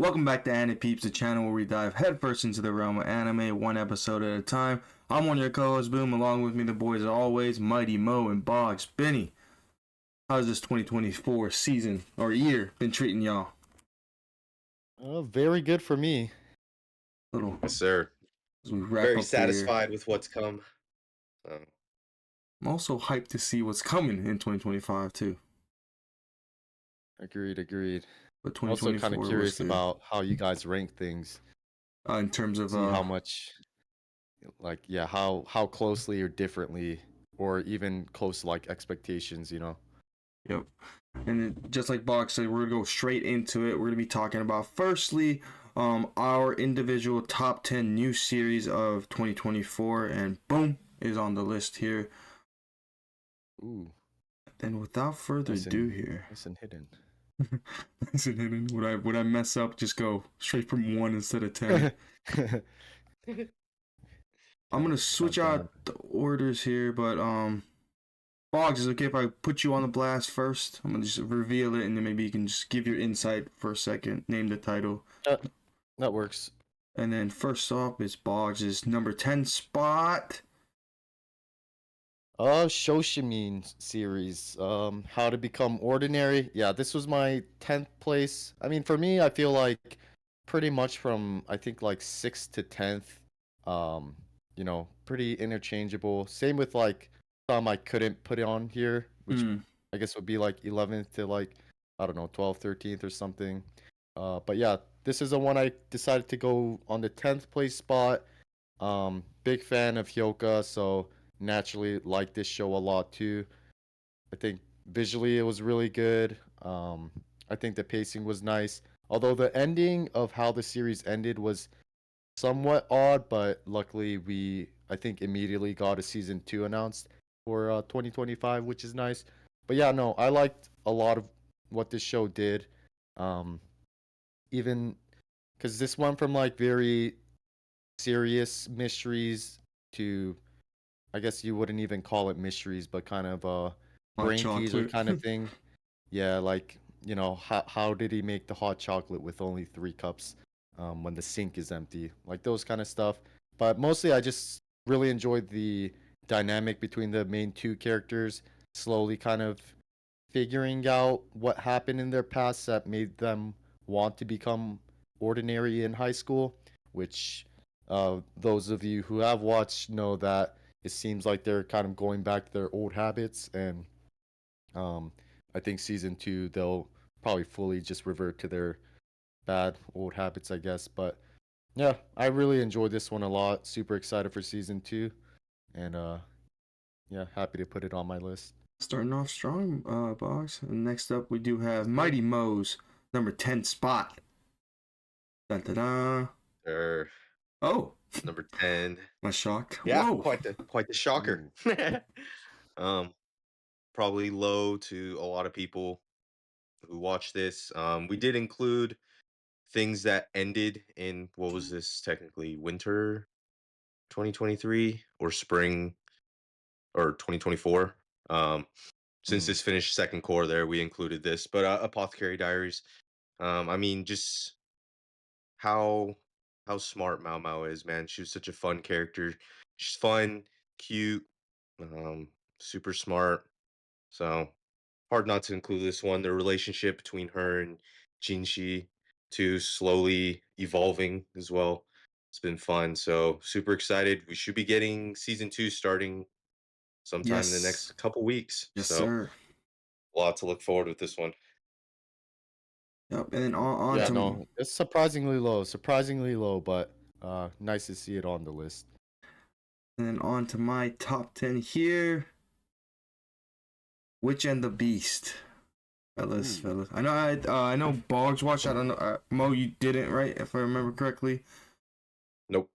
Welcome back to Anime Peeps, the channel where we dive headfirst into the realm of anime, one episode at a time. I'm one of your co-hosts, Boom. Along with me, the boys as always, Mighty Mo and Boggs. Benny, how's this 2024 season or year been treating y'all? Very good for me. Little Yes, sir. as we wrap Very up the year. satisfied with what's come. I'm also hyped to see what's coming in 2025 too. Agreed. But I'm also 2024 kind of was curious good. about how you guys rank things. In terms of See how much, how closely or differently, or even close to like expectations, Yep. And just like Boggs said, we're gonna go straight into it. We're gonna be talking about firstly, our individual top 10 new series of 2024, and boom is on the list here. Ooh. Then without further ado here. Nice and hidden. Nice and hidden. Would I mess up? Just go straight from 1 instead of 10. I'm gonna switch out the orders here, but Boggs, is it okay if I put you on the blast first? I'm gonna just reveal it, and then maybe you can just give your insight for a second. Name the title. That works. And then first off is Boggs' number 10 spot. Shoshimin series. How to Become Ordinary. Yeah, this was my 10th place. I mean, for me, I feel like pretty much from I think like 6th to 10th. Pretty interchangeable. Same with like some I couldn't put on here, which I guess would be like 11th to like, I don't know, 12th, 13th or something. But yeah, this is the one I decided to go on the 10th place spot. Big fan of Hyoka, so naturally like this show a lot too. I think visually it was really good. I think the pacing was nice. Although the ending of how the series ended was somewhat odd, but luckily I think immediately got a season 2 announced for 2025, which is nice. But yeah, no, I liked a lot of what this show did. Even because this went from like very serious mysteries to, I guess you wouldn't even call it mysteries, but kind of a brain teaser kind of thing. Yeah, like, how did he make the hot chocolate with only 3 cups when the sink is empty? Like those kind of stuff. But mostly I just really enjoyed the dynamic between the main 2 characters, slowly kind of figuring out what happened in their past that made them want to become ordinary in high school, which those of you who have watched know that it seems like they're kind of going back to their old habits, and I think season 2 they'll probably fully just revert to their bad old habits, I guess. But yeah, I really enjoyed this one a lot. Super excited for season 2, and yeah, happy to put it on my list. Starting off strong, Boggs. And next up we do have Mighty Mo's number 10 spot. Dun, dun, dun. Oh, number 10. My shock. Yeah, Whoa. quite the shocker. Probably low to a lot of people who watch this. We did include things that ended in, what was this technically, winter 2023 or spring or 2024. Since this finished second core there, we included this. But Apothecary Diaries, I mean, just how smart Mao Mao is, man. She was such a fun character. She's fun, cute, super smart. So hard not to include this one. The relationship between her and Jinshi too, slowly evolving as well. It's been fun. So super excited. We should be getting season 2 starting sometime in the next couple weeks. Yes, so sir. A lot to look forward with this one. Yep, and then on it's surprisingly low, but nice to see it on the list. And then on to my top 10 here. Witch and the Beast. Fellas. I know Boggs watched. I don't know. Mo, you didn't, right? If I remember correctly. Nope.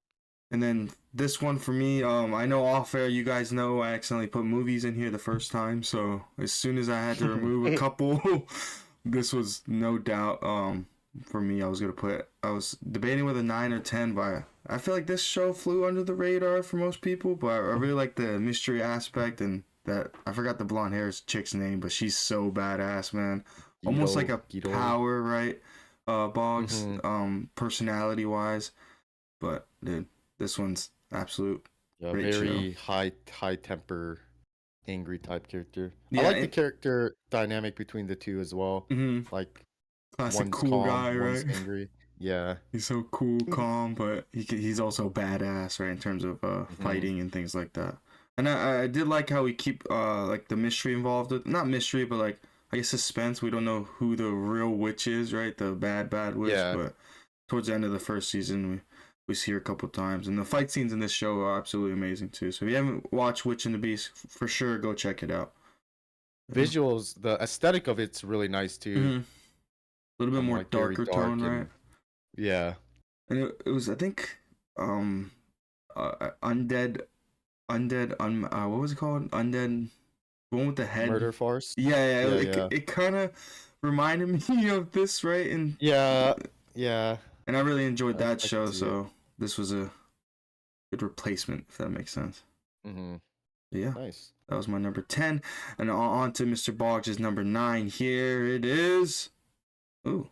And then this one for me, I know off air, you guys know I accidentally put movies in here the first time. So as soon as I had to remove a couple, this was no doubt for me. I was debating with a 9 or 10, but I feel like this show flew under the radar for most people. But I really like the mystery aspect, and that I forgot the blonde hair chick's name, but she's so badass, man. Almost like a power, right? Boggs, Mm-hmm. personality wise. But dude, this one's absolute Yeah, great show. very high temper, angry type character. I Yeah, like the and character dynamic between the two as well. Like classic one's cool calm, guy, one's right? angry. Yeah. He's so cool, calm, but he's also badass, right, in terms of Mm-hmm. fighting and things like that. And I did like how we keep like the mystery involved with, not mystery, but like I guess suspense. We don't know who the real witch is, right? The bad witch, Yeah. but towards the end of the first season, we see her a couple times, and the fight scenes in this show are absolutely amazing too. So if you haven't watched Witch and the Beast, for sure go check it out. Yeah. Visuals, the aesthetic of it's really nice too. A little bit more Like very darker tone, dark right? and yeah. And it was I think um undead what was it called, undead, the one with the head. Murder farce. Yeah, Yeah, it, yeah. it kind of reminded me of this, right? Yeah, yeah. And I really enjoyed that I can show, see it. so this was a good replacement, if that makes sense. Mm-hmm. But yeah, Nice. that was my number 10. And on to Mr. Boggs' number 9. Here it is. Ooh,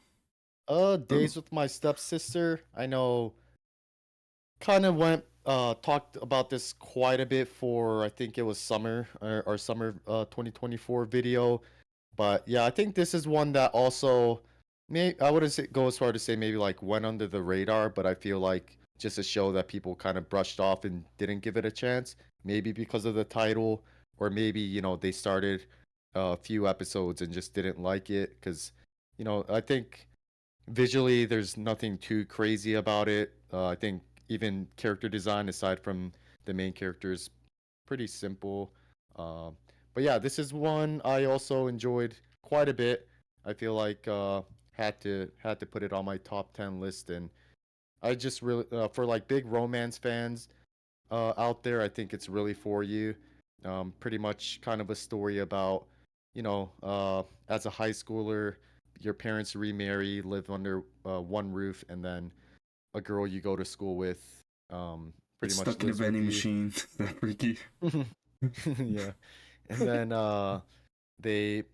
ooh. Days with My Stepsister. I know kind of went talked about this quite a bit for I think it was summer or summer 2024 video. But yeah, I think this is one that also may I wouldn't say, go as far to say maybe like went under the radar, but I feel like just a show that people kind of brushed off and didn't give it a chance. Maybe because of the title, or maybe they started a few episodes and just didn't like it because I think visually there's nothing too crazy about it. I think even character design aside from the main characters pretty simple. Um, but yeah, this is one I also enjoyed quite a bit. I feel like had to put it on my top 10 list, and I just really for like big romance fans out there, I think it's really for you. Pretty much kind of a story about as a high schooler, your parents remarry, live under one roof, and then a girl you go to school with It's pretty much stuck in a lives with vending you. machine. That freaky. Yeah. And then they,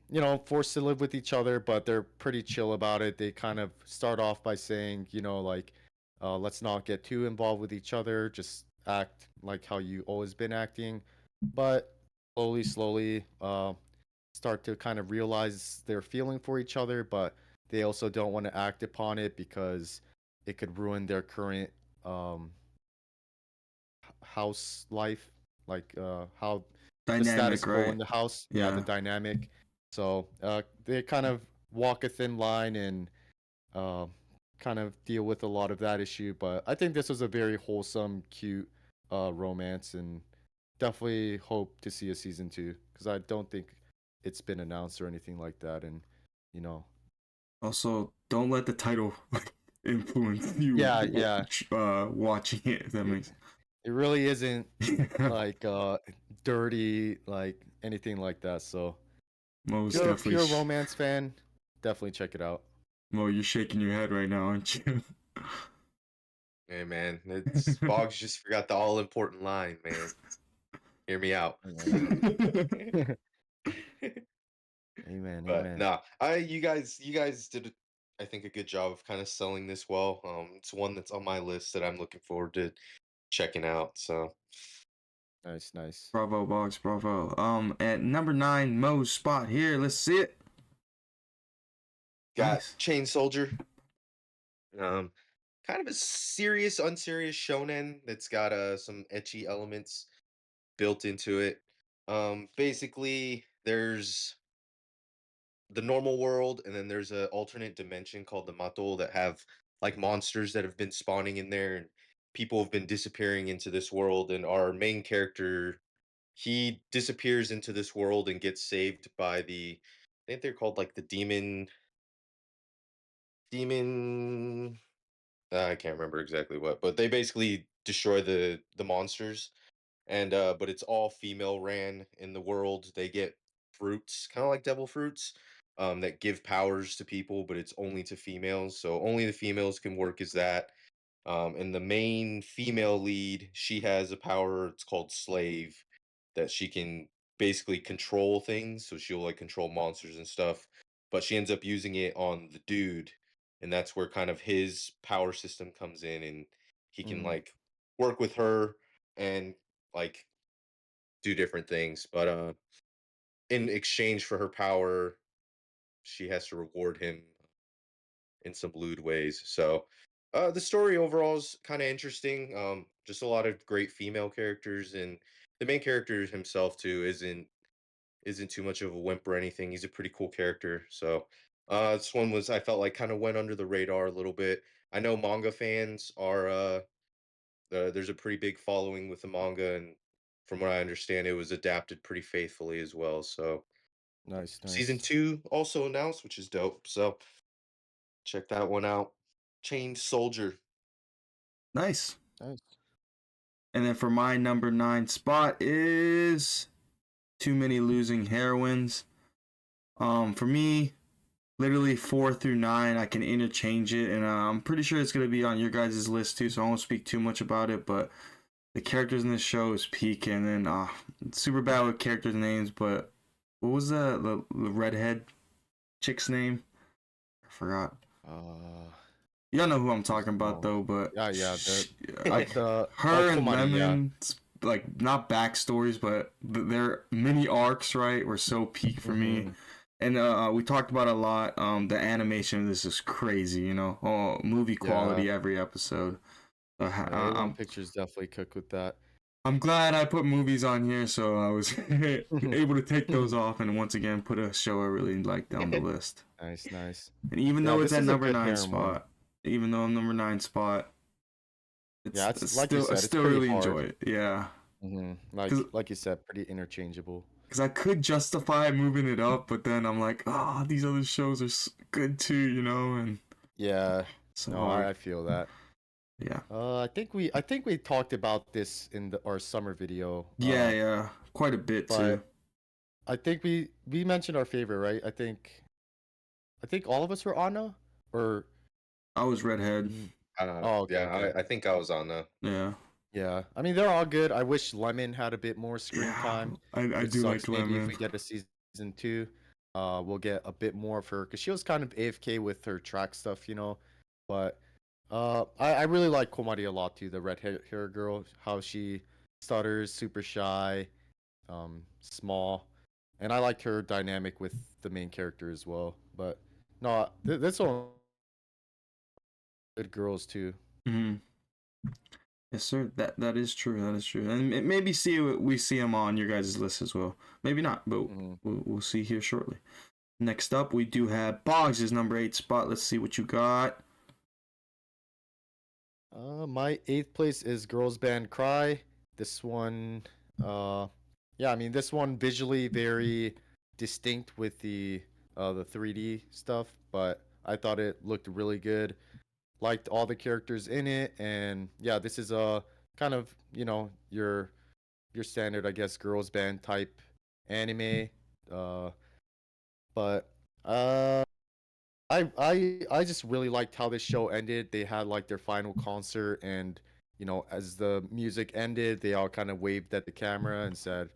forced to live with each other, but they're pretty chill about it. They kind of start off by saying, like, let's not get too involved with each other, just act like how you always been acting. But slowly, start to kind of realize their feeling for each other, but they also don't want to act upon it because it could ruin their current um, house life, like how the status Dynamic, quo right? in the house, yeah, the Yeah. dynamic. So they kind of walk a thin line and uh, kind of deal with a lot of that issue. But I think this was a very wholesome, cute romance, and definitely hope to see a season 2 because I don't think it's been announced or anything like that. And you know, Also, don't let the title like influence you yeah, yeah, watching it, if that it, makes it really isn't sense. like dirty, like anything like that. So if Most you're a definitely. pure romance fan, definitely check it out. Mo, you're shaking your head right now, aren't you? Hey man, it's Boggs just forgot the all important line, man. Hear me out. Amen, But amen. nah, you guys did I think a good job of kind of selling this well. It's one that's on my list that I'm looking forward to checking out. So Nice, nice. Bravo, Box, bravo. At number 9, Mo's spot here. Let's see it. got Nice. Chain Soldier. Um, kind of a serious, unserious shonen that's got some etchy elements built into it. Basically, there's the normal world, and then there's a alternate dimension called the Mato that have like monsters that have been spawning in there, and people have been disappearing into this world. And our main character, he disappears into this world and gets saved by I think they're called like the demon. I can't remember exactly what, but they basically destroy the monsters, and but it's all female ran in the world. They get fruits, kind of like devil fruits, that give powers to people, but it's only to females. So only the females can work as that. And the main female lead, she has a power. It's called Slave, that she can basically control things. So she'll like control monsters and stuff. But she ends up using it on the dude, and that's where kind of his power system comes in, and he can Mm, like work with her and like do different things. But in exchange for her power, she has to reward him in some lewd ways. So the story overall is kind of interesting. Just a lot of great female characters, and the main character himself too isn't too much of a wimp or anything. He's a pretty cool character. So this one was, I felt like, kind of went under the radar a little bit. I know manga fans are there's a pretty big following with the manga, and from what I understand, it was adapted pretty faithfully as well. So nice, season nice, 2 also announced, which is dope. So check that one out. Chained Soldier. Nice. nice. And then for my number 9 spot is Too Many Losing Heroines. For me, literally 4 through 9, I can interchange it, and I'm pretty sure it's gonna be on your guys' list too. So I won't speak too much about it, but the characters in this show is peak, and then super bad with characters' names. But what was the redhead chick's name? I forgot. Uh, Y'all know who I'm just talking about no. though, but Yeah. The like the her and Komari, yeah. Lemon, like not backstories, but their mini arcs, right, were so peak for me. Mm-hmm. And we talked about a lot. The animation of this is crazy, you know. Oh, movie Yeah. quality every episode. Yeah, A1 Pictures definitely cook with that. I'm glad I put movies on here, so I was able to take those off and once again put a show I really liked down the list. Nice, nice. And even Yeah, though it's this at is a number good 9 harem one. spot, even though I'm number 9 spot, Yeah, it's it's like you I said, it's still pretty really hard. enjoy it. Yeah, because Like you said, pretty interchangeable. I could justify moving it up, but then I'm like, oh, these other shows are good too, you know, and Yeah, so no, hard. I feel that. Yeah. I think we talked about this in our summer video. Yeah, quite a bit too. But I think we mentioned our favorite, right? I think all of us were Anna, or I was redhead. mm, oh, okay, Yeah, okay. I think I was on the. Yeah, Yeah, I mean they're all good. I wish Lemon had a bit more screen yeah. time, I which do like sucks. Maybe if Lemon. we get a season two, we'll get a bit more of her because she was kind of AFK with her track stuff, you know. But I really like Komari a lot too. The hair girl, how she stutters, super shy, small, and I liked her dynamic with the main character as well. But no, this one good girls too. Hmm. Yes, sir. That is true. That is true. And maybe we see him on your guys' list as well. Maybe not, but Hmm. we'll see here shortly. Next up, we do have Boggs' number 8 spot. Let's see what you got. My eighth place is Girls Band Cry. This one, uh, yeah, I mean this one visually very distinct with the 3D stuff, but I thought it looked really good. Liked all the characters in it, and yeah, this is a kind of your standard, I guess, girls band type anime. Uh, but uh, I just really liked how this show ended. They had like their final concert, and as the music ended, they all kind of waved at the camera and said,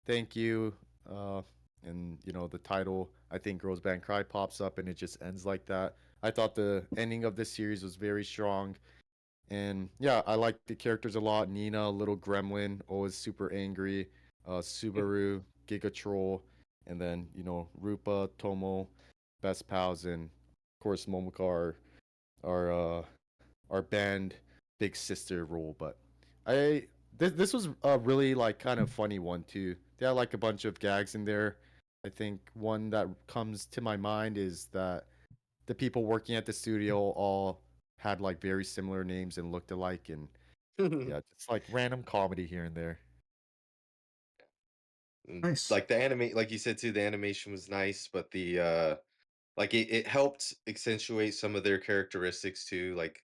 "Thank you." And the title, I think, "Girls Band Cry" pops up, and it just ends like that. I thought the ending of this series was very strong, and yeah, I like the characters a lot. Nina, little gremlin, always super angry. Subaru, Giga Troll, and then Rupa, Tomo, best pals, and of course Momoko, our our band big sister role. But this was a really like kind of funny one too. They had like a bunch of gags in there. I think one that comes to my mind is that the people working at the studio all had like very similar names and looked alike, and yeah, just like random comedy here and there. Nice. Like the anime, like you said too, the animation was nice, but the like it helped accentuate some of their characteristics too, like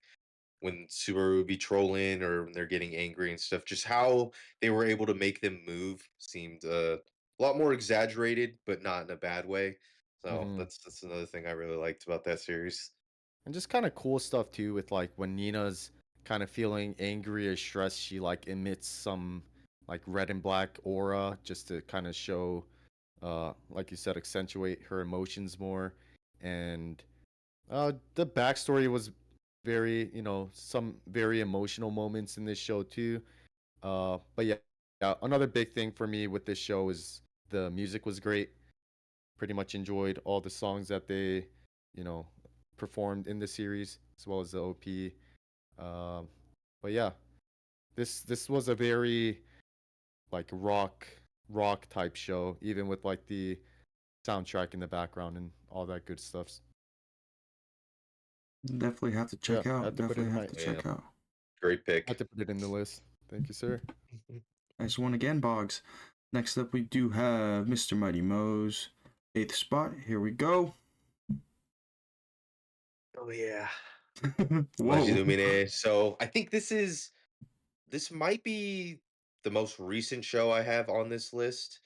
when Subaru would be trolling or when they're getting angry and stuff. Just how they were able to make them move seemed a lot more exaggerated, but not in a bad way. So Hmm. that's another thing I really liked about that series. And just kind of cool stuff too with like when Nina's kind of feeling angry or stressed, she like emits some like red and black aura just to kind of show like you said, accentuate her emotions more. And The backstory was very, some very emotional moments in this show too. But yeah, another big thing for me with this show is the music was great. Pretty much enjoyed all the songs that they, you know, performed in the series as well as the OP. Um, but yeah, this was a very like rock type show, even with like the soundtrack in the background and all that good stuff. Definitely have to Yeah, check I out. had to put it Definitely in have my to Yeah, check out. great I pick. had to put it in the list. Thank you, sir. Nice one again, Boggs. Next up, we do have Mr. Mighty Mo's 8th spot. Here we go. Oh yeah. Whoa. Lumine. So I think this might be the most recent show I have on this list.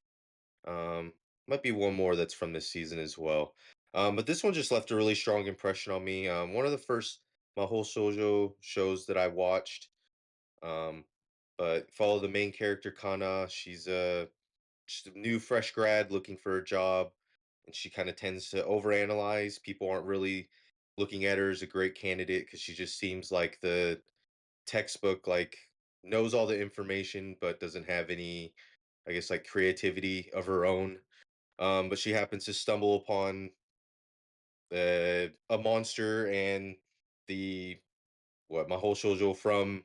Um, might be one more that's from this season as well. But this one just left a really strong impression on me. One of the first Mahou Shoujo shows that I watched. Um, but follow the main character Kana. She's just a new fresh grad looking for a job, and she kind of tends to overanalyze. People aren't really looking at her as a great candidate because she just seems like the textbook, like knows all the information but doesn't have any, I guess, like creativity of her own. But she happens to stumble upon a monster and the what Mahou Shoujo from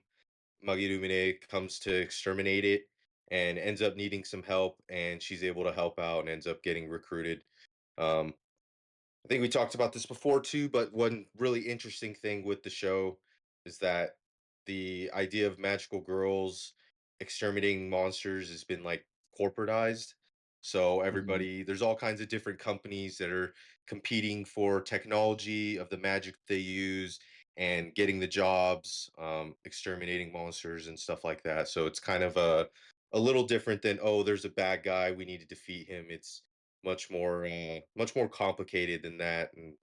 Magirumine comes to exterminate it and ends up needing some help, and she's able to help out and ends up getting recruited. Um, I think we talked about this before too, but one really interesting thing with the show is that the idea of magical girls exterminating monsters has been like corporatized. So Mhm. there's all kinds of different companies that are competing for technology of the magic they use and getting the jobs, exterminating monsters and stuff like that. So it's kind of a little different than, oh, there's a bad guy, we need to defeat him. It's much more complicated than that, and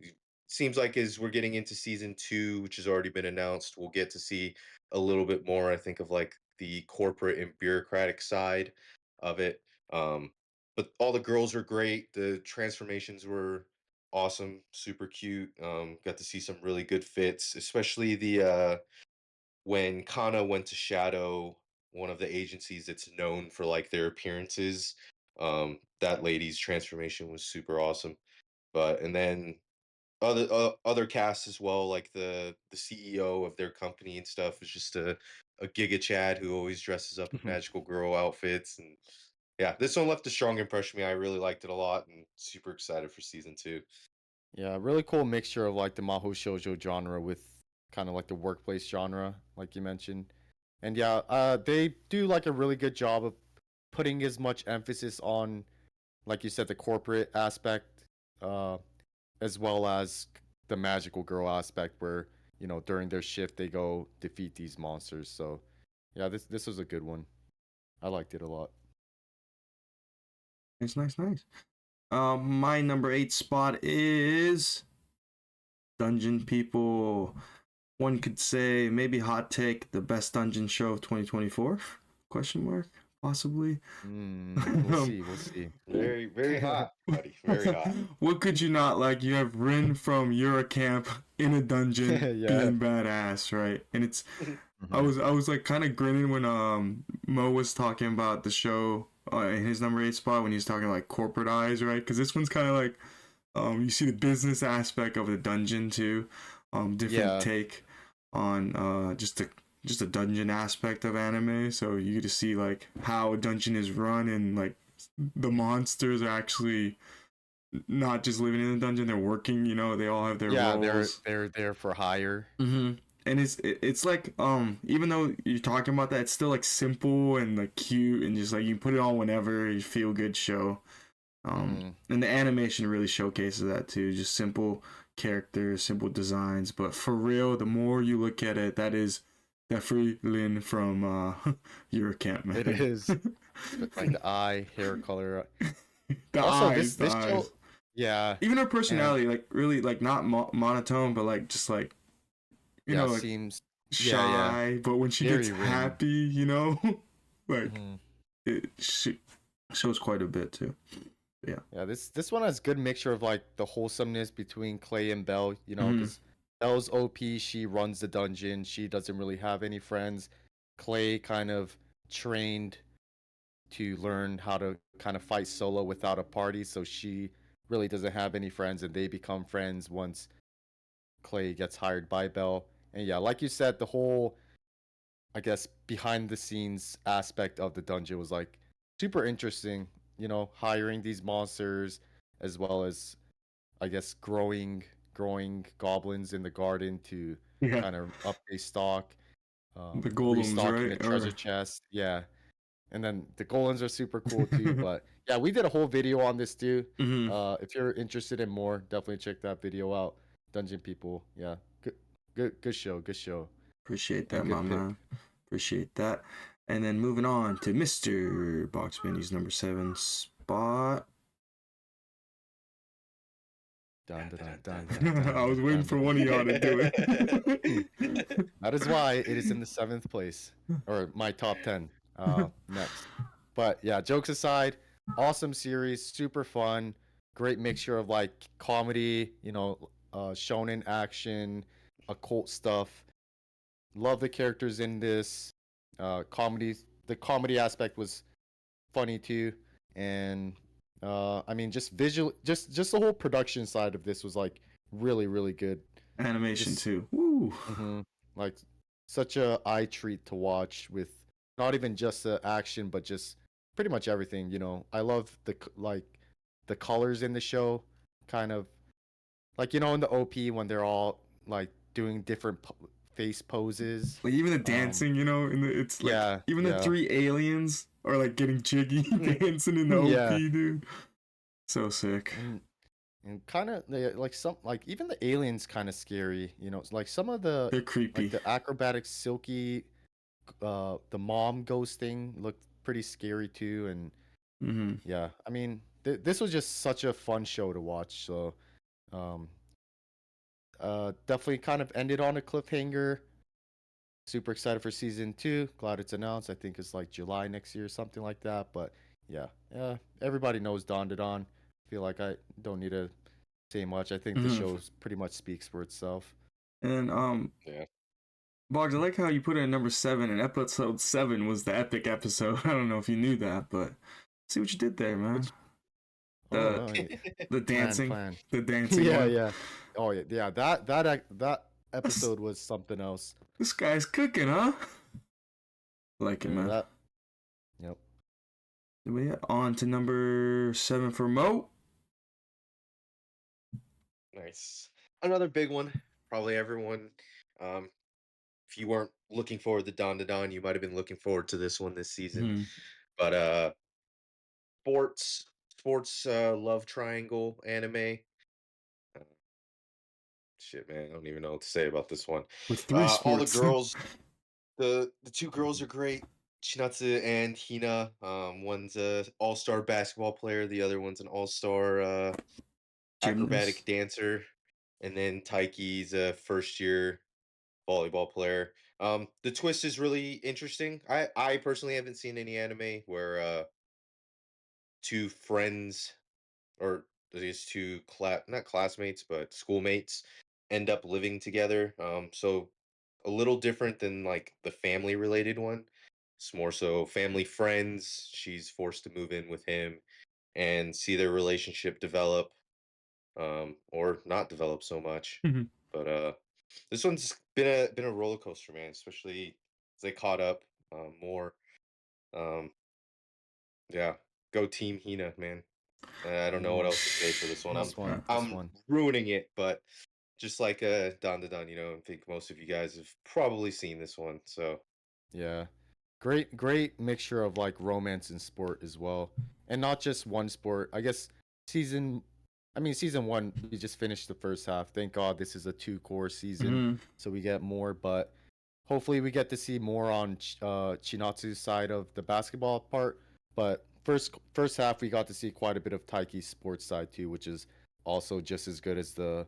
it seems like as we're getting into season 2, which has already been announced, we'll get to see a little bit more, I think, of like the corporate and bureaucratic side of it. But all the girls are great, the transformations were awesome, super cute. Got to see some really good fits, especially the when Kana went to shadow one of the agencies that's known for like their appearances. That lady's transformation was super awesome. But and then other casts as well, like the CEO of their company and stuff is just a Giga Chad who always dresses up in magical girl outfits. And yeah, this one left a strong impression on me. I really liked it a lot and super excited for season 2. Yeah, really cool mixture of like the Mahou Shoujo genre with kind of like the workplace genre, like you mentioned. And yeah, they do like a really good job of putting as much emphasis on, like you said, the corporate aspect, uh, as well as the magical girl aspect, where during their shift they go defeat these monsters. So yeah, this was a good one. I liked it a lot. Nice, nice, nice. My number 8 spot is Dungeon People. One could say, maybe hot take, the best dungeon show of 2024? Question mark, possibly. We'll see. We'll see. Very, very hot, buddy. Very hot. What could you not like? You have Rin from Eurocamp in a dungeon Yeah. being badass, right? And it's I Mhm. was like kind of grinning when Mo was talking about the show in his number 8 spot when he's talking like corporate eyes, right? Because this one's kind of like you see the business aspect of the dungeon too, different Yeah. take on just a dungeon aspect of anime. So you get to see like how a dungeon is run and like the monsters are actually not just living in the dungeon; they're working. You know, they all have their Yeah, they're roles. they're there for hire. Mm-hmm. And it's like even though you're talking about that, it's still like simple and like cute and just like you can put it on whenever you feel good show. Hmm. And the animation really showcases that too. Just simple characters, simple designs. But for real, the more you look at it, that is definitely Lin from Eurocamp, It man. is like the eye, hair color. The Also, eyes, the this show, eyes. yeah, Even her and personality, like really, like not monotone, but like just like yeah, like seems yeah, shy. But when she gets very Rin. happy, like Hmm. it shows quite a bit too. Yeah. Yeah, this one has good mixture of like the wholesomeness between Clay and Belle, you know, Hmm. because Belle's OP, she runs the dungeon, she doesn't really have any friends. Clay kind of trained to learn how to kind of fight solo without a party, so she really doesn't have any friends, and they become friends once Clay gets hired by Belle. And yeah, like you said, the whole, I guess, behind the scenes aspect of the dungeon was like super interesting, you know, hiring these monsters as well as, I guess, growing goblins in the garden to Yeah. kind of up a stock, The golems, restocking the right? treasure Or chest. Yeah. And then the golems are super cool too. But yeah, we did a whole video on this too. hmm. If you're interested in more, definitely check that video out. Dungeon People. Yeah. Good show. Good show. Appreciate And that, my good pick. man. Appreciate that. And then moving on to Mr. Box Benny's number 7 spot. Dun, dun, dun, dun, I was dun, waiting dun, for dun, one of y'all to do it. That is why it is in the 7th place, or my top 10 next. But yeah, jokes aside, awesome series, super fun, great mixture of like comedy, you know, shonen action, occult stuff. Love the characters in this. Comedy, the comedy aspect was funny too, and I mean, just visual, just the whole production side of this was like really good. Animation Just too. Woo. like such a eye treat to watch with not even just the action, but just pretty much everything. You know, I love like the colors in the show, kind of like, you know, in the OP when they're all like doing different face poses. Like even the Um, dancing, it's like yeah, even the yeah, 3 aliens are like getting jiggy dancing in the yeah, OP, dude. So sick. and and kind of like some like even the aliens kind of scary. You know, it's like some of the They're like creepy. the acrobatic silky the mom ghost thing looked pretty scary too, and Hmm. yeah, I mean, this was just such a fun show to watch. So, um, definitely kind of ended on a cliffhanger. Super excited for season 2. Glad it's announced. I think it's like July next year, something like that. But yeah, everybody knows Don to Don. Feel like I don't need to say much. I think the Hmm. show pretty much speaks for itself. And Yeah. Boggs, I like how you put it in number 7, and episode 7 was the epic episode. I don't know if you knew that, but see what you did there, man. Which oh The no, the plan, dancing, plan. the dancing Yeah, one. yeah. Oh yeah, yeah. That That's, episode was something else. this guy's cooking, huh? Like it, Yeah, man. that. Yep. But yeah, on to number 7 for Mo. Nice. Another big one. Probably everyone. Um, if you weren't looking forward to Dawn to Dawn, you might have been looking forward to this one this season. Hmm. But sports love triangle anime. Uh, Shit, man, I don't even know what to say about this one. With 3 All the sports. girls, the two girls are great. Chinatsu and Hina. One's a all-star basketball player. The other one's an all-star acrobatic Gymnast. dancer. And then Taiki's a first-year volleyball player. The twist is really interesting. I personally haven't seen any anime where two friends, or these two not classmates but schoolmates, end up living together. So a little different than like the family related one. It's more so family friends. She's forced to move in with him and see their relationship develop, or not develop so much. Mhm. But this one's been a roller coaster, man. Especially as they caught up more. Um, yeah, go Team Hina, man. I don't know what Ooh, else to say for this one. this one, this I'm one. ruining it, but just like Don to Don, I think most of you guys have probably seen this one. So Yeah. Great mixture of like romance and sport as well. And not just one sport. I guess season season 1 we just finished the first half. Thank God this is a 2 core season Mhm. so we get more, but hopefully we get to see more on Chinatsu's side of the basketball part, but first half we got to see quite a bit of Taiki's sports side too, which is also just as good as the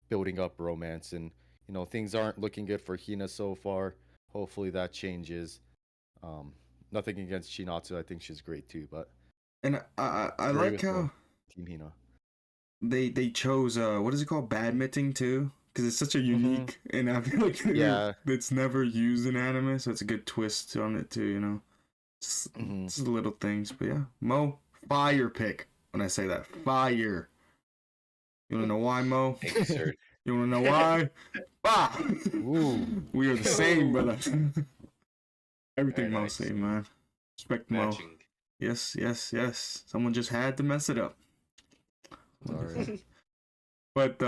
building up romance. And you know, things aren't looking good for Hina so far. Hopefully that changes. um Nothing against Chinatsu, I think she's great too, but And I Agree like with how Team Hina. they chose what is it called, badminton too, because it's such a Mm-hmm. unique, and I feel like Yeah. it's never used in anime, so it's a good twist on it too. Mm-hmm. Just little things, but yeah, Mo, fire pick. When I say that, fire. You wanna know why, Mo? Thank you, sir. You wanna know why? Bah! Ooh. We are the same, Ooh, brother. very Everything Mo say, nice. man. Respect Mo. Matching. Yes, yes, yes. Someone just had to mess it up. It's all right. But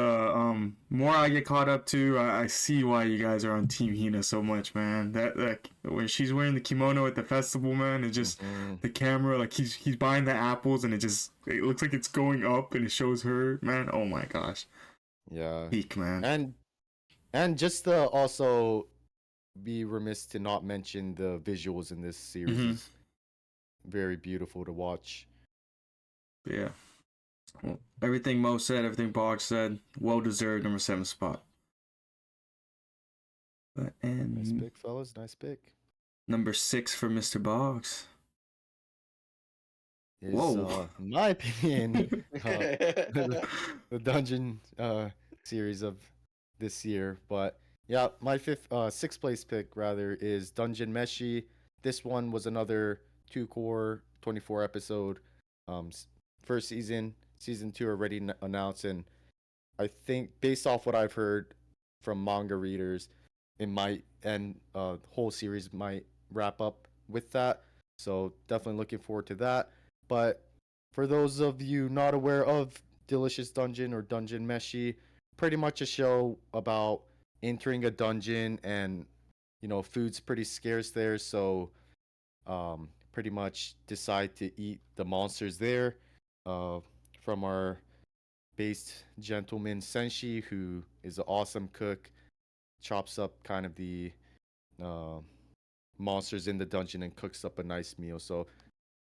more I get caught up to, I see why you guys are on Team Hina so much, man. That when she's wearing the kimono at the festival, man, it just Mm-hmm. the camera, like he's buying the apples, and it looks like it's going up, and it shows her, man. Oh my gosh, Yeah. peak, man. And just to also be remiss to not mention the visuals in this series Mm-hmm. is very beautiful to watch. Yeah. Well, everything Mo said, everything Bog said, well deserved number 7 spot. Nice And pick, fellas. Nice pick. number 6 for Mr. Boggs. Is Whoa. in my opinion, uh, the, the dungeon series of this year. But yeah, my sixth place pick rather is Dungeon Meshi. This one was another two core 24 episode first season. Season 2 already announced, and I think based off what I've heard from manga readers, it might and whole series might wrap up with that. So definitely looking forward to that. But for those of you not aware of Delicious Dungeon or Dungeon Meshi, pretty much a show about entering a dungeon and food's pretty scarce there, so pretty much decide to eat the monsters there. Uh, from our based gentleman Senshi, who is an awesome cook, chops up kind of the uh, monsters in the dungeon and cooks up a nice meal. So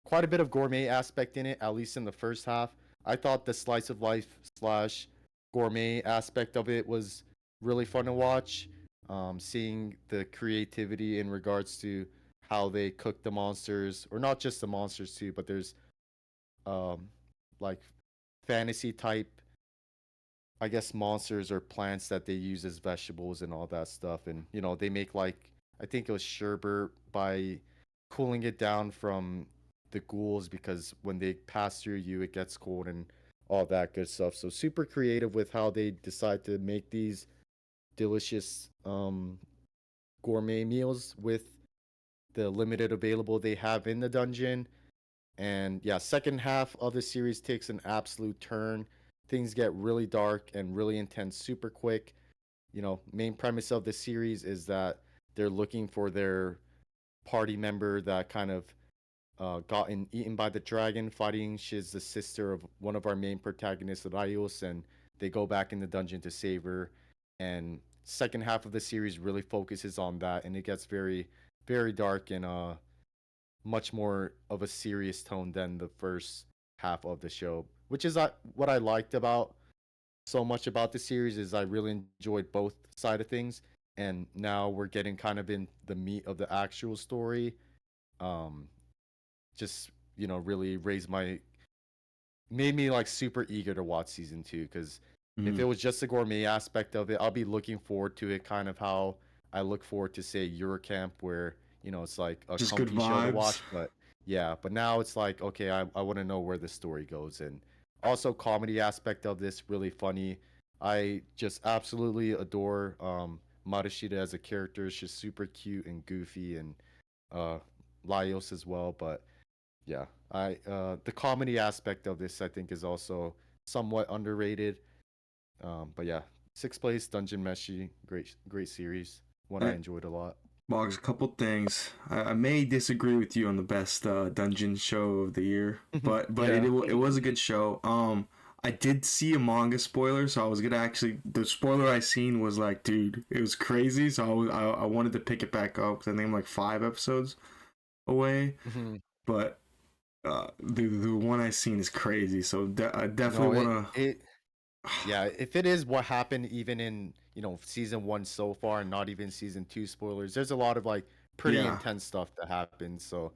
quite a bit of gourmet aspect in it, at least in the first half. I thought the slice of life slash gourmet aspect of it was really fun to watch. Seeing the creativity in regards to how they cook the monsters, or not just the monsters too, but there's um, like fantasy type, I guess, monsters or plants that they use as vegetables and all that stuff. And they make like, I think it was sherbet by cooling it down from the ghouls, because when they pass through you, it gets cold and all that good stuff. So super creative with how they decide to make these delicious gourmet meals with the limited available they have in the dungeon. And yeah, second half of the series takes an absolute turn. Things get really dark and really intense super quick. Main premise of the series is that they're looking for their party member that kind of gotten eaten by the dragon, fighting. She's the sister of one of our main protagonists, Raios, and they go back in the dungeon to save her. And second half of the series really focuses on that, and it gets very, very dark and much more of a serious tone than the first half of the show, which is what I liked about so much about the series is I really enjoyed both side of things, and now we're getting kind of in the meat of the actual story. Um, just really raised my made me like super eager to watch season 2, because if Mm-hmm. it was just the gourmet aspect of it, I'll be looking forward to it kind of how I look forward to say Eurocamp, where it's like a Just good comfy show to vibes. watch. But yeah, but now it's like, okay, I want to know where the story goes. And also comedy aspect of this, really funny. I just absolutely adore Marushita as a character. She's super cute and goofy, and uh Laios as well. But yeah, I the comedy aspect of this I think is also somewhat underrated. But yeah, sixth place Dungeon Meshi, great series, one I Eh, enjoyed a lot. Box, couple things. I may disagree with you on the best dungeon show of the year, but Yeah. it was a good show. I did see a manga spoiler, so I was gonna actually the spoiler I seen was like, dude, it was crazy. So I wanted to pick it back up because I think I'm like 5 episodes away. Mhm. But the one I seen is crazy. So I No, definitely it wanna. it yeah, if it is what happened even in season 1 so far, and not even season 2 spoilers, there's a lot of like pretty Yeah, intense stuff that happens. So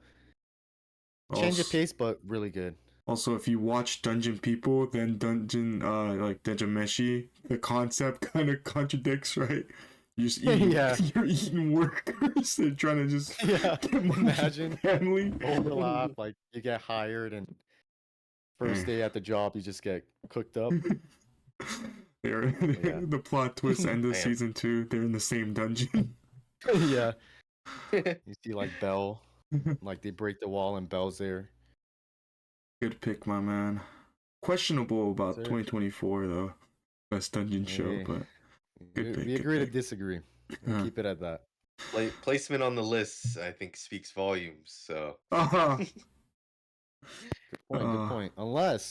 Change of Also, pace, but really good. also, if you watch Dungeon People, then Dungeon Meshi, the concept kind of contradicts, right? You're just eating, Yeah. you're eating workers. They're trying to just Yeah. get money Imagine for family. overlap, like you get hired and first day at the job you just get cooked up. Yeah. The plot twist end of Damn. season 2. They're in the same dungeon. Yeah. You see like Belle, like they break the wall and Belle's there. Good pick, my man. Questionable about Sir. 2024 though. Best dungeon show, Hey, but good pick. we good agree to pick. disagree. We'll keep it at that. Placement on the list, I think, speaks volumes. So Uh-huh. Good point. Good point.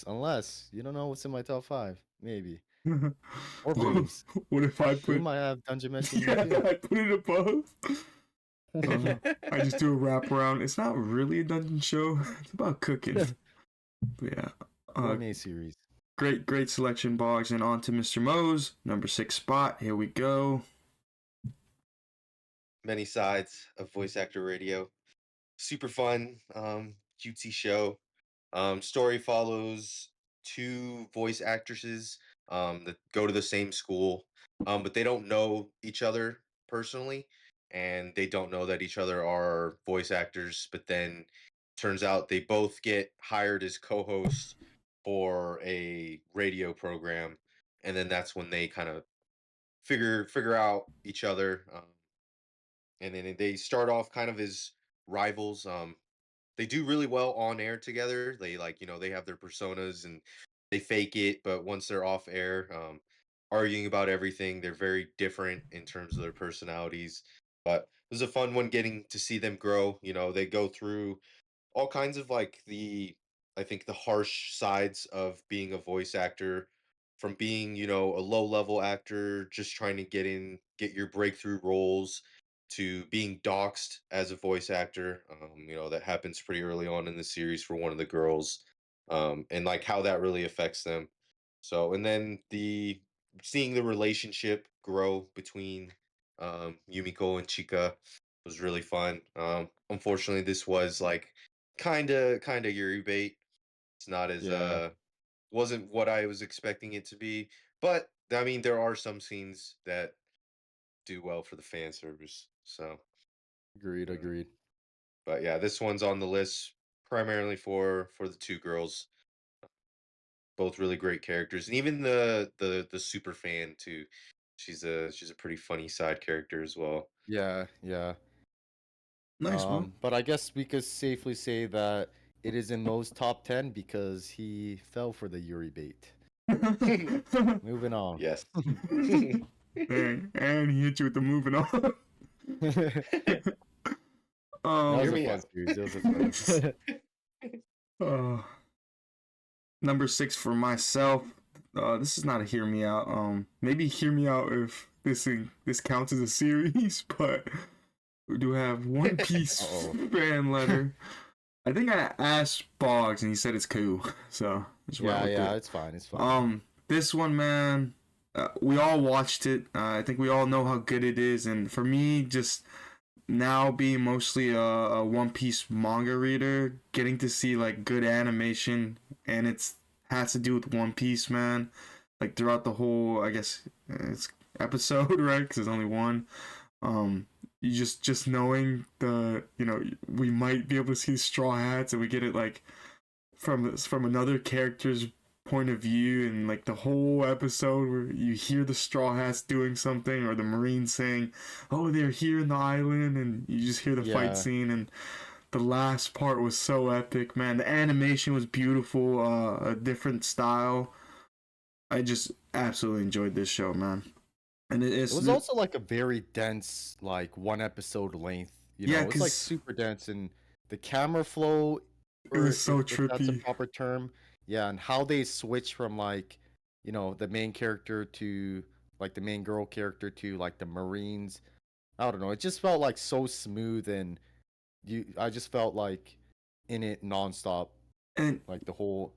Unless you don't know what's in my top 5, maybe. Or what, Peeps. what if I You put? might have Dungeon Meshi in Yeah, there too. I put it above. I just do a wraparound. It's not really a dungeon show. It's about cooking. But yeah. Gourmet series. Great selection, Boggs. And on to Mr. Mose, number 6 spot. Here we go. many sides of voice actor radio. Super fun, cutesy show. Story follows two voice actresses that go to the same school, but they don't know each other personally, and they don't know that each other are voice actors. But then turns out they both get hired as co-hosts for a radio program, and then that's when they kind of figure out each other. And then they start off kind of as rivals. They do really well on air together. They like, they have their personas and they fake it, but once they're off air, arguing about everything, they're very different in terms of their personalities. But it was a fun one getting to see them grow. They go through all kinds of like I think the harsh sides of being a voice actor, from being a low level actor just trying to get your breakthrough roles, to being doxxed as a voice actor. That happens pretty early on in the series for one of the girls, and like how that really affects them. So, and then the seeing the relationship grow between Yumiko and Chika was really fun. Unfortunately, this was like kind of Yuri bait. It's not as Yeah. wasn't what I was expecting it to be, but I mean there are some scenes that do well for the fan service. So, Agreed. uh, Agreed. but yeah, this one's on the list primarily for the two girls. Both really great characters, and even the super fan too. She's a pretty funny side character as well. Yeah. Yeah. Nice, man. But I guess we could safely say that it is in Mo's top 10 because he fell for the Yuri bait. Moving on. Yes. and he hit you with the moving on. That was Hear a me fun out. series. It was a fun. Number 6 for myself. This is not a hear me out. Maybe hear me out if this counts as a series, but we do have One Piece Uh-oh. fan letter. I think I asked Boggs and he said it's cool. So just Yeah, went with yeah, it. it's fine. It's fine. This one, man, we all watched it. I think we all know how good it is, and for me, just now being mostly a One Piece manga reader, getting to see like good animation, and it's has to do with One Piece, man. Like throughout the whole, I guess it's episode, right? Because there's only one. You just knowing we might be able to see Straw Hats, and we get it like from another character's point of view, and like the whole episode where you hear the Straw Hats doing something or the Marines saying, "Oh, they're here in the island," and you just hear the Yeah. fight scene, and the last part was so epic, man. The animation was beautiful, a different style. I just absolutely enjoyed this show, man. And It was also like a very dense, like one episode length. Yeah, It's like 'cause- super dense, and the camera flow. It was so if that's a trippy. proper term. Yeah, and how they switch from like, the main character to like the main girl character to like the Marines. I don't know. It just felt like so smooth, and I just felt like in it nonstop, And like the whole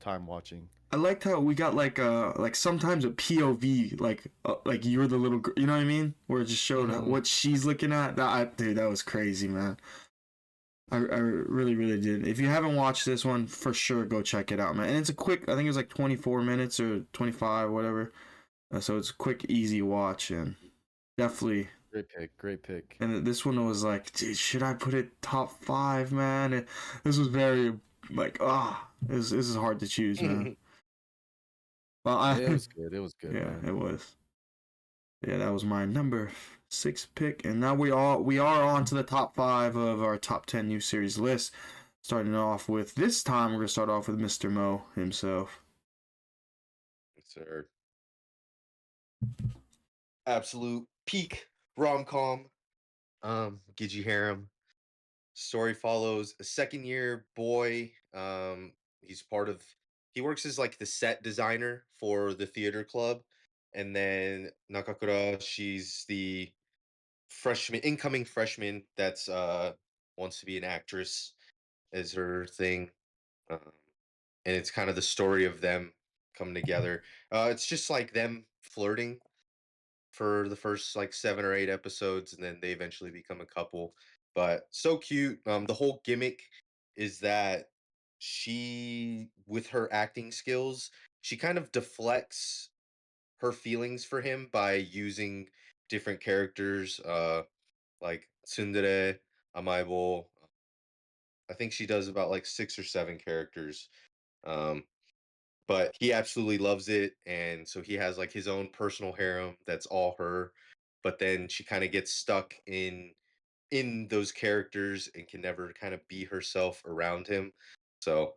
time watching. I liked how we got like sometimes a POV, like you're the little girl, you know what I mean? Where it just showed Mhm. what she's looking at. Dude, that was crazy, man. I really, really did. If you haven't watched this one, for sure, go check it out, man. And it's a quick, I think it's like 24 minutes or 25, whatever. So it's a quick, easy watch, and definitely. Great pick. Great pick. And this one was like, dude, should I put it top 5, man? This was very, like, this is hard to choose, man. Well, It was good. It was good, yeah, man. it was. Yeah, that was my number 6 pick, and now we are on to the top 5 of our top 10 new series list. Starting off with this time, we're gonna start off with Mr. Mo himself. Yes, sir. Absolute peak rom-com. Gigi Harem. Story follows a second-year boy. He's he works as like the set designer for the theater club, and then Nakakura, she's the incoming freshman that's wants to be an actress as her thing. Um, and it's kind of the story of them coming together. It's just like them flirting for the first like 7 or 8 episodes, and then they eventually become a couple. But so cute. The whole gimmick is that she, with her acting skills, she kind of deflects her feelings for him by using different characters, like Tsundere, Amaibo. I think she does about like 6 or 7 characters. Um, but he absolutely loves it, and so he has like his own personal harem that's all her. But then she kind of gets stuck in those characters and can never kind of be herself around him. So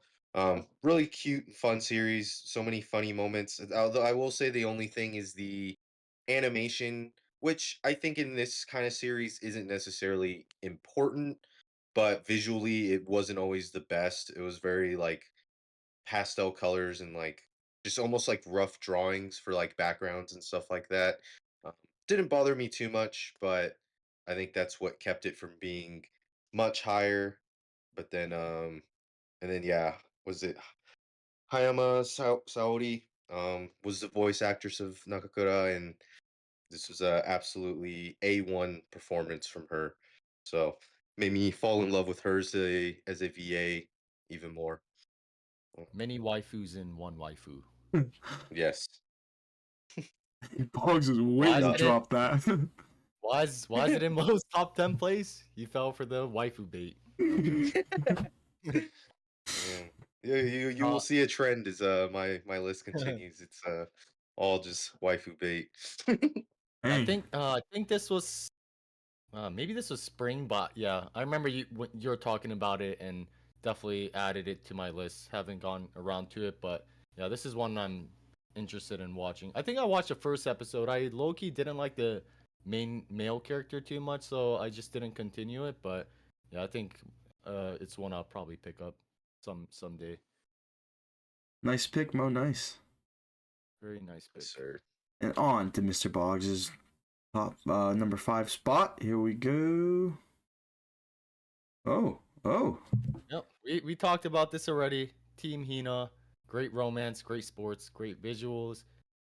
really cute and fun series, so many funny moments. Although I will say the only thing is the animation, which I think in this kind of series isn't necessarily important, but visually it wasn't always the best. It was very like pastel colors and like just almost like rough drawings for like backgrounds and stuff like that. Um, didn't bother me too much, but I think that's what kept it from being much higher. But then, and then yeah, was it Hayama Saori? Was the voice actress of Nakakura, and this was a absolutely A1 performance from her. So made me fall in love with her as a VA even more. Many waifus in one waifu. Yes. Boggs is Why waiting is to it in, drop that. why is it in Mo's top 10 place? You fell for the waifu bait. Yeah. Yeah, you will Uh, see a trend as my list continues. It's all just waifu bait. Hey, I think this was maybe this was spring, but yeah, I remember you when you were talking about it and definitely added it to my list. Haven't gone around to it, but yeah, this is one I'm interested in watching. I think I watched the first episode. I low-key didn't like the main male character too much, so I just didn't continue it. But yeah, I think it's one I'll probably pick up someday. nice pick, Mo. Nice. Very nice Yes, pick. sir. And on to Mr. Boggs' top number 5 spot. Here we go. Oh. Yep, we talked about this already. Team Hina, great romance, great sports, great visuals,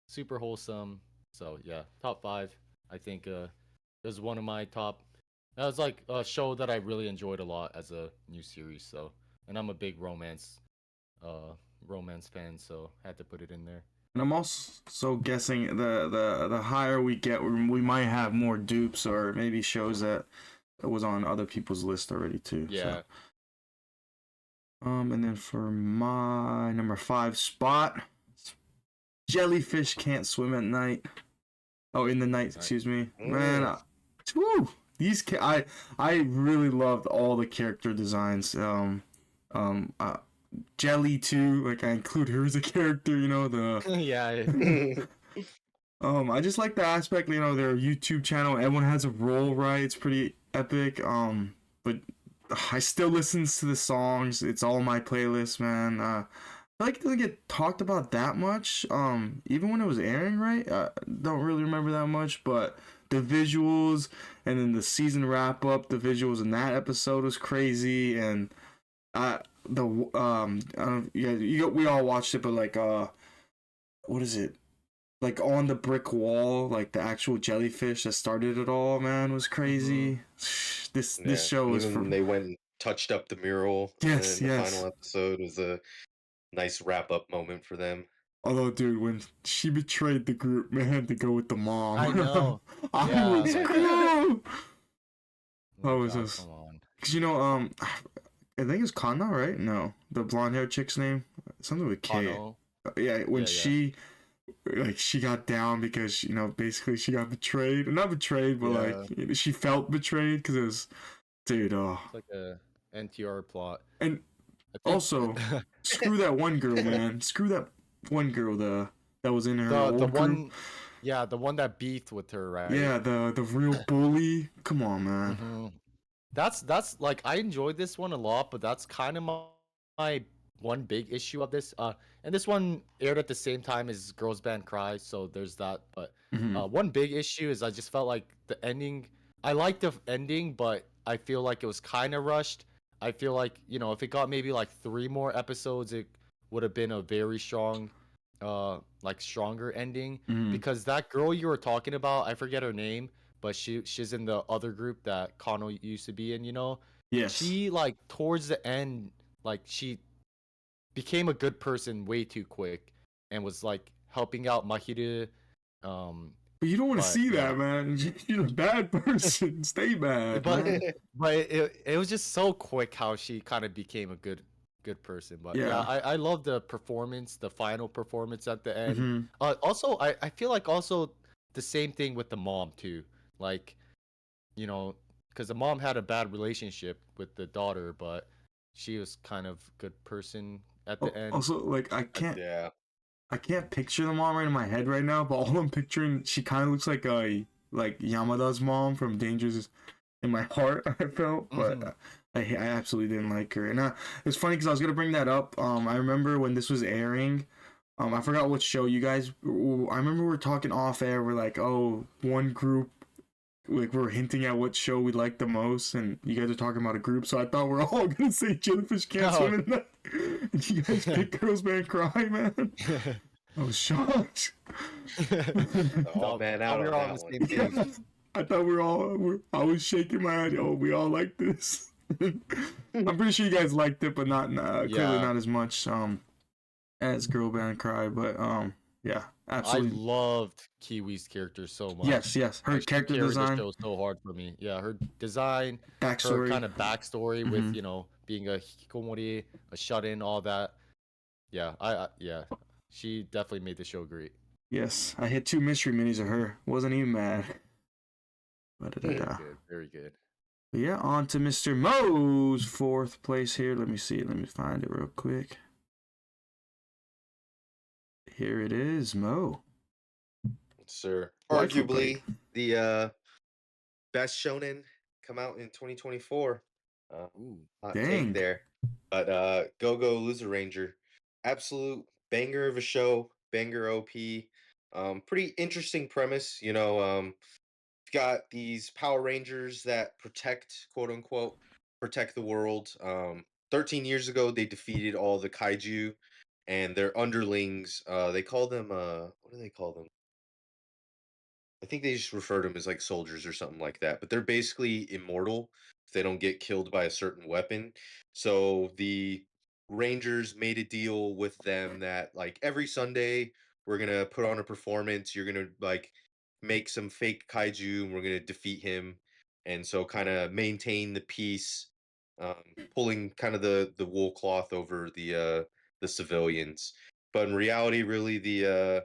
super wholesome. So yeah, top 5. I think is one of my top. That was like a show that I really enjoyed a lot as a new series. So, and I'm a big uh, romance fan, so had to put it in there. And I'm also guessing the higher we get, we might have more dupes or maybe shows that was on other people's list already too. Yeah. So. And then for my number 5 spot, Jellyfish Can't Swim at Night. Oh, in the night, excuse me. Man, woo! I really loved all the character designs. Um, uh, Jelly too. Like I include her as a character. You know the. Yeah. I just like the aspect. You know their YouTube channel. Everyone has a role, right? It's pretty epic. But I still listens to the songs. It's all my playlist, man. I like it doesn't get talked about that much. Even when it was airing, right? Don't really remember that much, but the visuals and then the season wrap up, the visuals in that episode was crazy, and the we all watched it, but like what is it? Like on the brick wall, like the actual jellyfish that started it all, man, was crazy. This show was even they went and touched up the mural Yes, in the yes. final episode was a nice wrap up moment for them. Although, dude, when she betrayed the group, man, to go with the I mom, know. I Yeah, was like, cool. I like, was oh, just, come on. cause I think it's Kana, right? No, the blonde hair chick's name, something with K. Kano. Yeah, when Yeah, yeah, she got down because basically she got betrayed, not betrayed, but like yeah. she felt betrayed because it was, dude. It's like a NTR plot. And I think also, screw that one girl, man. Screw that one girl that was in her the old group. one, yeah, the one that beefed with her, right? Yeah, the real bully. Come on, man. Hmm. That's like I enjoyed this one a lot, but that's kind of my one big issue of this. And this one aired at the same time as Girls Band Cry, so there's that. But Hmm. one big issue is I just felt like the ending. I liked the ending, but I feel like it was kind of rushed. I feel like if it got maybe like 3 more episodes, it would have been a very strong, like stronger ending. Hmm. Because that girl you were talking about, I forget her name, but she's in the other group that Kano used to be in, Yes. she like towards the end, like she became a good person way too quick and was like helping out Mahira. Um, But you don't want to but see yeah, that, man. You're a bad person. Stay bad, but man. but it was just so quick how she kind of became a good person. But yeah, Yeah. I love the performance, the final performance at the end. Hmm. Also, I feel like also the same thing with the mom too. Like, you know, because the mom had a bad relationship with the daughter, but she was kind of good person at the end. Also, like Yeah. I can't picture the mom right in my head right now. But all I'm picturing, she kind of looks like Yamada's mom from Dangers in my heart. I felt, but Hmm. I absolutely didn't like her. And it's funny because I was gonna bring that up. I remember when this was airing. I forgot what show you guys. I remember we were talking off air. We're like, oh, one group. Like we're hinting at what show we like the most, and you guys are talking about a group. So I thought we're all gonna say Jellyfish Can't Oh. Swim in that. And you guys pick Girls Band Cry, man. I was shocked. Oh man, Thought out we on were on that the one. same page. I thought I was shaking my head. Oh, we all like this. I'm pretty sure you guys liked it, but not clearly Yeah, not as much as Girl Band Cry. But yeah, I absolutely. loved Kiwi's character so much. Yes, yes. Her Like she character carried the design, show so hard for me. Yeah, her design, her backstory. kind of backstory with Hmm. being a hikikomori, a shut-in, all that. Yeah, yeah, she definitely made the show great. Yes, I hit 2 mystery minis of her. Wasn't even mad. Very Ba-da-da-da. good, very good. But yeah, on to Mr. Mo's fourth place here. Let me see. Let me find it real quick. Here it is, Mo. Sir. Life of Bite. Arguably the best shonen come out in 2024. Uh, Ooh, hot take Dang. there. But Go Go Loser Ranger. Absolute banger of a show, banger OP. Pretty interesting premise, got these Power Rangers that protect, quote unquote, protect the world. 13 years ago, they defeated all the kaiju and their underlings. They call them, what do they call them? I think they just refer to them as like soldiers or something like that. But they're basically immortal if they don't get killed by a certain weapon. So the Rangers made a deal with them that like every Sunday we're gonna put on a performance. You're gonna like make some fake kaiju and we're gonna defeat him. And so kind of maintain the peace, pulling kind of the wool cloth over the civilians. But in reality, really the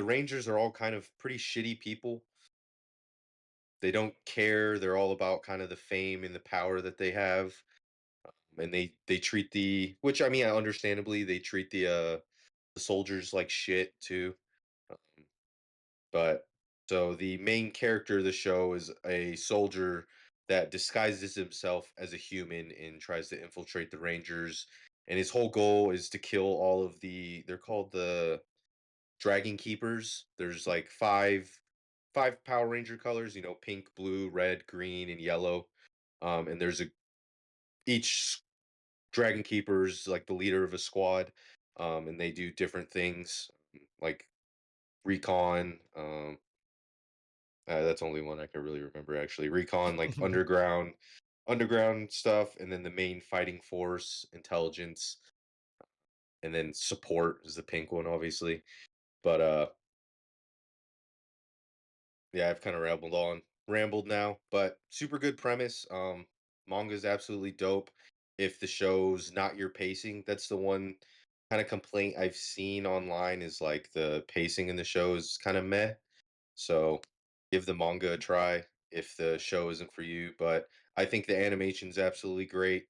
Rangers are all kind of pretty shitty people. They don't care. They're all about kind of the fame and the power that they have. And they treat which I mean, understandably, they treat the soldiers like shit too. Um, but so the main character of the show is a soldier that disguises himself as a human and tries to infiltrate the Rangers. And his whole goal is to kill all of they're called the Dragon Keepers. There's like five Power Ranger colors, pink, blue, red, green, and yellow. And there's each Dragon Keeper is like the leader of a squad. And they do different things like recon. That's only one I can really remember actually. Recon, like underground, underground stuff, and then the main fighting force, intelligence, and then support is the pink one, obviously. But yeah, I've kind of rambled now, but super good premise. Manga is absolutely dope. If the show's not your pacing, that's the one kind of complaint I've seen online is like the pacing in the show is kind of meh. So give the manga a try if the show isn't for you. But I think the animation's absolutely great.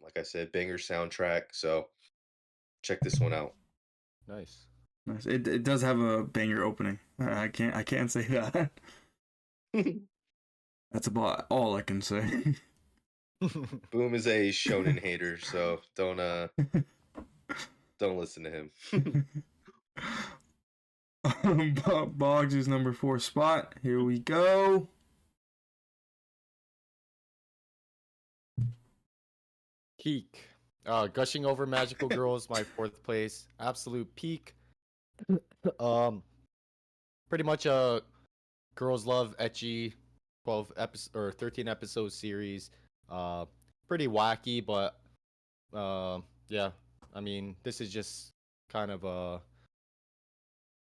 Like I said, banger soundtrack. So check this one out. Nice. Nice. It does have a banger opening. I can't say that. That's about all I can say. Boom is a shonen hater, so don't listen to him. Boggs is number 4 spot. Here we go. Peak. Gushing over magical girls, my 4th place. Absolute peak. Pretty much girls love ecchi 12 episode or 13 episode series. Pretty wacky, but yeah. I mean, this is just kind of a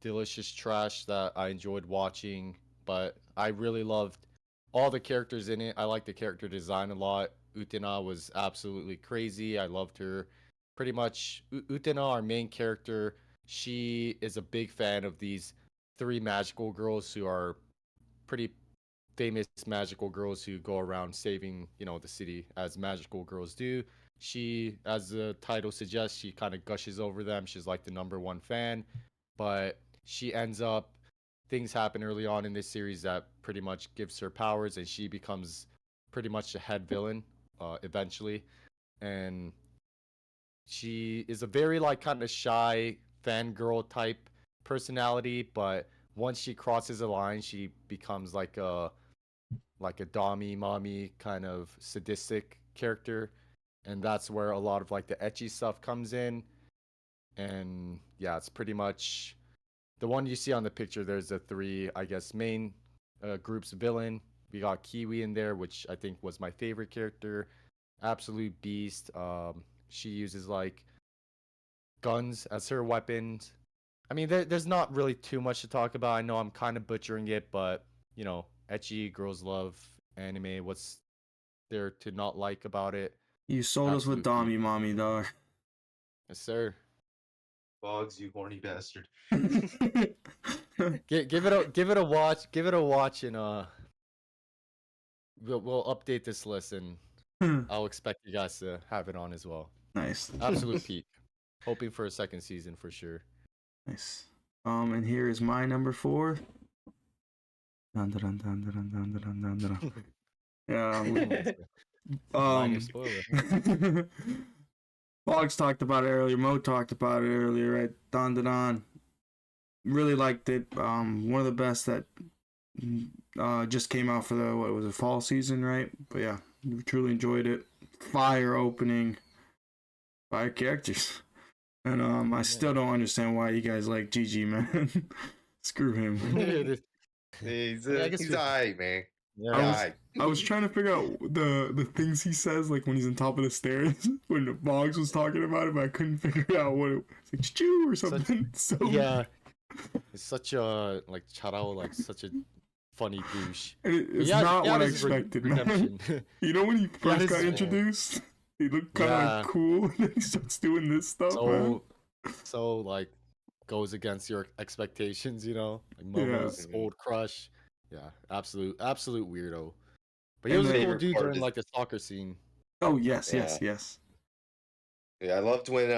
delicious trash that I enjoyed watching, but I really loved all the characters in it. I like the character design a lot. Utena was absolutely crazy. I loved her. Pretty much Utena, our main character, she is a big fan of these 3 magical girls who are pretty famous magical girls who go around saving, the city as magical girls do. She, as the title suggests, she kind of gushes over them. She's like the number 1 fan, but she ends up things happen early on in this series that pretty much gives her powers, and she becomes pretty much the head villain eventually. And she is a very like kind of shy fangirl type personality, but once she crosses a line, she becomes like a dommy mommy kind of sadistic character, and that's where a lot of like the ecchi stuff comes in. And yeah, it's pretty much the one you see on the picture. There's the 3, I guess, main groups villain. We got Kiwi in there, which I think was my favorite character. Absolute beast. She uses like guns as her weapons. I mean, there's not really too much to talk about. I know I'm kind of butchering it, but ecchi girls love anime. What's there to not like about it? You sold us with Absolute Dommy Mommy, dog. Yes, sir. Boggs, you horny bastard. Give it a watch. Give it a watch, and we'll update this list, and I'll expect you guys to have it on as well. Nice. Absolute peak. Hoping for a second season for sure. Nice. And here is my number 4. Dun, dun, dun, dun, dun, dun, dun, dun, dun. Minor spoiler. Boggs talked about it earlier. Mo talked about it earlier. Right? Dun, dun, dun. Really liked it. One of the best that just came out for the fall season, right? But yeah, truly enjoyed it. Fire opening, fire characters, and I still don't understand why you guys like GG, man. Screw him. He's alright, man. Yeah. I was trying to figure out the things he says, like when he's on top of the stairs, when the Boggs was talking about it, but I couldn't figure out what it was. Like choo or something. Yeah. It's such a like Charao, like such a funny douche. It's not what I expected, man. You know when he first got introduced, he looked kind of like cool, and then he starts doing this stuff. So like goes against your expectations, like Momo's old crush. Yeah, absolute weirdo. But he was a cool dude during like the soccer scene. Oh yes. Yeah, I loved when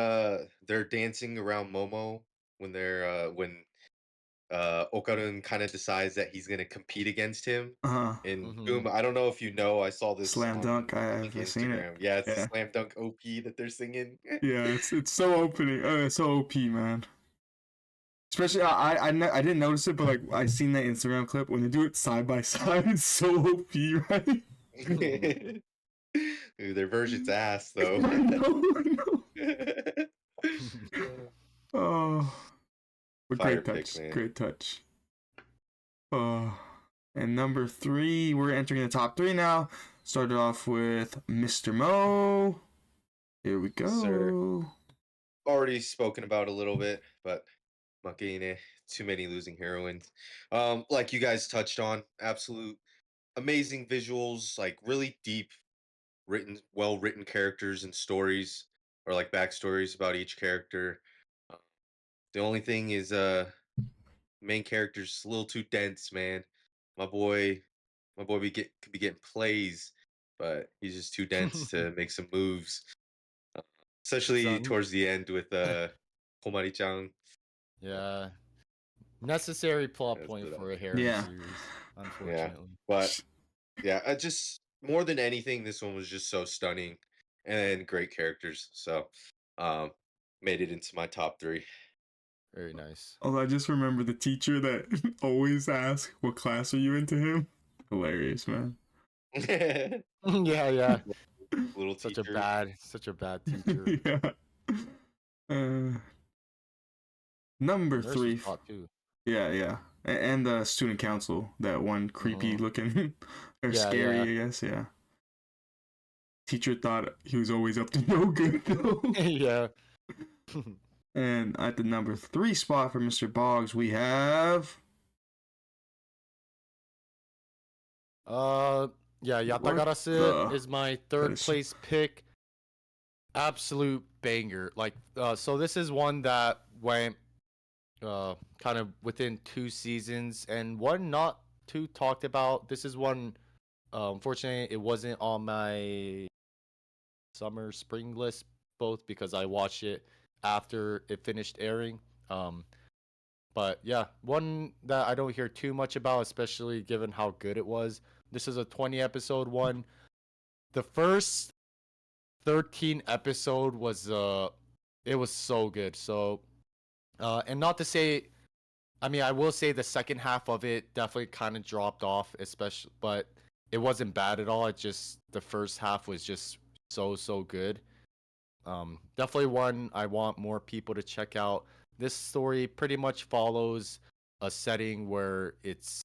they're dancing around Momo when Okarun kind of decides that he's gonna compete against him. And boom, I don't know if you know, I saw this slam dunk. I have seen it. Yeah, it's a slam dunk OP that they're singing. Yeah, it's so opening. It's so OP, man. Especially, I didn't notice it, but like I seen that Instagram clip when they do it side by side. It's so OP, right? Dude, their version's ass though. I know. Oh, but great touch, great touch. And number 3, we're entering the top 3 now. Started off with Mr. Mo. Here we Yes, sir. go. Already spoken about a little bit, but Makine, too many losing heroines. Like you guys touched on, absolute amazing visuals, like really deep written, well written characters and stories, or like backstories about each character. Uh, the only thing is, main character's a little too dense, man. My boy, my boy could be getting plays, but he's just too dense to make some moves. Uh, especially Some, towards the end with Komari-chan. Uh, yeah, necessary plot that's point what for a harem Yeah. series, yeah, unfortunately. but yeah, I just more than anything, this one was just so stunning and great characters. So, um, made it into my top three. Very nice. Oh, I just remember the teacher that always asks, "What class are you into him?" Hilarious, man. Yeah, yeah. Little teacher. Such a bad teacher. Yeah. Uh, number Nurse was three. hot too. Yeah, yeah. And the student council, that one creepy Mhm. looking or Yeah, scary, yeah, I guess. Yeah. Teacher thought he was always up to no good though. yeah. And at the number three spot for Mr. Boggs, we have uh, yeah. what Yatagarasu the is my that third is place pick. Absolute banger. Like, so this is one that went kind of within 2 seasons and one not too talked about. This is one. Unfortunately, it wasn't on my summer spring list both because I watched it after it finished airing. Um, but yeah, one that I don't hear too much about, especially given how good it was. This is a 20 episode one. The first 13 episode was it was so good. So and not to say, I mean, I will say the second half of it definitely kind of dropped off, especially, but it wasn't bad at all. It just the first half was just so good. Definitely one I want more people to check out. This story pretty much follows a setting where it's,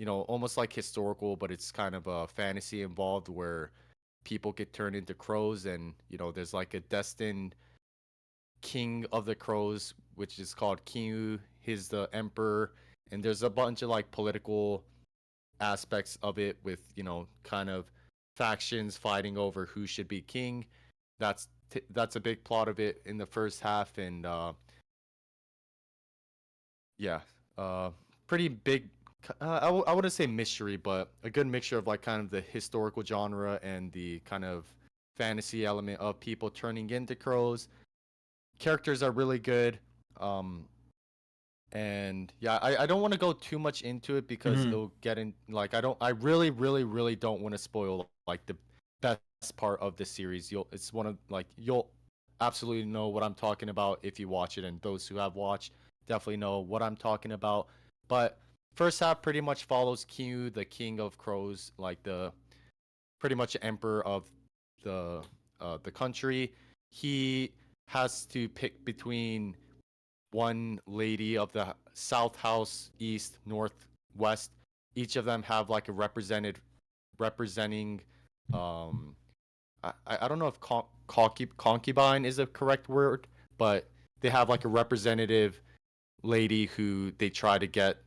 almost like historical, but it's kind of a fantasy involved where people get turned into crows, and there's like a destined king of the crows, which is called Kingu. He's the emperor, and there's a bunch of like political aspects of it with kind of factions fighting over who should be king. That's a big plot of it in the first half, and yeah, uh, pretty big. I wouldn't say mystery, but a good mixture of like kind of the historical genre and the kind of fantasy element of people turning into crows. Characters are really good. Um, and yeah, I don't want to go too much into it because Mhm. it'll get in like I really don't want to spoil like the best part of the series. It's one of like you'll absolutely know what I'm talking about if you watch it, and those who have watched definitely know what I'm talking about. But first half pretty much follows Q, the king of crows, like the pretty much emperor of the country. He has to pick between one lady of the south house, east, north, west. Each of them have like a representing um I don't know if concubine is a correct word, but they have like a representative lady who they try to get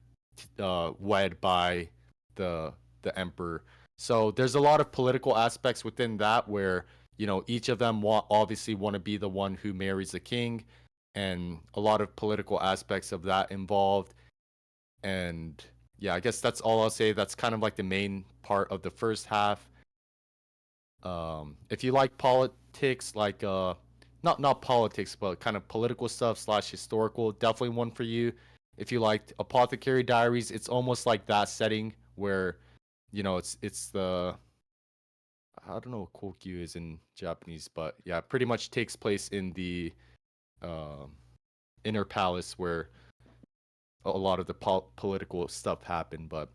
wed by the emperor. So there's a lot of political aspects within that where each of them obviously want to be the one who marries the king, and a lot of political aspects of that involved. And yeah, I guess that's all I'll say. That's kind of like the main part of the first half. If you like politics, like not politics, but kind of political stuff slash historical, definitely one for you. If you liked Apothecary Diaries, it's almost like that setting where it's the I don't know what Kokyu is in Japanese, but yeah, it pretty much takes place in the um inner palace where a lot of the political stuff happened. But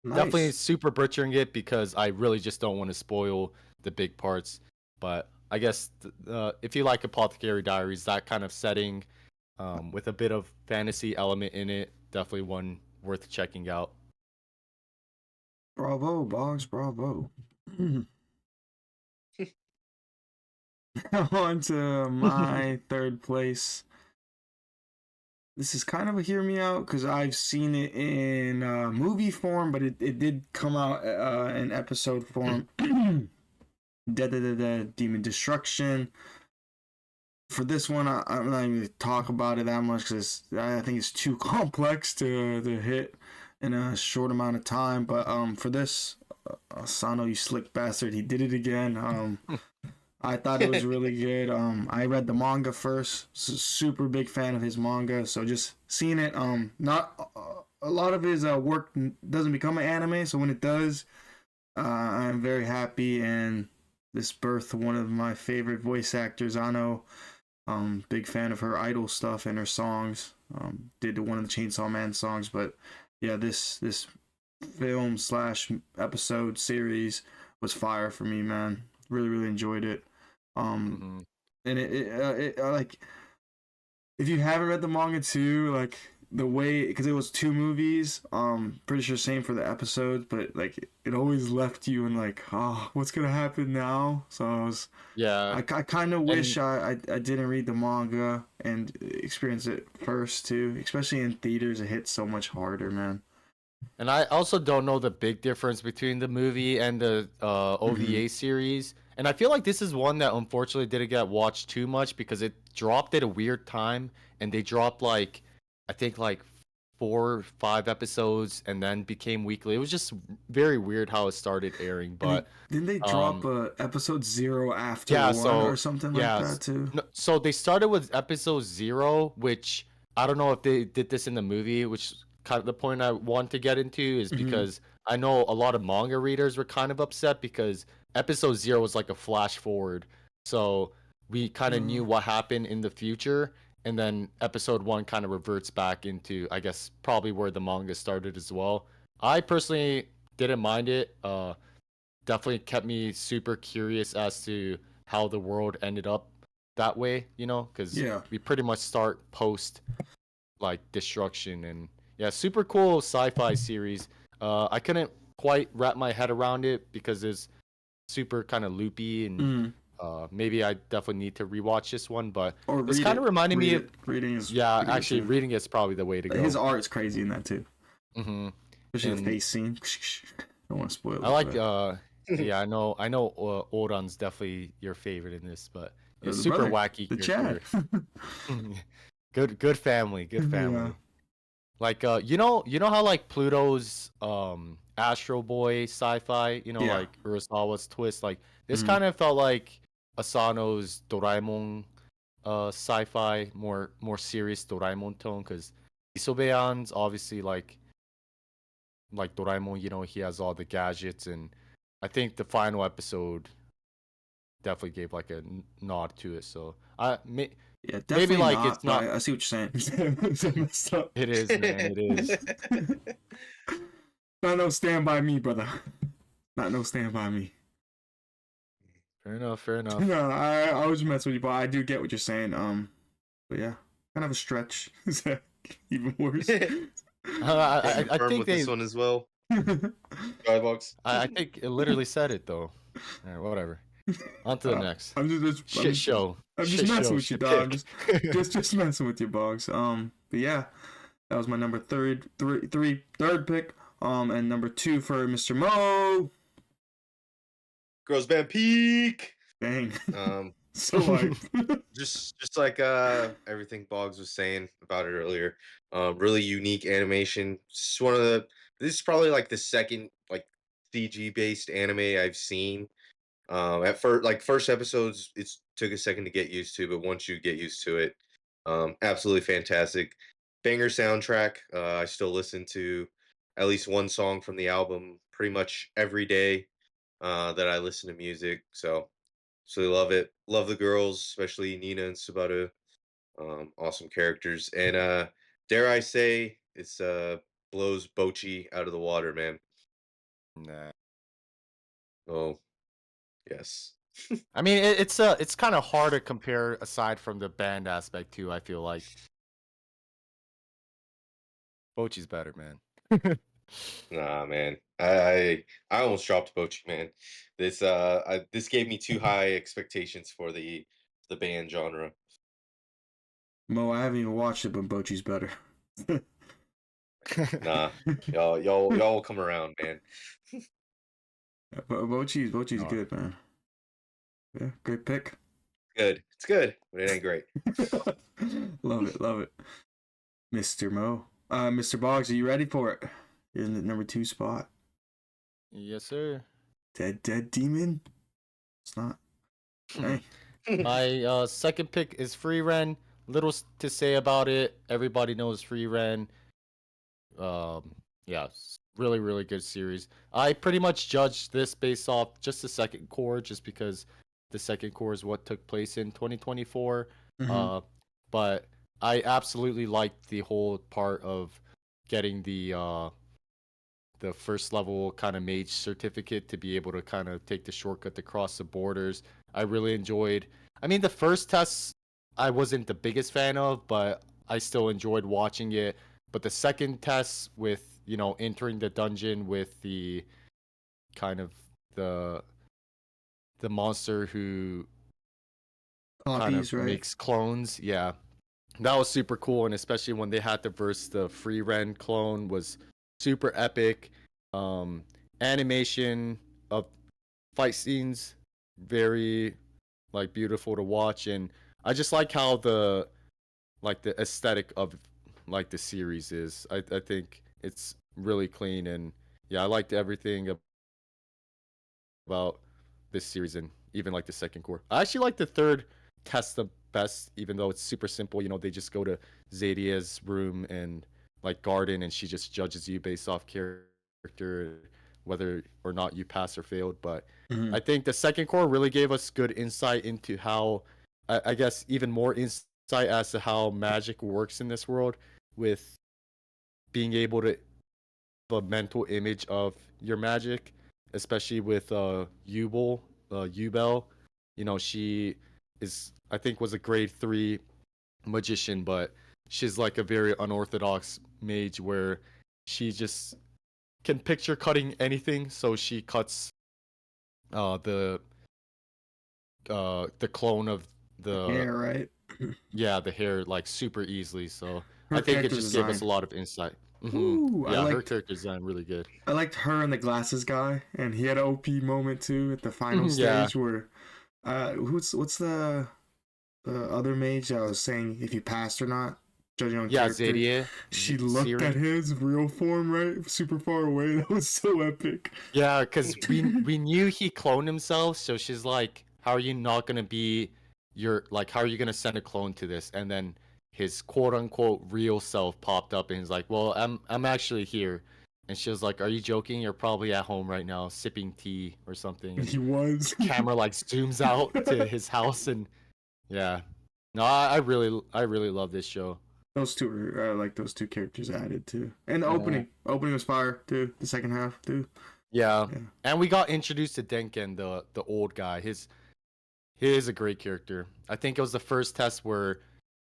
definitely Nice. super butchering it because I really just don't want to spoil the big parts. But I guess if you like Apothecary Diaries, that kind of setting with a bit of fantasy element in it, definitely one worth checking out. Bravo, Boggs, bravo. On to my third place. This is kind of a hear me out because I've seen it in movie form, but it did come out in episode form. Demon Destruction. For this one, I'm not even going to talk about it that much because I think it's too complex to hit in a short amount of time. But for this, Asano, you slick bastard, he did it again. I thought it was really good. I read the manga first. Super big fan of his manga. So just seeing it. Not a lot of his work doesn't become an anime. So when it does, I'm very happy. And this birthed one of my favorite voice actors, Ano. Big fan of her idol stuff and her songs. Did one of the Chainsaw Man songs, but yeah, this film / episode series was fire for me, man. Really enjoyed it. And it like, if you haven't read the manga too, like the way, because it was 2 movies, pretty sure same for the episodes, but like it always left you in like, oh, what's gonna happen now? So I kind of wish I didn't read the manga and experience it first too, especially in theaters. It hits so much harder, man. And I also don't know the big difference between the movie and the OVA series. And I feel like this is one that unfortunately didn't get watched too much because it dropped at a weird time, and they dropped like, I think like 4 or 5 episodes and then became weekly. It was just very weird how it started airing. But didn't they drop episode 0 after 1 or something like that too? No, so they started with episode 0, which I don't know if they did this in the movie, which kind of the point I want to get into is because I know a lot of manga readers were kind of upset because episode 0 was like a flash forward. So we kind of knew what happened in the future, and then episode 1 kind of reverts back into, I guess, probably where the manga started as well. I personally didn't mind it. Definitely kept me super curious as to how the world ended up that way, you know, because we pretty much start post like destruction. And yeah, super cool sci-fi series. I couldn't quite wrap my head around it because it's super kind of loopy, and maybe I definitely need to rewatch this one. But it's kind of reminding me of reading is actually reading is probably the way to go. His art's crazy in that too. Especially the face scene. Don't want to spoil it. I like yeah, I know Oran's definitely your favorite in this, but it's super wacky. The Chad. Good family. Yeah. Like you know how like Pluto's Astro Boy sci-fi, you know, like Urasawa's twist, like this kind of felt like Asano's Doraemon sci-fi, more serious Doraemon tone, because Isobeyan's obviously like Doraemon, you know, he has all the gadgets, and I think the final episode definitely gave like a nod to it. So maybe like not, it's not. I see what you're saying. It is, man. It is. Not no Stand By Me, brother. Not no Stand By Me. Fair enough. No, I was just messing with you, but I do get what you're saying. But yeah, kind of a stretch. Is that even worse? I think this one as well. Skybox. I think it literally said it though. All right, whatever. On to the next. I'm just messing with you, dog. Just messing with you, Boggs. But yeah, that was my number third pick. And number 2 for Mr. Mo. Girls Band Peak. Dang. So like, just like everything Boggs was saying about it earlier. Really unique animation. This is probably like the second like CG based anime I've seen. At first episodes, it took a second to get used to, but once you get used to it, absolutely fantastic. Banger soundtrack. I still listen to at least one song from the album pretty much every day that I listen to music. So love it. Love the girls, especially Nina and Subaru. Awesome characters. And dare I say, it's blows Bochi out of the water, man. Nah. Oh, yes. I mean, it's kind of hard to compare aside from the band aspect too. I feel like Bochi's better, man. Nah, man. I almost dropped Bochi, man. This gave me too high expectations for the band genre. Mo, I haven't even watched it, but Bochi's better. Nah, y'all will come around, man. Bochi's No. good, man. Yeah, great pick. Good. It's good, but it ain't great. Love it, love it. Mr. Mo. Mr. Boggs, are you ready for it? You're in the number 2 spot. Yes, sir. Dead Demon? It's not. Hey. My second pick is Free Ren. Little to say about it. Everybody knows Free Ren. Yeah, really, really good series. I pretty much judged this based off just the second core, just because the second core is what took place in 2024. Mm-hmm. But I absolutely liked the whole part of getting the first level kind of mage certificate to be able to kind of take the shortcut to cross the borders. I really enjoyed. I mean, the first test I wasn't the biggest fan of, but I still enjoyed watching it. But the second test with, entering the dungeon with the kind of the the monster who kind of Copies, right? makes clones, yeah. That was super cool, and especially when they had to verse the free Ren clone was super epic. Um, Animation of fight scenes very like beautiful to watch, and I just like how the aesthetic of like the series is. I think it's really clean, and yeah, I liked everything about this series, and even like the second core. I actually like the third test the best, even though it's super simple. They just go to Zadia's room and like garden, and she just judges you based off character, whether or not you pass or failed. But Mm-hmm. I think the second core really gave us good insight into how, I guess, even more insight as to how magic works in this world, with being able to have a mental image of your magic, especially with Yubel, Yubel. She is, I think, was a grade 3 magician, but she's like a very unorthodox mage where she just can picture cutting anything. So she cuts uh, the the clone of the Yeah, right? yeah, the hair like super easily. So I Her think it character just gave us design. a lot of insight. Ooh, Yeah, her character design really good. I liked her and the glasses guy, and he had an OP moment too at the final Yeah, stage where what's the other mage that was saying if you passed or not, judging on yeah, character. Zadia, She looked at Siri. his real form, right? Super far away. That was so epic. Yeah, because we knew he cloned himself, so she's like, "How are you not gonna be your like? How are you gonna send a clone to this?" And then his quote unquote real self popped up, and he's like, "Well, I'm actually here." And she was like, "Are you joking? You're probably at home right now, sipping tea or something." And He was. the camera like zooms out to his house, and yeah, no, I really love this show. Those two are like those two characters added too, and the Mhm. opening was fire too. The second half too. Yeah, Yeah. and we got introduced to Denken, the old guy. He is a great character. I think it was the first test where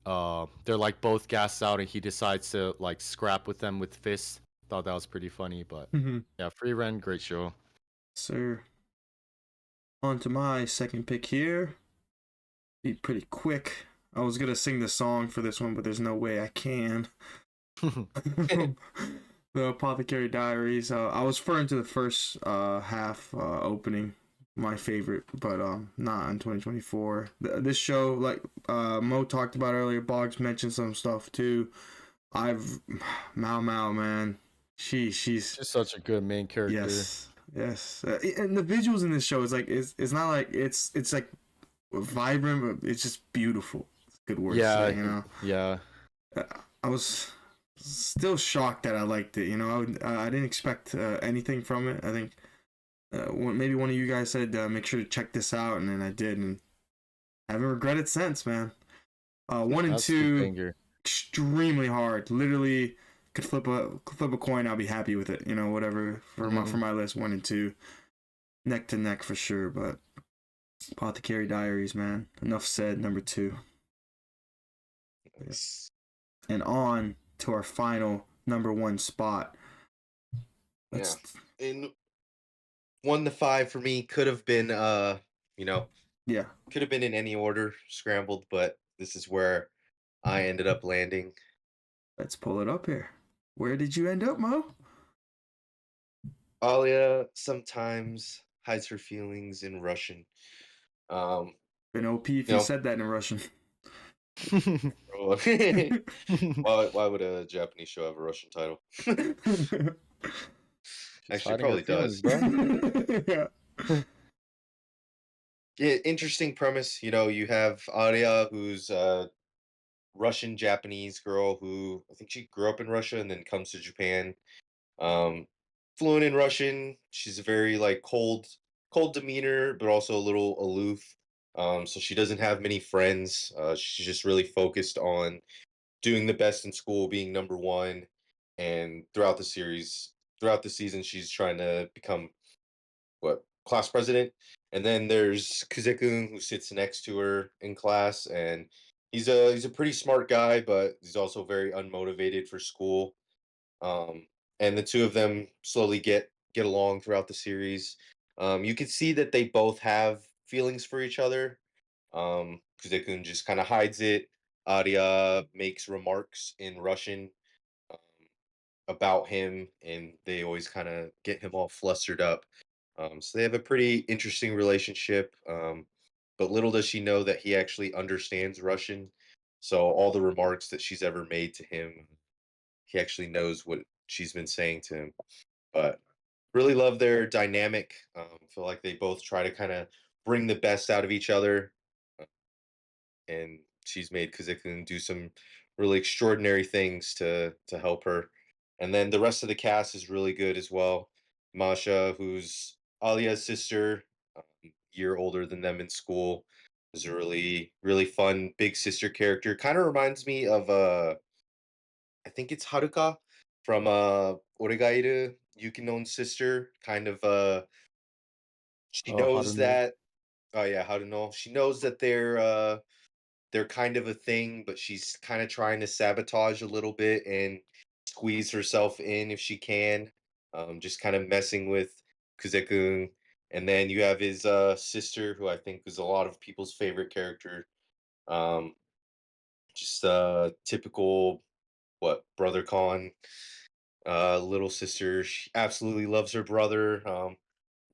they're like both gassed out and he decides to like scrap with them with fists. Thought that was pretty funny, but Mm-hmm. yeah, Free Ren, great show. Sir, on to my second pick here. Be pretty quick. I was gonna sing the song for this one, but there's no way I can. The Apothecary Diaries. I was referring to the first half opening, my favorite, but not in 2024. This show, like Mo talked about earlier, Boggs mentioned some stuff too. I've Mao Mao, man. She's Just such a good main character. yes, and the visuals in this show is like it's not like it's like vibrant, but it's just beautiful. It's a good word for Yeah, it, you know. yeah. Uh, I was still shocked that I liked it. You know, I didn't expect anything from it. I think maybe one of you guys said make sure to check this out, and then I did, and I haven't regretted since, man. One and That's a good two, banger. extremely hard. Literally, could flip a coin. I'll be happy with it. You know, whatever for my list. 1 and 2, neck to neck for sure. But Apothecary Diaries, man. Enough said. Number 2, Nice. and on to our final number 1 spot. Yeah. That's In 1 to 5 for me could have been, you know, yeah. could have been in any order, scrambled, but this is where I ended up landing. Let's pull it up here. Where did you end up, Mo? Alia sometimes hides her feelings in Russian. Um, Been OP if you you know, said that in Russian. why would a Japanese show have a Russian title? She's Actually, it hiding her probably feelings, does. bro. Yeah. Yeah, interesting premise. You have Aria, who's a Russian Japanese girl who I think she grew up in Russia and then comes to Japan. Um, Fluent in Russian. She's a very like cold demeanor, but also a little aloof. So she doesn't have many friends. She's just really focused on doing the best in school, being number one. And throughout the season, she's trying to become what class president. And then there's Kuzekun who sits next to her in class, and he's a pretty smart guy, but he's also very unmotivated for school. Um, and the two of them slowly get along throughout the series. You can see that they both have feelings for each other. Kuzekun just kind of hides it. Arya makes remarks in Russian um, about him, and they always kind of get him all flustered up. So they have a pretty interesting relationship. But little does she know that he actually understands Russian. So all the remarks that she's ever made to him, he actually knows what she's been saying to him. But really love their dynamic. Feel like they both try to kind of bring the best out of each other. uh, And she's made Kazikun do some really extraordinary things to help her. And then the rest of the cast is really good as well. Masha, who's Alia's sister, year older than them in school, is a really fun big sister character. Kind of reminds me of I think it's Haruka from Oregairu, Yukino's sister. Kind of she Oh, knows Haruno. that oh yeah, how to know. She knows that they're kind of a thing, but she's kind of trying to sabotage a little bit and squeeze herself in if she can. Just kind of messing with Kuzekun. And then you have his sister, who I think is a lot of people's favorite character. Um, just typical what brother con little sister. She absolutely loves her brother.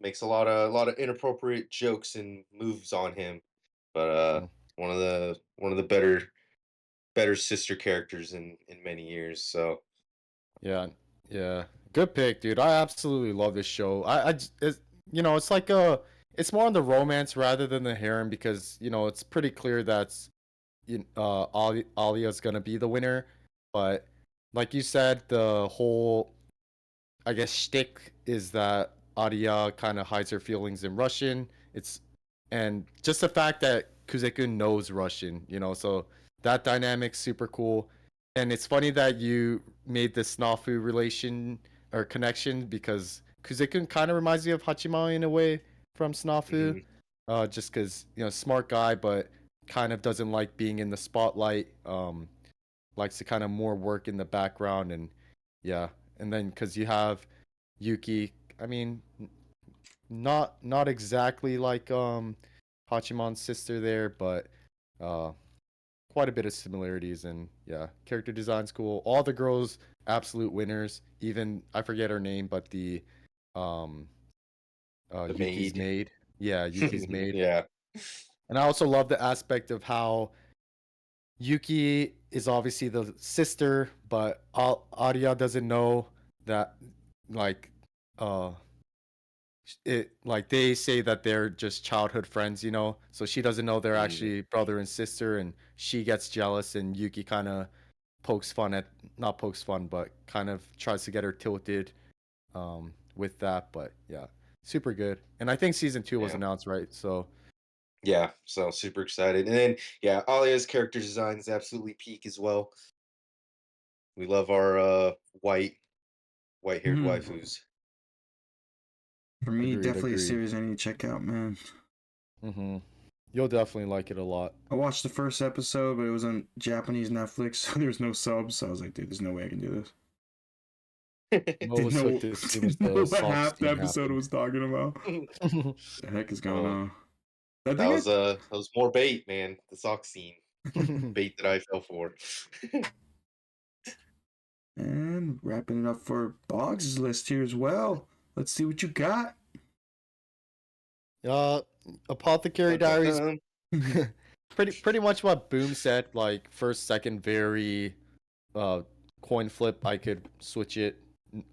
Makes a lot of inappropriate jokes and moves on him, but Mm. one of the better sister characters in many years. So Yeah, yeah. Good pick, dude. I absolutely love this show. It's, it's like it's more on the romance rather than the harem because it's pretty clear that's Alia's gonna be the winner, but like you said, the whole I guess shtick is that Aria kind of hides her feelings in Russian. And just the fact that Kuzeku knows Russian, so that dynamic's super cool. And it's funny that you made the Snafu relation or connection because Kuzeku kind of reminds me of Hachima in a way from Snafu. mhm, Just because, smart guy, but kind of doesn't like being in the spotlight. Likes to kind of more work in the background and yeah. And then because you have Yuki, I mean, not exactly like Hachiman's sister there, but uh quite a bit of similarities and yeah, character design's cool. All the girls absolute winners. Even I forget her name, but the um the Yuki's maid. maid. Yeah, Yuki's maid. Yeah. And I also love the aspect of how Yuki is obviously the sister, but Arya doesn't know that like uh it like they say that they're just childhood friends, so she doesn't know they're Mm, actually brother and sister, and she gets jealous, and Yuki kind of pokes fun at not pokes fun, but kind of tries to get her tilted with that. But yeah, super good, and I think season 2 was yeah. announced, right? So Yeah. So super excited. And then yeah, Alia's character design is absolutely peak as well. We love our white haired Mhm. waifus. For me, agreed, definitely a agreed. series I need to check out, man. You'll definitely like it a lot. I watched the first episode, but it was on Japanese Netflix, so there's no subs. So I was like, dude, there's no way I can do this. Mo was hooked as soon as Didn't know the what sock half the scene episode happened. was talking about. The heck is going Oh, on? I that think was more bait, man. The sock scene, bait that I fell for. and wrapping it up for Boggs' list here as well. Let's see what you got. uh, Apothecary Diaries, Dun-dun-dun. pretty much what Boom said. Like first, second, very uh coin flip. I could switch it.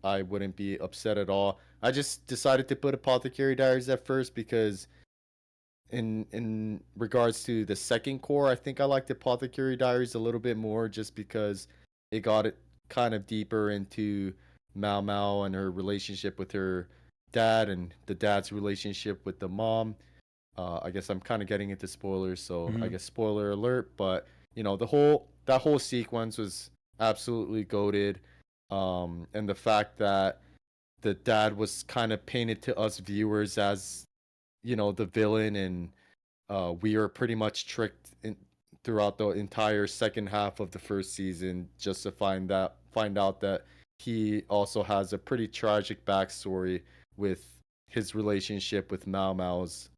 I wouldn't be upset at all. I just decided to put Apothecary Diaries at first because in regards to the second core, I think I liked Apothecary Diaries a little bit more just because it got it kind of deeper into Mao Mao and her relationship with her dad and the dad's relationship with the mom. I guess I'm kind of getting into spoilers, so I Mhm. guess spoiler alert. But that whole sequence was absolutely goated, and the fact that the dad was kind of painted to us viewers as the villain, and we were pretty much tricked throughout the entire second half of the first season just to find out that he also has a pretty tragic backstory with his relationship with Mao Mao's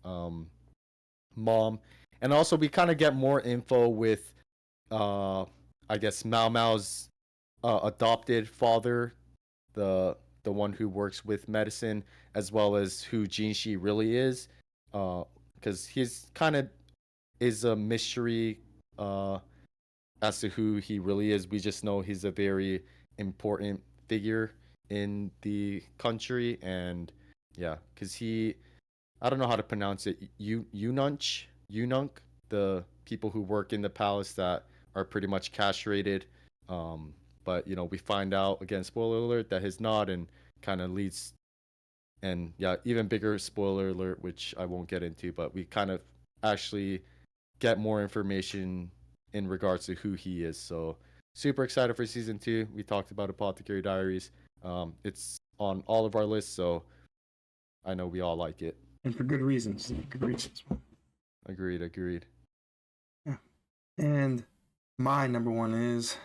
mom, and also we kind of get more info with uh I guess Mao Mao's adopted father, the the one who works with medicine, as well as who Jinshi really is, because he's kind of is a mystery uh as to who he really is. We just know he's a very important figure in the country, and yeah, because I don't know how to pronounce it. Ununk, the people who work in the palace that are pretty much castrated. But we find out again, spoiler alert, that he's not, and kind of leads, and yeah, even bigger spoiler alert, which I won't get into. But we kind of actually get more information in regards to who he is. So super excited for season 2. We talked about Apothecary Diaries. It's on all of our lists, so I know we all like it. And for good reasons. Good reasons. Agreed. Yeah. And my number one is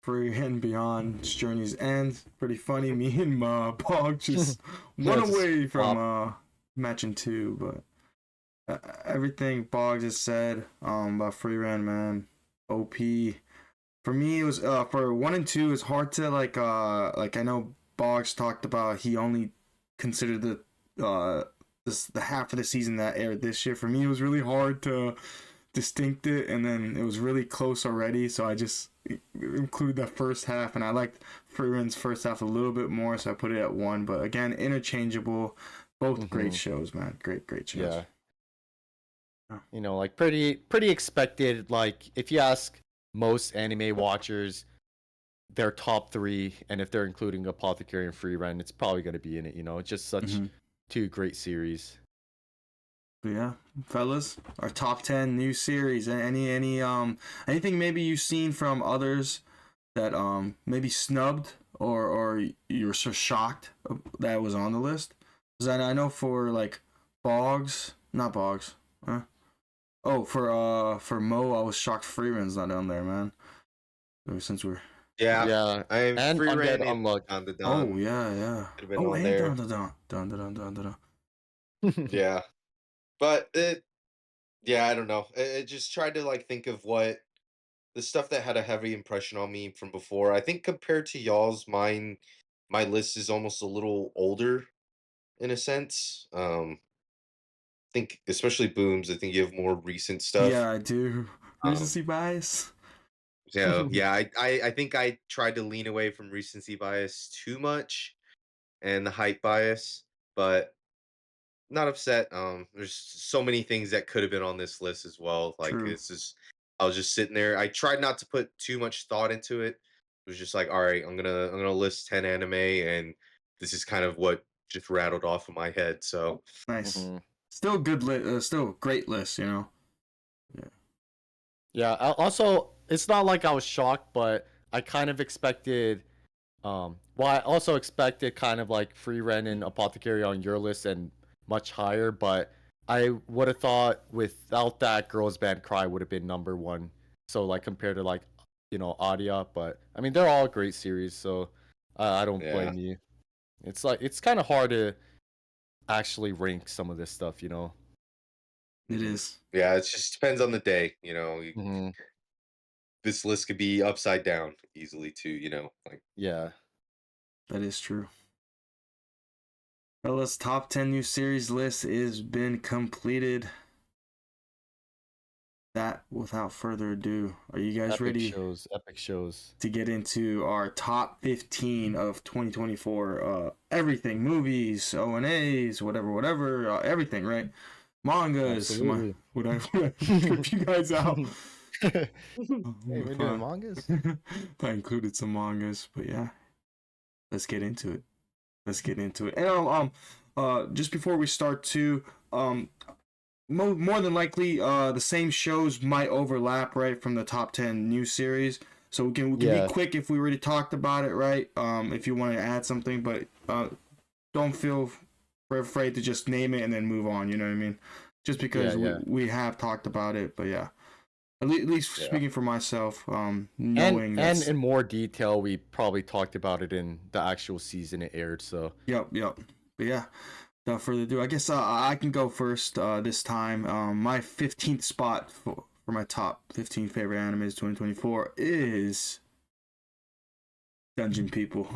Free and Beyond's Journey's End. Pretty funny. Me and Pog just Yeah, one just away from flop. matching two, but everything Bog just said about Free Ran, man. OP. For me, it was for 1 and 2. It's hard to like I know Boggs talked about he only considered the half of the season that aired this year. For me, it was really hard to distinct it, and then it was really close already. So I just include that first half, and I liked Freeman's first half a little bit more, so I put it at 1. But again, interchangeable. Both great Hmm. shows, man. Great shows. Yeah, Oh, like pretty expected. Like if you ask most anime watchers their top 3, and if they're including Apothecary and Free Run, it's probably going to be in it. It's just such mm-hmm. 2 great series. But yeah, fellas, our top 10 new series. Anything maybe you've seen from others that maybe snubbed or you were so shocked that was on the list? Because I know for like Boggs, not Boggs. Huh? Oh, for Mo, I was shocked Freeman's not on there, man. Since we're Yeah, Yeah, I and free Undead ran in Unluck. on the oh Don. yeah. Could have been Oh, on and there. dun. Yeah, but yeah, I don't know. I just tried to like think of what the stuff that had a heavy impression on me from before. I think compared to y'all's, my list is almost a little older in a sense. I think especially Booms. I think you have more recent Yeah, stuff. I do. Um, Recency bias. so yeah, I think I tried to lean away from recency bias too much and the hype bias, but not upset. There's so many things that could have been on this list as well. Like True. it's just I was just sitting there. I tried not to put too much thought into it. It was just like, all right, I'm gonna list 10 anime, and this is kind of what just rattled off in my head. So Nice. Hmm. Still good still great list, you know. Yeah. Yeah. Also, it's not like I was shocked, but I kind of expected. Well, I also expected kind of like Free Ren and Apothecary on your list and much higher, but I would have thought without that, Girls Band Cry would have been number 1. So like compared to like Adia, but I mean they're all great series, so I don't Yeah. blame you. It's kind of hard to actually rank some of this stuff. It Mhm. is. Yeah, it just depends on the day. Hmm. This list could be upside down easily too. Like Yeah. That is true. Fellas, top 10 new series list has been completed. That, without further ado, are you guys ready Epic shows. to get into our top 15 of 2024? Everything, movies, O&As, whatever, everything, right? Mangas. Absolutely. Would I flip you guys out? Hey, we're doing mangas. I included some mangas, but yeah, let's get into it. And just before we start too, more than likely, the same shows might overlap, right, from the top 10 new series. So we can be quick if we already talked about it, right? If you want to add something, but don't feel afraid to just name it and then move on. You know what I mean? Just because we have talked about it, but yeah. At least speaking for myself, knowing and in more detail, we probably talked about it in the actual season it aired. So yep. But yeah, without further ado, I guess I can go first this time. My 15th spot for my top 15 favorite animes 2024 is Dungeon People.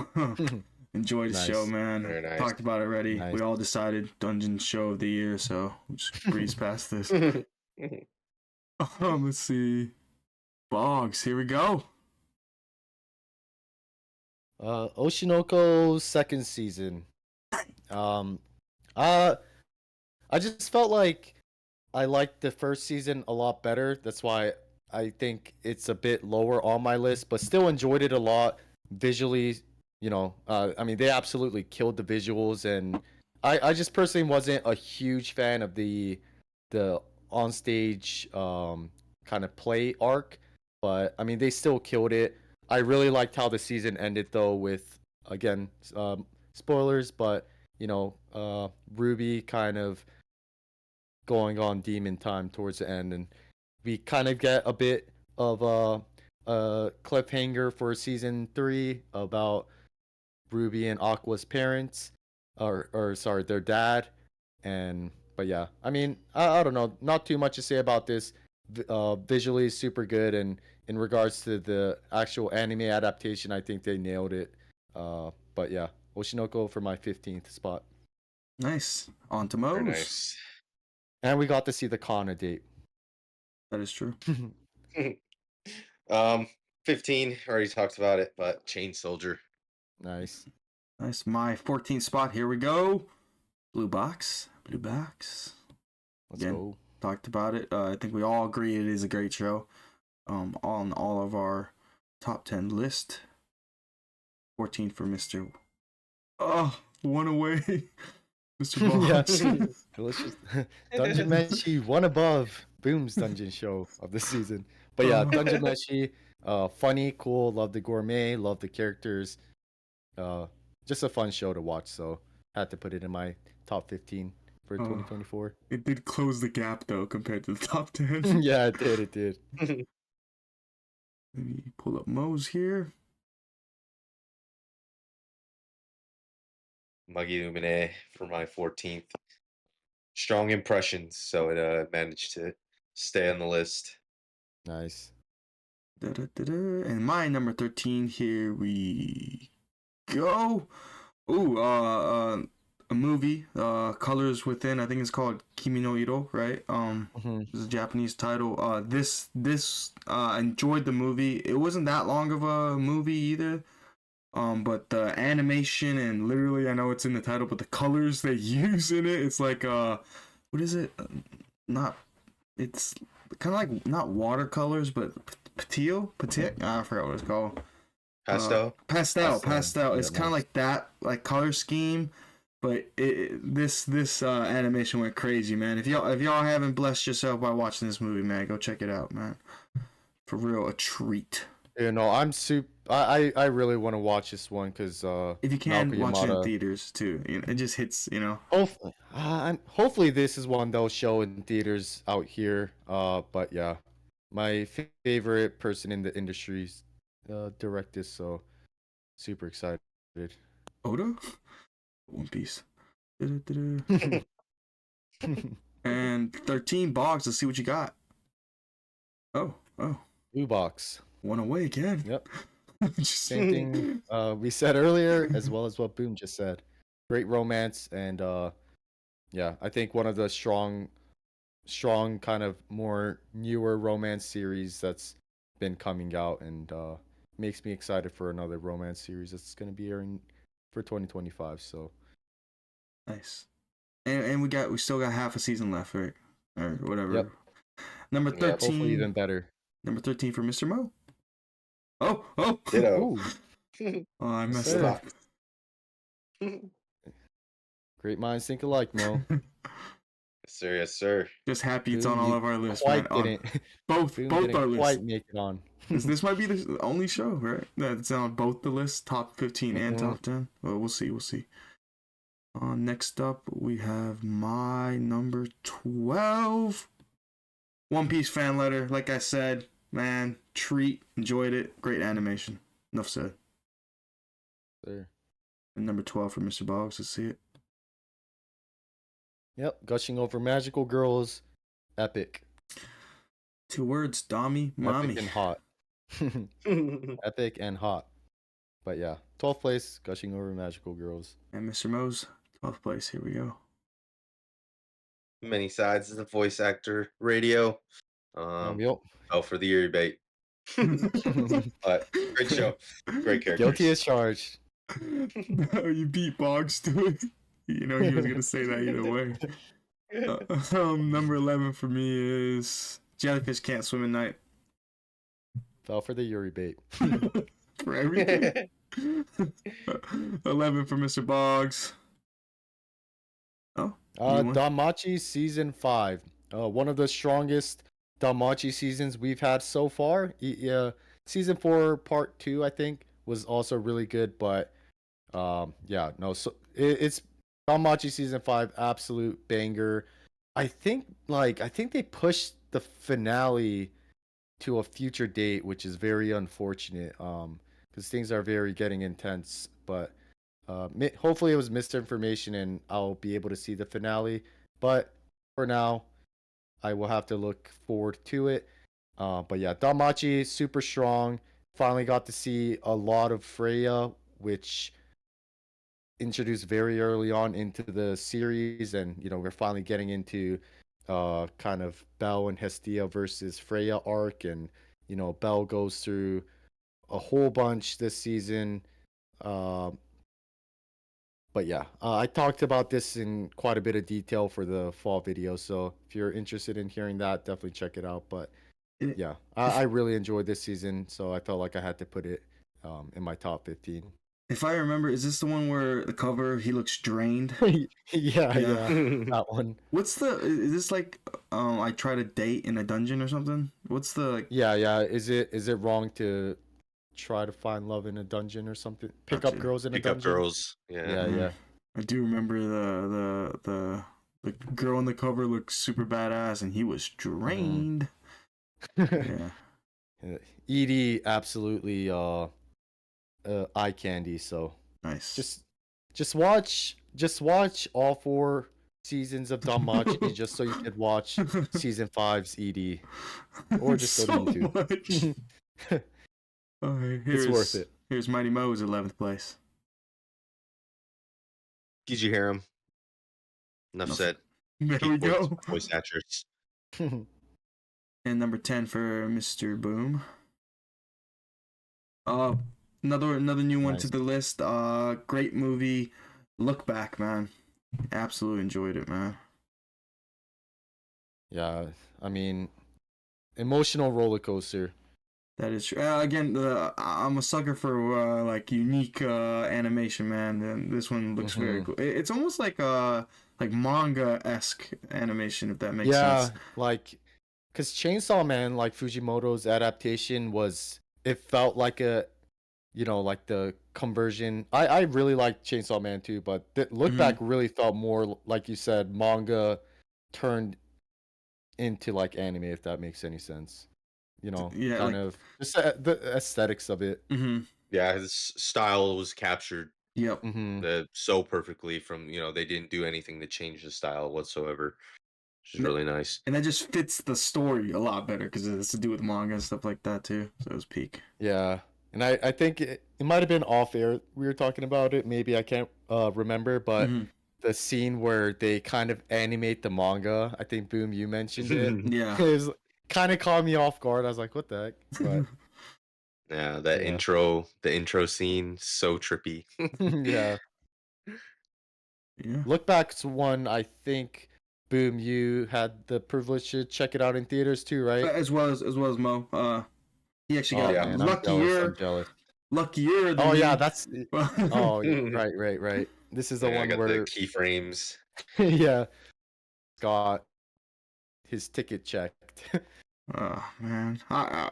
Enjoy the show, man. Very nice. Talked about it already. Nice. We all decided Dungeon Show of the Year, so we'll just breeze past this. Let's see. Boggs, here we go. Oshinoko's second season. I just felt like I liked the first season a lot better. That's why I think it's a bit lower on my list, but still enjoyed it a lot visually. I mean, they absolutely killed the visuals, and I just personally wasn't a huge fan of the onstage kind of play arc, but I mean, they still killed it. I really liked how the season ended, though, with again spoilers, but Ruby kind of going on demon time towards the end, and we kind of get a bit of a cliffhanger for season 3 about Ruby and Aqua's parents, or sorry, their dad, but yeah, I mean, I don't know, not too much to say about this. Visually super good, and in regards to the actual anime adaptation, I think they nailed it. But yeah, Oshinoko for my 15th spot. Nice. On to Mose. Very nice. And we got to see the Kana date. That is true. 15, already talked about it, but Chain Soldier. Nice. My 14th spot. Here we go. Blue Box. Let's go. Talked about it. I think we all agree it is a great show. On all of our top 10 list. 14 for Mr. Oh, one away. Mr. Box. Yeah. Delicious. Dungeon Meshi, one above. Boom's dungeon show of the season. But yeah, Dungeon Meshi, funny, cool, love the gourmet, love the characters. Just a fun show to watch, so had to put it in my top 15 for 2024. It did close the gap though compared to the top 10. Yeah, it did. Let me pull up Moe's here. Magi Umine for my 14th. Strong impressions, so it managed to stay on the list. Nice. And my number 13, here we go. Ooh, a movie, Colors Within. I think it's called Kimi no Iro, right? This is a Japanese title. This enjoyed the movie. It wasn't that long of a movie either. But the animation and literally, I know it's in the title, but the colors they use in it, it's like what is it? It's kind of like not watercolors, but patio. I forgot what it's called. Pastel. It's kind of like that, like color scheme. But this animation went crazy, man. If y'all haven't blessed yourself by watching this movie, man, go check it out, man. For real, a treat. I really want to watch this one because if you can watch it in theaters too, it just hits, Hopefully this is one they'll show in theaters out here. But yeah, my favorite person in the industry direct this, so super excited. Oda? One Piece. And 13 Bogs. Let's see what you got. Oh. Blue box. One away again. Yep. Same thing we said earlier, as well as what Boom just said. Great romance, and yeah, I think one of the strong kind of more newer romance series that's been coming out, and makes me excited for another romance series that's going to be airing for 2025. So nice. And we still got half a season left, right? Or whatever. Yep. Number 13. Hopefully even better. Number 13 for Mr. Mo. Oh. Ditto. Oh, I messed Sir. up. Great minds think alike, Mo. Yes, sir. Yes, sir. Just happy it's Boom, on all you of our lists, quite man. didn't. Both Boom our didn't lists. quite make it on. This might be the only show, right? That's on both the lists, top 15 and top 10. Well, we'll see. Next up, we have my number 12. One Piece fan letter. Like I said, man, treat. Enjoyed it. Great animation. Enough said. Sir. And number 12 for Mr. Boggs. Let's see it. Yep, gushing over magical girls. Epic. 2 words, Dami, Mommy. Epic and hot. Epic and hot. But yeah, 12th place, gushing over magical girls. And Mr. Mo's 12th place. Here we go. Many sides as a voice actor, radio. Yep. Oh, for the Erie bait. But great show. Great characters. Guilty as charged. No, you beat Boggs to it. You know he was gonna say that either way. Number 11 for me is Jellyfish Can't Swim at Night. Fell for the Yuri bait. For everything. 11 for Mr. Boggs. Oh. Danmachi season 5. One of the strongest Danmachi seasons we've had so far. Season 4 part 2 I think was also really good, but yeah, no, so it's Danmachi season 5, absolute banger. I think they pushed the finale to a future date, which is very unfortunate. Because things are very getting intense. But hopefully it was misinformation, and I'll be able to see the finale. But for now, I will have to look forward to it. But yeah, Danmachi super strong. Finally got to see a lot of Freya, which introduced very early on into the series, and we're finally getting into kind of Belle and Hestia versus Freya arc, and Belle goes through a whole bunch this season. But yeah, I talked about this in quite a bit of detail for the fall video, so if you're interested in hearing that, definitely check it out. But yeah, I really enjoyed this season, so I felt like I had to put it in my top 15. If I remember, is this the one where the cover he looks drained? yeah, that one. Is this like I try to date in a dungeon or something? What's the like? Yeah. Is it wrong to try to find love in a dungeon or something? Pick up girls in a dungeon. Pick up girls. Yeah. I do remember the girl on the cover looked super badass, and he was drained. Yeah. Edie absolutely eye candy. So nice. Just watch all 4 seasons of Danmachi just so you could watch season 5's Edie, or just go to YouTube. Okay, it's worth it. Here's Mighty Mo's 11th place. Did you hear him? Enough said. There we go. Voice actors. And number 10 for Mr. Boom. Another new one to the list. Great movie. Look Back, man. Absolutely enjoyed it, man. Yeah, I mean, emotional roller coaster. That is true. Again, I'm a sucker for like unique animation, man. And this one looks very cool. It's almost like manga-esque animation, if that makes sense. Yeah, like, because Chainsaw Man, like Fujimoto's adaptation, it felt like like the conversion. I really like Chainsaw Man too, but Look Back really felt more, like you said, manga turned into like anime, if that makes any sense. Yeah, kind like of just the aesthetics of it. mm-hmm. Yeah, his style was captured Yep. Hmm. so perfectly from, they didn't do anything to change the style whatsoever, which is And that, really nice. and that just fits the story a lot better because it has to do with manga and stuff like that too. So it was peak. Yeah, and I think it might have been off air. We were talking about it. Maybe I can't remember, but Mm-hmm. the scene where they kind of animate the manga. I think Boom, you mentioned it. Yeah. It was kind of caught me off guard. I was like, "What the heck?" But Yeah, that yeah, the intro scene, so trippy. yeah. Yeah. Look Back's one. I think Boom, you had the privilege to check it out in theaters too, right? As well as Mo. He actually Oh got Yeah. man, I'm jealous. I'm jealous. luckier than Oh yeah, me. that's. Oh right, right, right. This is the Yeah, I one got the where keyframes. yeah, got his ticket checked. Oh man,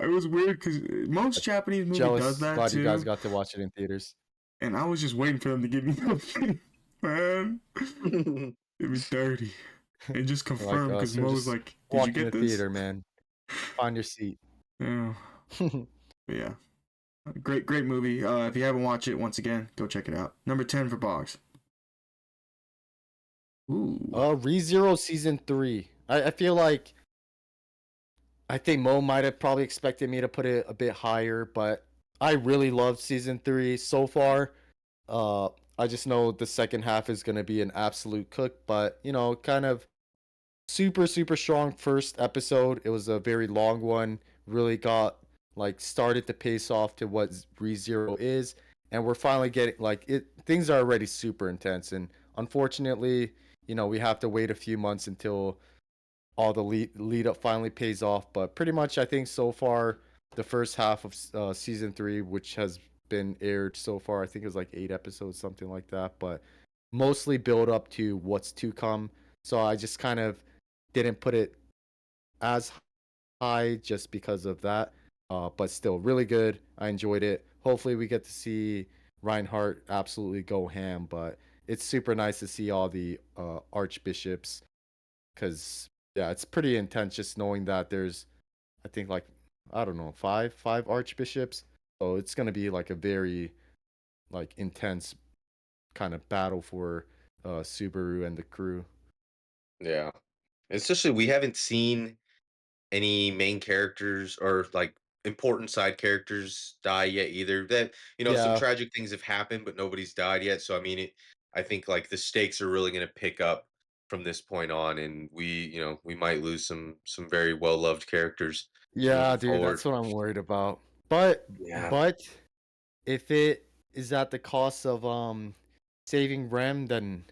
it was weird because most Japanese movie does Jealous. that Glad you guys too, got to watch it in theaters. and I was just waiting for them to give me something, man. Give me 30 and just Like confirm because us, or Mo was just like, "Did you walk in the get this?" theater, man. Find your seat. Yeah, but yeah, great movie. If you haven't watched it, once again, go check it out. Number 10 for Boggs. Ooh, ReZero season 3. I feel like I think Mo might have probably expected me to put it a bit higher, but I really loved season 3 so far. Uh, I just know the second half is gonna be an absolute cook, but kind of super strong first episode. It was a very long one. Really got like started to pace off to what ReZero is, and we're finally getting like it. Things are already super intense, and unfortunately, we have to wait a few months until all the lead up finally pays off. But pretty much, I think so far, the first half of season 3, which has been aired so far, I think it was like 8 episodes, something like that. But mostly build up to what's to come. So I just kind of didn't put it as high just because of that. But still, really good. I enjoyed it. Hopefully, we get to see Reinhardt absolutely go ham. But it's super nice to see all the archbishops because yeah, it's pretty intense just knowing that there's, I think like I don't know, five archbishops. So it's gonna be like a very like intense kind of battle for Subaru and the crew. Yeah. Especially we haven't seen any main characters or like important side characters die yet either. That some Yeah, tragic things have happened, but nobody's died yet. So I mean, I think like the stakes are really going to pick up from this point on, and we might lose some very well loved characters yeah, moving dude, forward. that's what I'm worried about. But Yeah. but if it is at the cost of saving Rem, then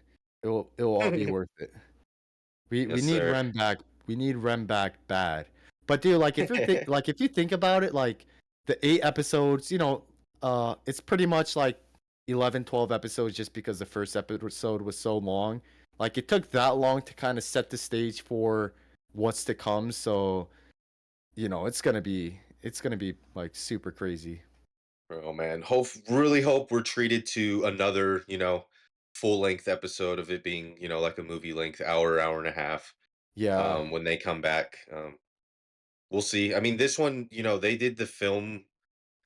it'll all be worth it. We Yes, need sir. Rem back. We need Rem back bad. But dude, like if you think about it, like the 8 episodes, it's pretty much like 11, 12 episodes just because the first episode was so long. Like it took that long to kind of set the stage for what's to come. So, it's gonna be like super crazy. Oh man, really hope we're treated to another full length episode of it being like a movie length hour and a half. Yeah. When they come back. We'll see. I mean, this one, they did the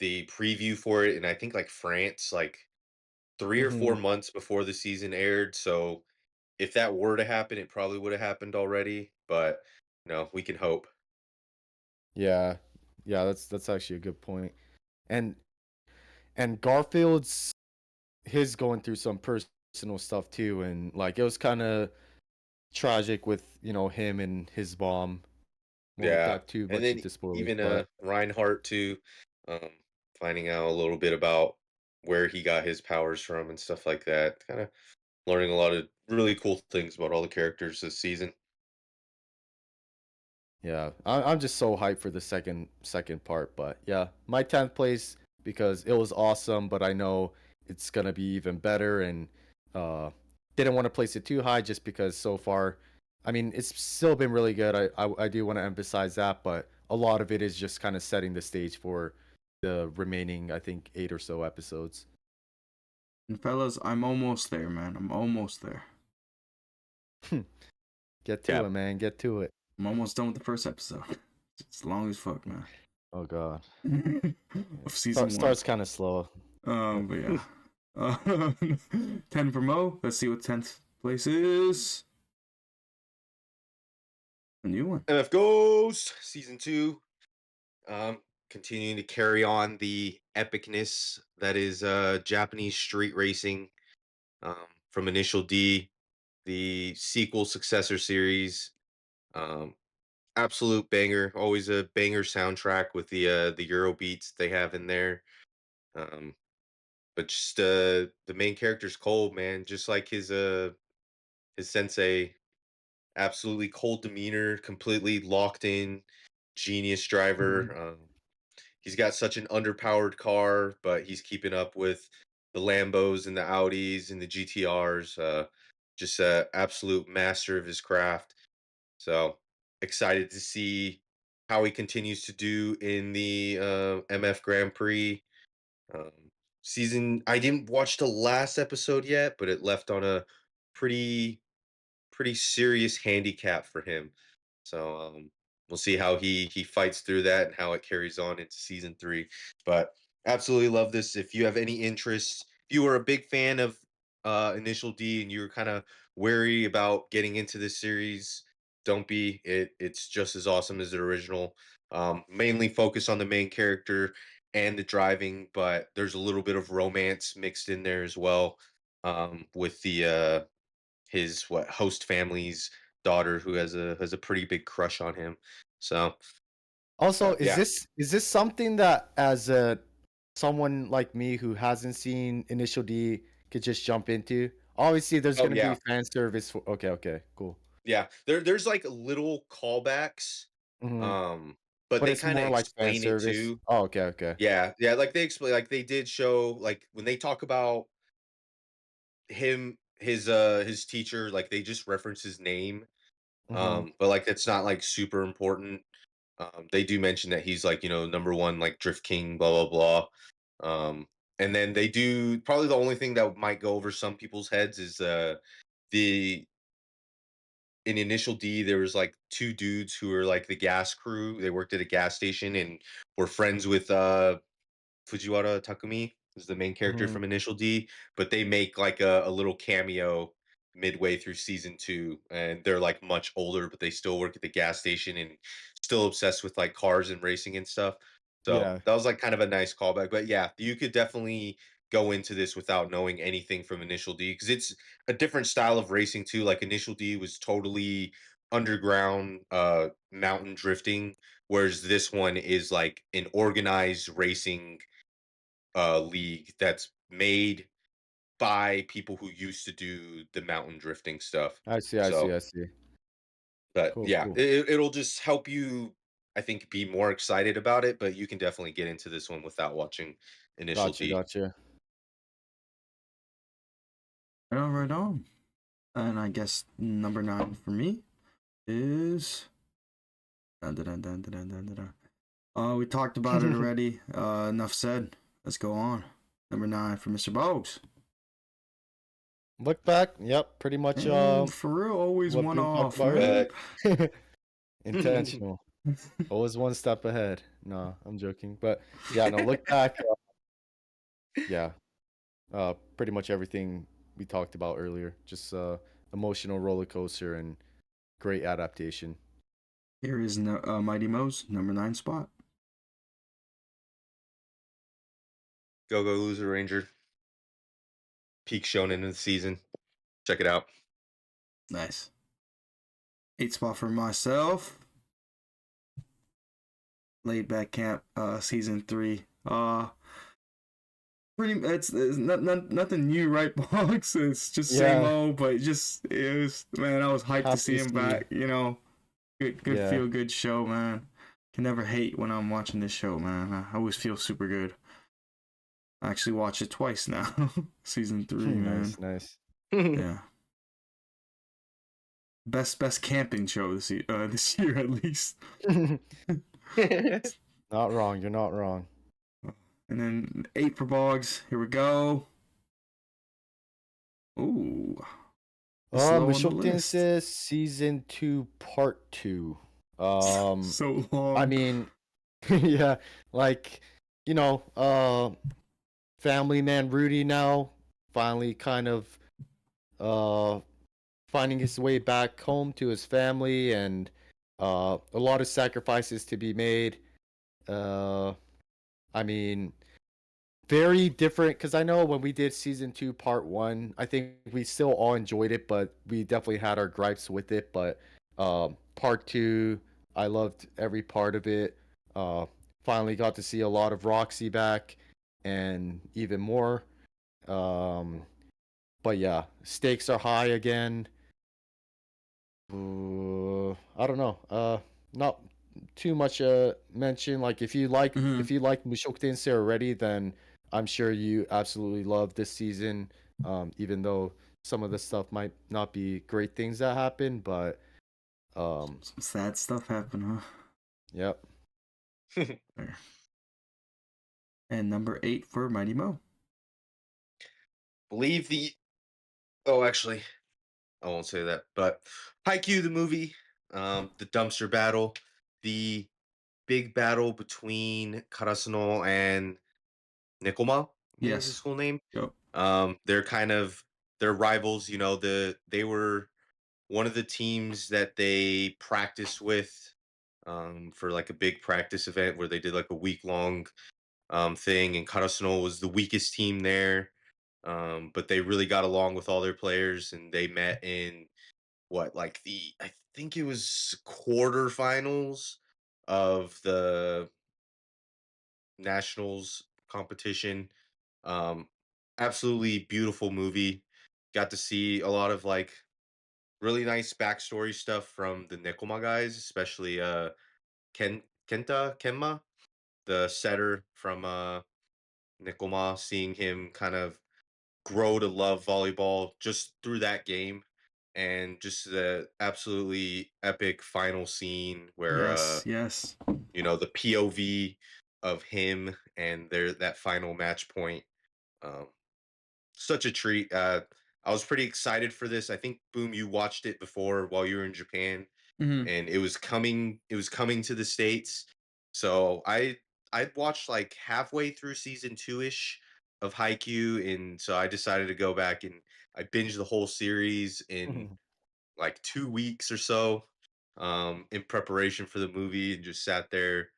preview for it, and I think like France, like 3 or 4 months before the season aired. So if that were to happen, it probably would have happened already. But we can hope. Yeah. Yeah, that's actually a good point. And Garfield's his going through some personal stuff too, and like it was kind of tragic with him and his mom. Won't Yeah, dive too and much then into spoilers, even but Reinhardt too, um, finding out a little bit about where he got his powers from and stuff like that. Kind of learning a lot of really cool things about all the characters this season. yeah, I'm just so hyped for the second part. But yeah, my 10th place because it was awesome, but I know it's gonna be even better, and uh, didn't want to place it too high just because so far, I mean, it's still been really good. I do want to emphasize that, but a lot of it is just kind of setting the stage for the remaining, I think, 8 or so episodes. and fellas, I'm almost there, man. I'm almost there. Get to Yeah. it, man. Get to it. I'm almost done with the first episode. It's long as fuck, man. Oh God. of season one. Starts kind of slow. But yeah. 10 for Mo. Let's see what 10th place is. A new one. MF Ghost season 2. Continuing to carry on the epicness that is Japanese street racing, from Initial D, the sequel successor series. Um, Absolute banger. Always a banger soundtrack with the Euro beats they have in there. Um, but just the main character's cold, man. Just like his sensei, absolutely cold demeanor, completely locked in, genius driver. He's got such an underpowered car, but he's keeping up with the Lambos and the Audis and the GTRs. Just a absolute master of his craft. So excited to see how he continues to do in the MF Grand Prix um, season. I didn't watch the last episode yet, but it left on a pretty serious handicap for him. So we'll see how he fights through that and how it carries on into season 3. But absolutely love this. If you have any interest, if you were a big fan of Initial D and you were kind of wary about getting into this series, don't be. It's just as awesome as the original. Mainly focus on the main character and the driving, but there's a little bit of romance mixed in there as well. With the his host family's daughter who has a pretty big crush on him. So Also, yeah. is this something that as a someone like me who hasn't seen Initial D could just jump into? Obviously, there's Oh gonna be yeah. fan service for. Okay, okay, cool. Yeah. There's like little callbacks. Hmm. Um, but But they it's kind of more like fan explain it service. too. Oh, okay, okay. Yeah, yeah, like they explain, like they did show, like when they talk about his teacher, like they just reference his name. Hmm. But like it's not like super important. They do mention that he's like, number one like drift king, blah blah blah. And then they do probably the only thing that might go over some people's heads is the in Initial D there was like two dudes who were like the gas crew. They worked at a gas station and were friends with Fujiwara Takumi is the main character Hmm. from Initial D, but they make like a little cameo midway through season 2, and they're like much older, but they still work at the gas station and still obsessed with like cars and racing and stuff. So Yeah, that was like kind of a nice callback. But yeah, you could definitely go into this without knowing anything from Initial D because it's a different style of racing too. Like Initial D was totally underground mountain drifting, whereas this one is like an organized racing league that's made by people who used to do the mountain drifting stuff. I see, I see, So, I see. but Cool, yeah, cool. it'll just help you, I think, be more excited about it. But you can definitely get into this one without watching Initial Gotcha, D. gotcha. Right on, right on. And I guess number 9 for me is. Dun, dun, dun, dun, dun, dun, dun, dun. We talked about it already. Enough said. Let's go on. Number 9 for Mr. Bogues. Look back. Yep, pretty much. For real, always What one Boone talked off, about man. earlier. Intentional. Always one step ahead. No, I'm joking. But yeah, no, look back. Yeah, pretty much everything we talked about earlier. Just emotional roller coaster and great adaptation. Here is Mighty Mo's number 9 spot. Go Loser Ranger. Peak shonen in the season. Check it out. Nice. 8 spot for myself. Laid Back Camp, season 3. Pretty. It's nothing new, right, Box? It's just same Yeah, old, but just it was, man. I was hyped to happy see to him see. back. You know, good Yeah, feel good show, man. Can never hate when I'm watching this show, man. I always feel super good. I actually watched it twice now. Season 3, man. nice, nice. Yeah. Best camping show this year at least. Not wrong. You're not wrong. And then 8 for Boggs. Here we go. Ooh, it's low on the list. Mushotense season 2 part 2. Um, So I long. mean, Yeah, like family man Rudy now finally kind of uh finding his way back home to his family, and a lot of sacrifices to be made. Uh, I mean, very different because I know when we did season 2, part 1, I think we still all enjoyed it, but we definitely had our gripes with it. But part 2, I loved every part of it. Uh, Finally got to see a lot of Roxy back and even more. Um, but yeah, stakes are high again. I don't know. Not too much mention. Like Hmm. if you like Mushoku Tensei already, then I'm sure you absolutely love this season. Even though some of the stuff might not be great things that happen, but Some sad stuff happened, huh? yep. There. And number 8 for Mighty Mo. Believe the oh, actually, I won't say that, but Haikyuu the movie, the dumpster battle, the big battle between Karasuno and Nekoma, I think is his Yes. full name. Yep. They're kind of they're rivals, they were one of the teams that they practiced with for like a big practice event where they did like a week long thing, and Karasuno was the weakest team there. But they really got along with all their players, and they met in what, like I think it was quarterfinals of the nationals competition. Um, Absolutely beautiful movie. Got to see a lot of like really nice backstory stuff from the Nekoma guys, especially Kenma, the setter from Nekoma, seeing him kind of grow to love volleyball just through that game. And just the absolutely epic final scene where Yes. Yes. the POV of him and their that final match point. Um, Such a treat. I was pretty excited for this. I think Boom, you watched it before while you were in Japan, Hmm. and it was coming to the States. So I'd watched like halfway through season 2-ish of Haikyuu, and so I decided to go back and I binged the whole series in like 2 weeks or so, in preparation for the movie, and just sat there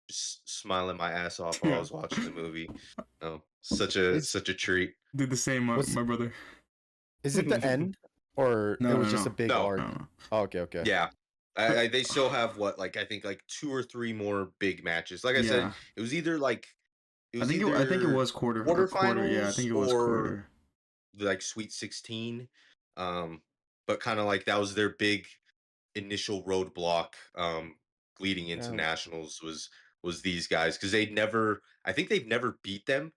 just smiling my ass off while I Yeah. was watching the movie. Oh, such a treat. Did the same, Was my brother. is it the No, end, or it no, was just a no. big No, No, arc? no. Oh, okay, okay. yeah. They still have what, like, I think like 2 or 3 more big matches. Like I said, Yeah. it was either like it I was think it either was quarter. Yeah, I quarterfinals think it was or quarter. like Sweet 16. Um, but kind of like that was their big initial roadblock leading into Yeah. nationals was these guys, because I think they've never beat them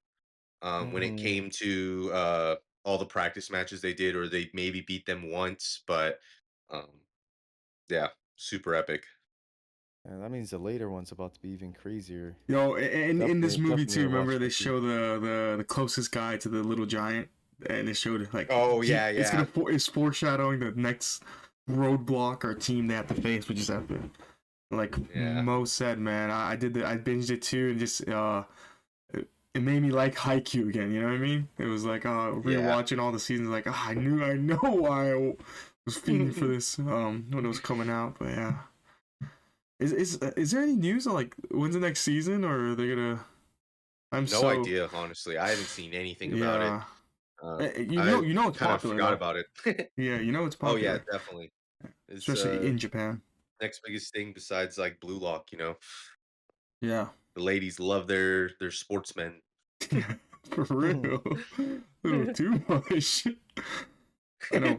when it Mhm. came to all the practice matches they did, or they maybe beat them once, but um yeah, super epic. Yeah, that means the later one's about to be even crazier. And in this Definitely, movie definitely too, a watch remember they for you. show the closest guy to the little giant, and it showed like Oh yeah, yeah. it's foreshadowing the next roadblock or team they have to face, which is epic. Like Yeah. Mo said, man, I binged it too, and just it made me like Haikyuu again. You know what I mean? It was like Yeah. rewatching all the seasons. Like I know why I was fiending for this when it was coming out. But yeah, is there any news on like when's the next season, or are they gonna? I'm No so idea, honestly. I haven't seen anything about it. yeah. I You know it's kind of popular forgot though. about it. Yeah, you know it's Oh yeah, popular, definitely. It's especially in Japan. next biggest thing besides like Blue Lock. Yeah, The ladies love their sportsmen. for real. A little too much. I know.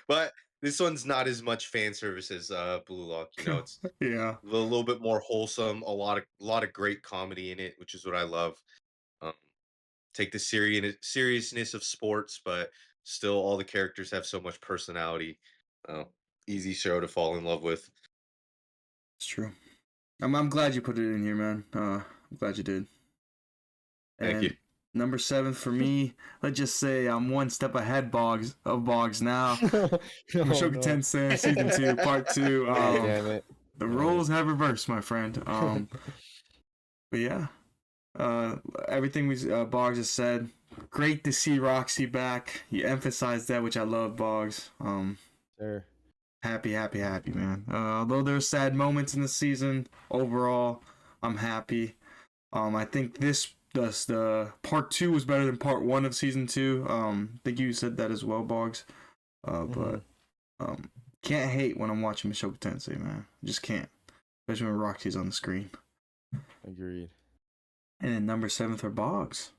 But this one's not as much fan service as Blue Lock. It's Yeah, a little bit more wholesome, a lot of great comedy in it, which is what I love. Um, Take the seriousness of sports, but still all the characters have so much personality. Uh, Easy show to fall in love with. it's true. I'm glad you put it in here, man. I'm glad you did. Thank you. And number 7 for me, let's just say I'm one step ahead Boggs now. Oh Mushoku no. Tensei season 2, part 2. God damn it. The Damn it. roles have reversed, my friend. But yeah, uh, everything we Boggs has said. Great to see Roxy back. You emphasized that, which I love, Boggs. Sure. Happy, happy, happy, man. Although there's sad moments in the season, overall, I'm happy. I think the part 2 was better than part 1 of season 2. I think you said that as well, Boggs. But can't hate when I'm watching Mushoku Tensei, man. Just can't, especially when Roxy's on the screen. Agreed. And then number 7 for Boggs.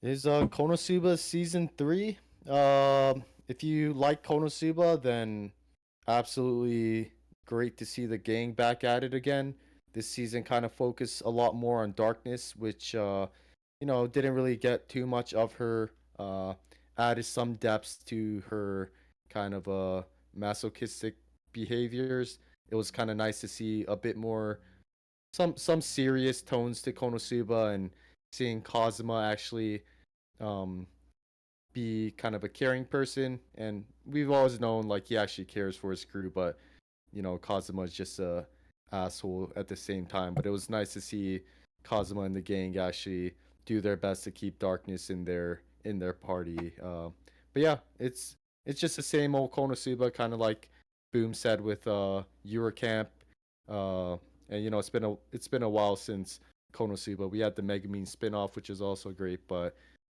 Is Konosuba season 3? If you like Konosuba, then absolutely great to see the gang back at it again. This season kind of focused a lot more on Darkness, which didn't really get too much of her. Added some depths to her kind of masochistic behaviors. It was kind of nice to see a bit more some serious tones to Konosuba, and seeing Kazuma actually um be kind of a caring person. And we've always known like he actually cares for his crew, but Kazuma is just a asshole at the same time. But it was nice to see Kazuma and the gang actually do their best to keep Darkness in their party. But yeah, it's just the same old Konosuba, kind of like Boom said with Eurocamp. And it's been a while since Konosuba. We had the Megumin spinoff, which is also great, but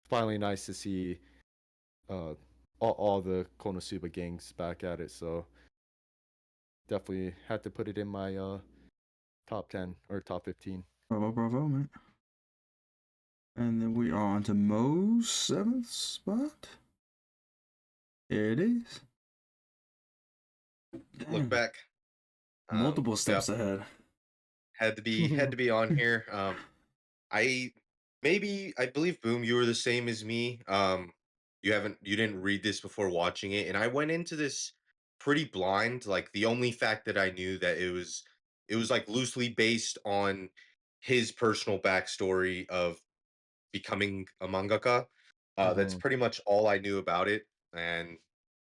finally nice to see uh all the Konosuba gangs back at it. So definitely had to put it in my top 10 or top 15. Bravo, bravo, man. And then we are on to Mo's 7th spot. There it is. Look back. Multiple steps yeah. ahead. Had to be on here. I believe Boom, you were the same as me. You didn't read this before watching it, and I went into this pretty blind. Like the only fact that I knew that it was like loosely based on his personal backstory of becoming a mangaka. That's pretty much all I knew about it, and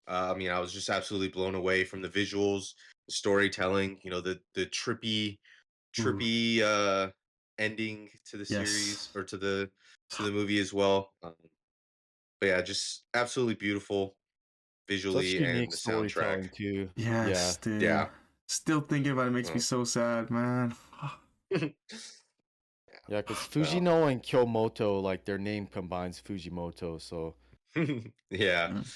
I mean, I was just absolutely blown away from the visuals, the storytelling. The Ooh, trippy ending to the series, yes. or to the movie as well. But yeah, just absolutely beautiful Such visually, and unique the soundtrack. storytelling too. Yeah. Yes, dude. Yeah. Still thinking about it makes me Well, so sad, man. Yeah, because well, Fujino and Kyomoto, like their name combines Fujimoto, so yeah. Mm.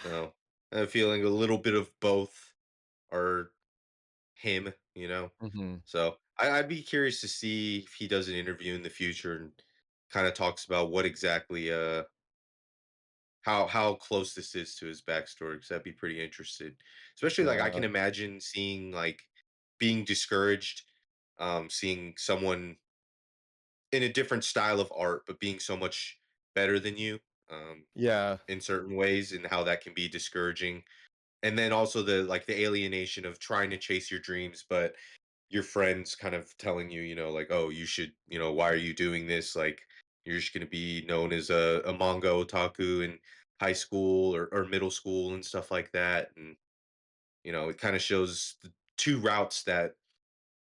Well, I'm feeling a little bit of both are him. hmm So I'd be curious to see if he does an interview in the future and kind of talks about what exactly how close this is to his backstory, because I'd be pretty interested. Especially like I can uh imagine seeing like being discouraged, seeing someone in a different style of art, but being so much better than you, yeah. in certain ways, and how that can be discouraging. And then also the alienation of trying to chase your dreams, but your friends kind of telling you, like, oh, you should, why are you doing this? Like, you're just going to be known as a manga otaku in high school or middle school and stuff like that. And, it kind of shows the two routes that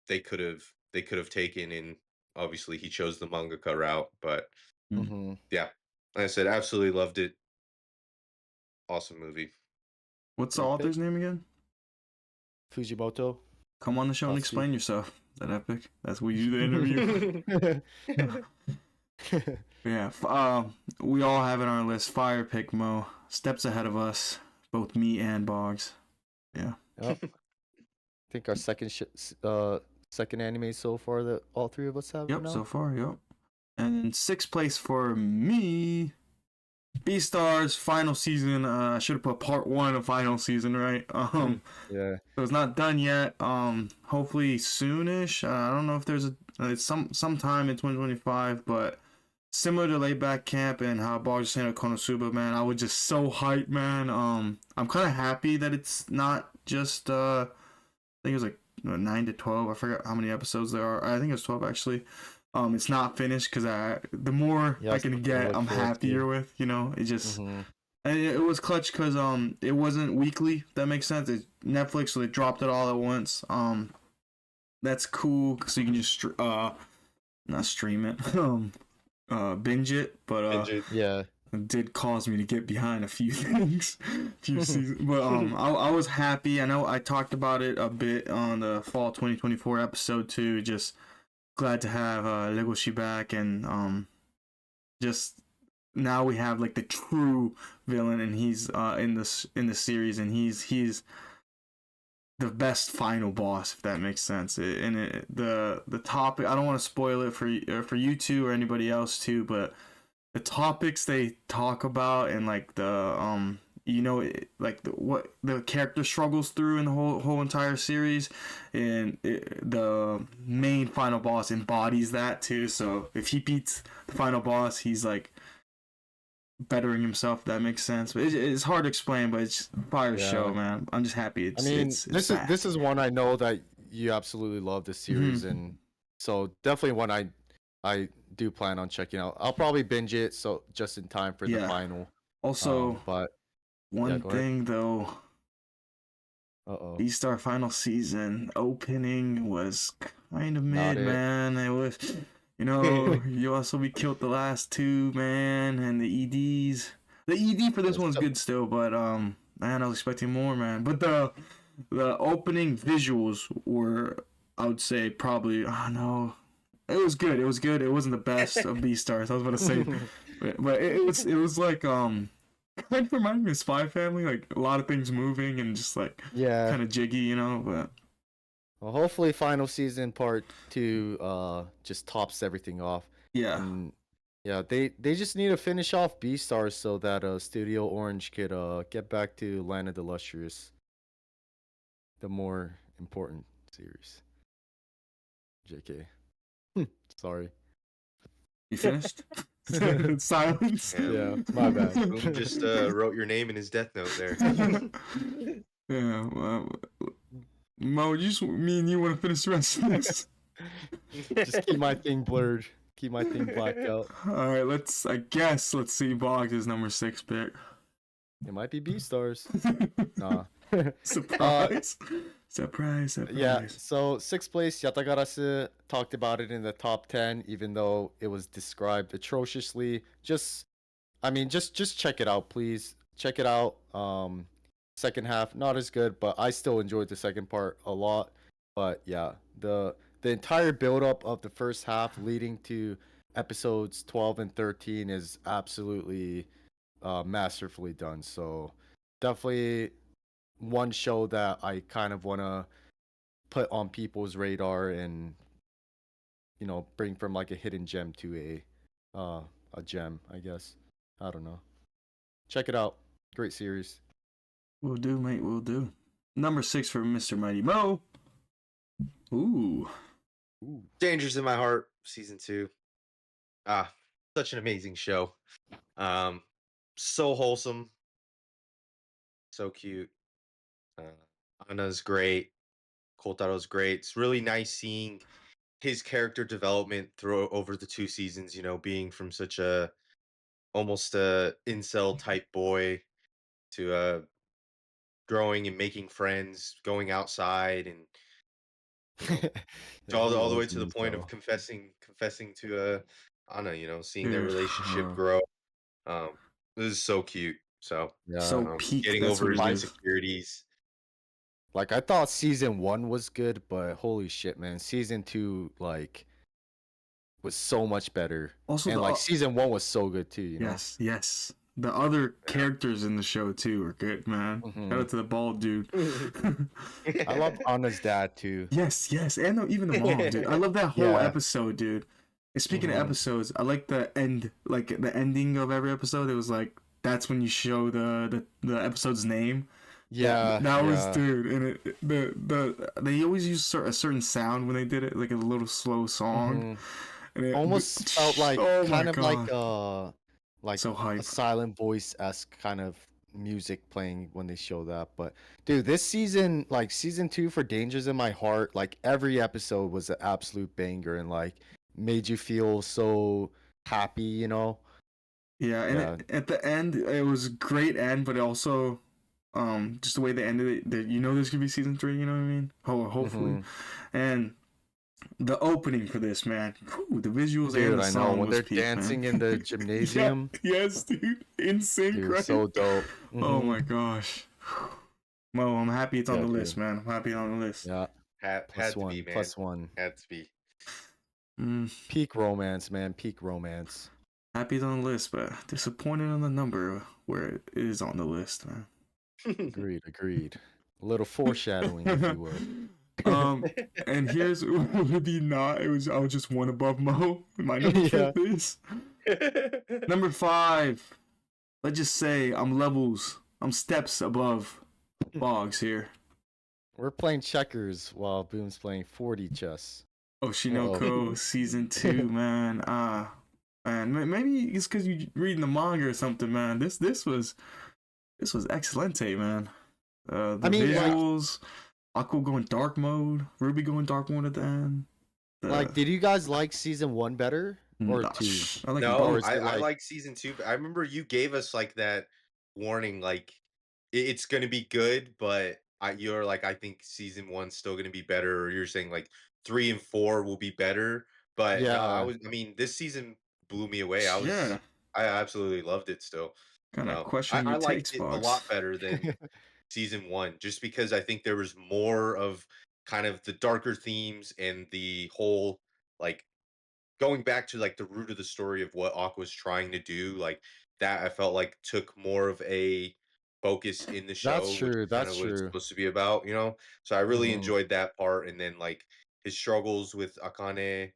they could have taken. And obviously he chose the mangaka route. But Mm. hmm yeah, like I said, absolutely loved it. Awesome movie. What's the Great pick. author's name again? Fujimoto. Come on the show and Tatsu. explain yourself. That epic. That's what you do the interview. Yeah. We all have it on our list. Fire pick Mo. Steps ahead of us. Both me and Boggs. Yeah. Yep. I think our second anime so far that all three of us have Yep. now. So far. Yep. And in 6th place for me, Beastars final season. I should have put part 1 of final season, right? Yeah. So it's not done yet. Hopefully soonish. I don't know if there's it's sometime in 2025, but similar to Layback Camp and how Boggs was saying at Konosuba, man, I was just so hyped, man. I'm kind of happy that it's not just I think it was like 9 to 12. I forgot how many episodes there are. I think it was 12 actually. It's not finished because the more Yeah, I can something to get, look I'm forward to. happier with. It just hmm and it was clutch because it wasn't weekly. If that makes sense. It's Netflix, so they dropped it all at once. that's cool, so you can just not stream it, binge it, but Yeah. it did cause me to get behind a few things, few seasons. But I was happy. I know I talked about it a bit on the fall 2024 episode too. Just glad to have Legoshi back, and just now we have like the true villain, and he's in the series, and he's the best final boss, if that makes sense. The topic, I don't want to spoil it for you two or anybody else too, but the topics they talk about, and like the what the character struggles through in the whole entire series, and the main final boss embodies that too. So if he beats the final boss, he's like bettering himself, if that makes sense. But it's hard to explain, but it's a fire show, man. I'm just happy it's this is one I know that you absolutely love this series, and so definitely one I do plan on checking out. I'll probably binge it so just in time for the final. Also, but one thing though, Beastar final season opening was kind of mid, man. It was, you also we killed the last two, man, and the EDs. The ED for this one's good still, but man, I was expecting more, man. But the opening visuals were, I would say, probably, no, it was good. It was good. It wasn't the best of Beastars. I was about to say, but it was like kind of reminded me of Spy Family, like a lot of things moving and just like kind of jiggy, But well, hopefully, final season part 2 just tops everything off. Yeah. And they just need to finish off Beastars so that Studio Orange could get back to Land of the Lustrous, the more important series. JK. Sorry. You finished? Silence. Yeah, my bad. Boom just wrote your name in his death note there. Yeah. Well, Mo, me and you want to finish the rest of this? Just keep my thing blurred. Keep my thing blacked out. All right, let's see Boggs' number 6 pick. It might be Beastars. Nah. Surprise. Surprise. Yeah, so 6th place, Yatagarasu, talked about it in the top 10, even though it was described atrociously. Just check it out, please. Check it out. Second half, not as good, but I still enjoyed the second part a lot. But yeah, the entire build-up of the first half leading to episodes 12 and 13 is absolutely masterfully done. So definitely one show that I kind of want to put on people's radar and bring from like a hidden gem to a gem, I guess. I don't know. Check it out. Great series. Will do, mate. Will do. Number 6 for Mr. Mighty Mo. Ooh. Dangers in My Heart, season 2. Such an amazing show. So wholesome. So cute. Anna's great. Kotaro's great. It's really nice seeing his character development over the 2 seasons, being from such a almost a incel type boy to growing and making friends, going outside, and all the way to the point of confessing to Anna, seeing their relationship grow. This is so cute. So peak, getting over his insecurities. Like, I thought season 1 was good, but holy shit, man, season 2 like was so much better. Also, and season 1 was so good too. Yes. The other characters in the show too are good, man. Shout out to the bald dude. I love Anna's dad too. Yes, and even the mom, dude. I love that whole episode, dude. And speaking of episodes, I like the ending of every episode. It was like that's when you show the episode's name. Yeah, that was dude, and they always use a certain sound when they did it, like a little slow song. And it almost felt like kind of like so a silent voice-esque kind of music playing when they show that. But dude, this season, like season 2 for Dangers in My Heart, like every episode was an absolute banger and like made you feel so happy, Yeah, and at the end, it was a great end, but also just the way they ended it, that there's gonna be season 3, you know what I mean? Hopefully. And The opening for this, man. Whew, the visuals Dude, and the I know song when was they're peak, dancing man. in the Yeah, gymnasium. yes, dude. In sync, Dude, right? so dope. Oh my gosh. Mo, I'm happy it's on Yeah, the dude. list, man. I'm happy it's on the list. Yeah. Had to be, man. Plus one. Had to be. Mm, Peak romance, man. Peak romance. happy it's on the list, but disappointed on the number where it is on the list, man. Agreed, agreed. A little foreshadowing, if you will. um, and here's would he not? I was just one above Mo. My number Yeah. fifth is number 5. Let's just say I'm steps above Boggs here. We're playing checkers while Boom's playing 40 chess. Oshinoko season 2, man. Man, maybe it's because you reading the manga or something, man. This was excelente, man. The visuals, Aqua going dark mode, Ruby going dark mode at the end. Did you guys like season 1 better or 2? I like No, both. I like season 2. But I remember you gave us like that warning, like it's gonna be good, but you're like, I think season 1's still gonna be better, or you're saying like 3 and 4 will be better. But no, Yeah. I mean, this season blew me away. Yeah, I absolutely loved it still. kind of No, questioning I your liked takes, it a Boggs. lot better than season 1, just because I think there was more of kind of the darker themes and the whole like going back to like the root of the story of what Aqua's trying to do, like that I felt like took more of a focus in the That's show, which true. is kind That's of what it's true. supposed to be about, you know? So I really Mhm. enjoyed that part. And then like his struggles with Akane,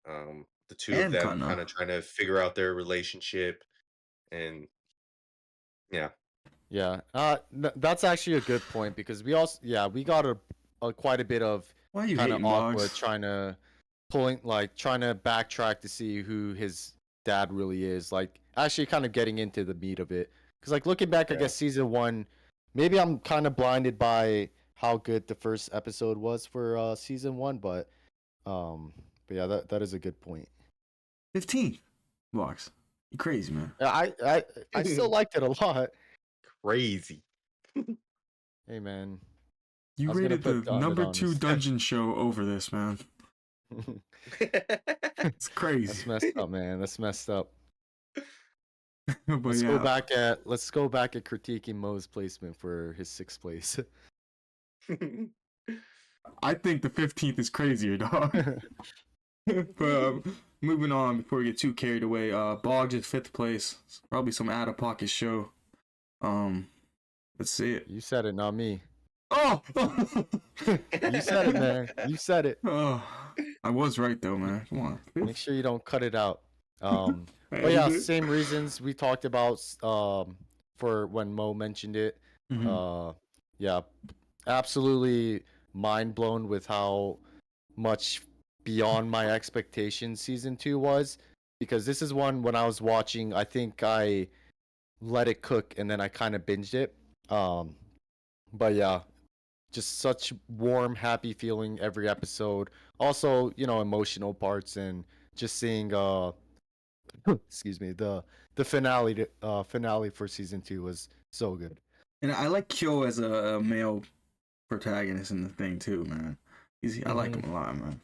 the two of And them Kana. kind of trying to figure out their relationship. And yeah. Yeah. That's actually a good point because we got a quite a bit of Why are you kind of hating, Aqua Boggs? trying to backtrack to see who his dad really is. Like actually kind of getting into the meat of it. Because like looking back, I Yeah. guess season 1, maybe I'm kind of blinded by how good the first episode was for season 1, but yeah, that is a good point. 15, Boggs. You crazy, man. Yeah, I still liked it a lot. Crazy. Hey man, I You was gonna rated the put Gauntlet number on 2 this. dungeon show over this, man. It's crazy. That's messed up, man. That's messed up. But Let's yeah, go back at critiquing Mo's placement for his 6th place. I think the 15th is crazier, dog. But moving on before we get too carried away, Boggs is 5th place. Probably some out of pocket show. Let's see it. You said it, not me. Oh, You said it, man. You said it. oh, I was right though, man. Come on. Make sure you don't cut it out. But Is yeah, it? same reasons we talked about for when Mo mentioned it. Mhm. Yeah, absolutely mind blown with how much beyond my expectations season 2 was, because this is one when I was watching, I think I let it cook and then I kind of binged it. But yeah, just such warm, happy feeling every episode. Also, emotional parts and just seeing excuse me, the finale for season 2 was so good. And I like Kyo as a male protagonist in the thing too, man. I like him a lot, man.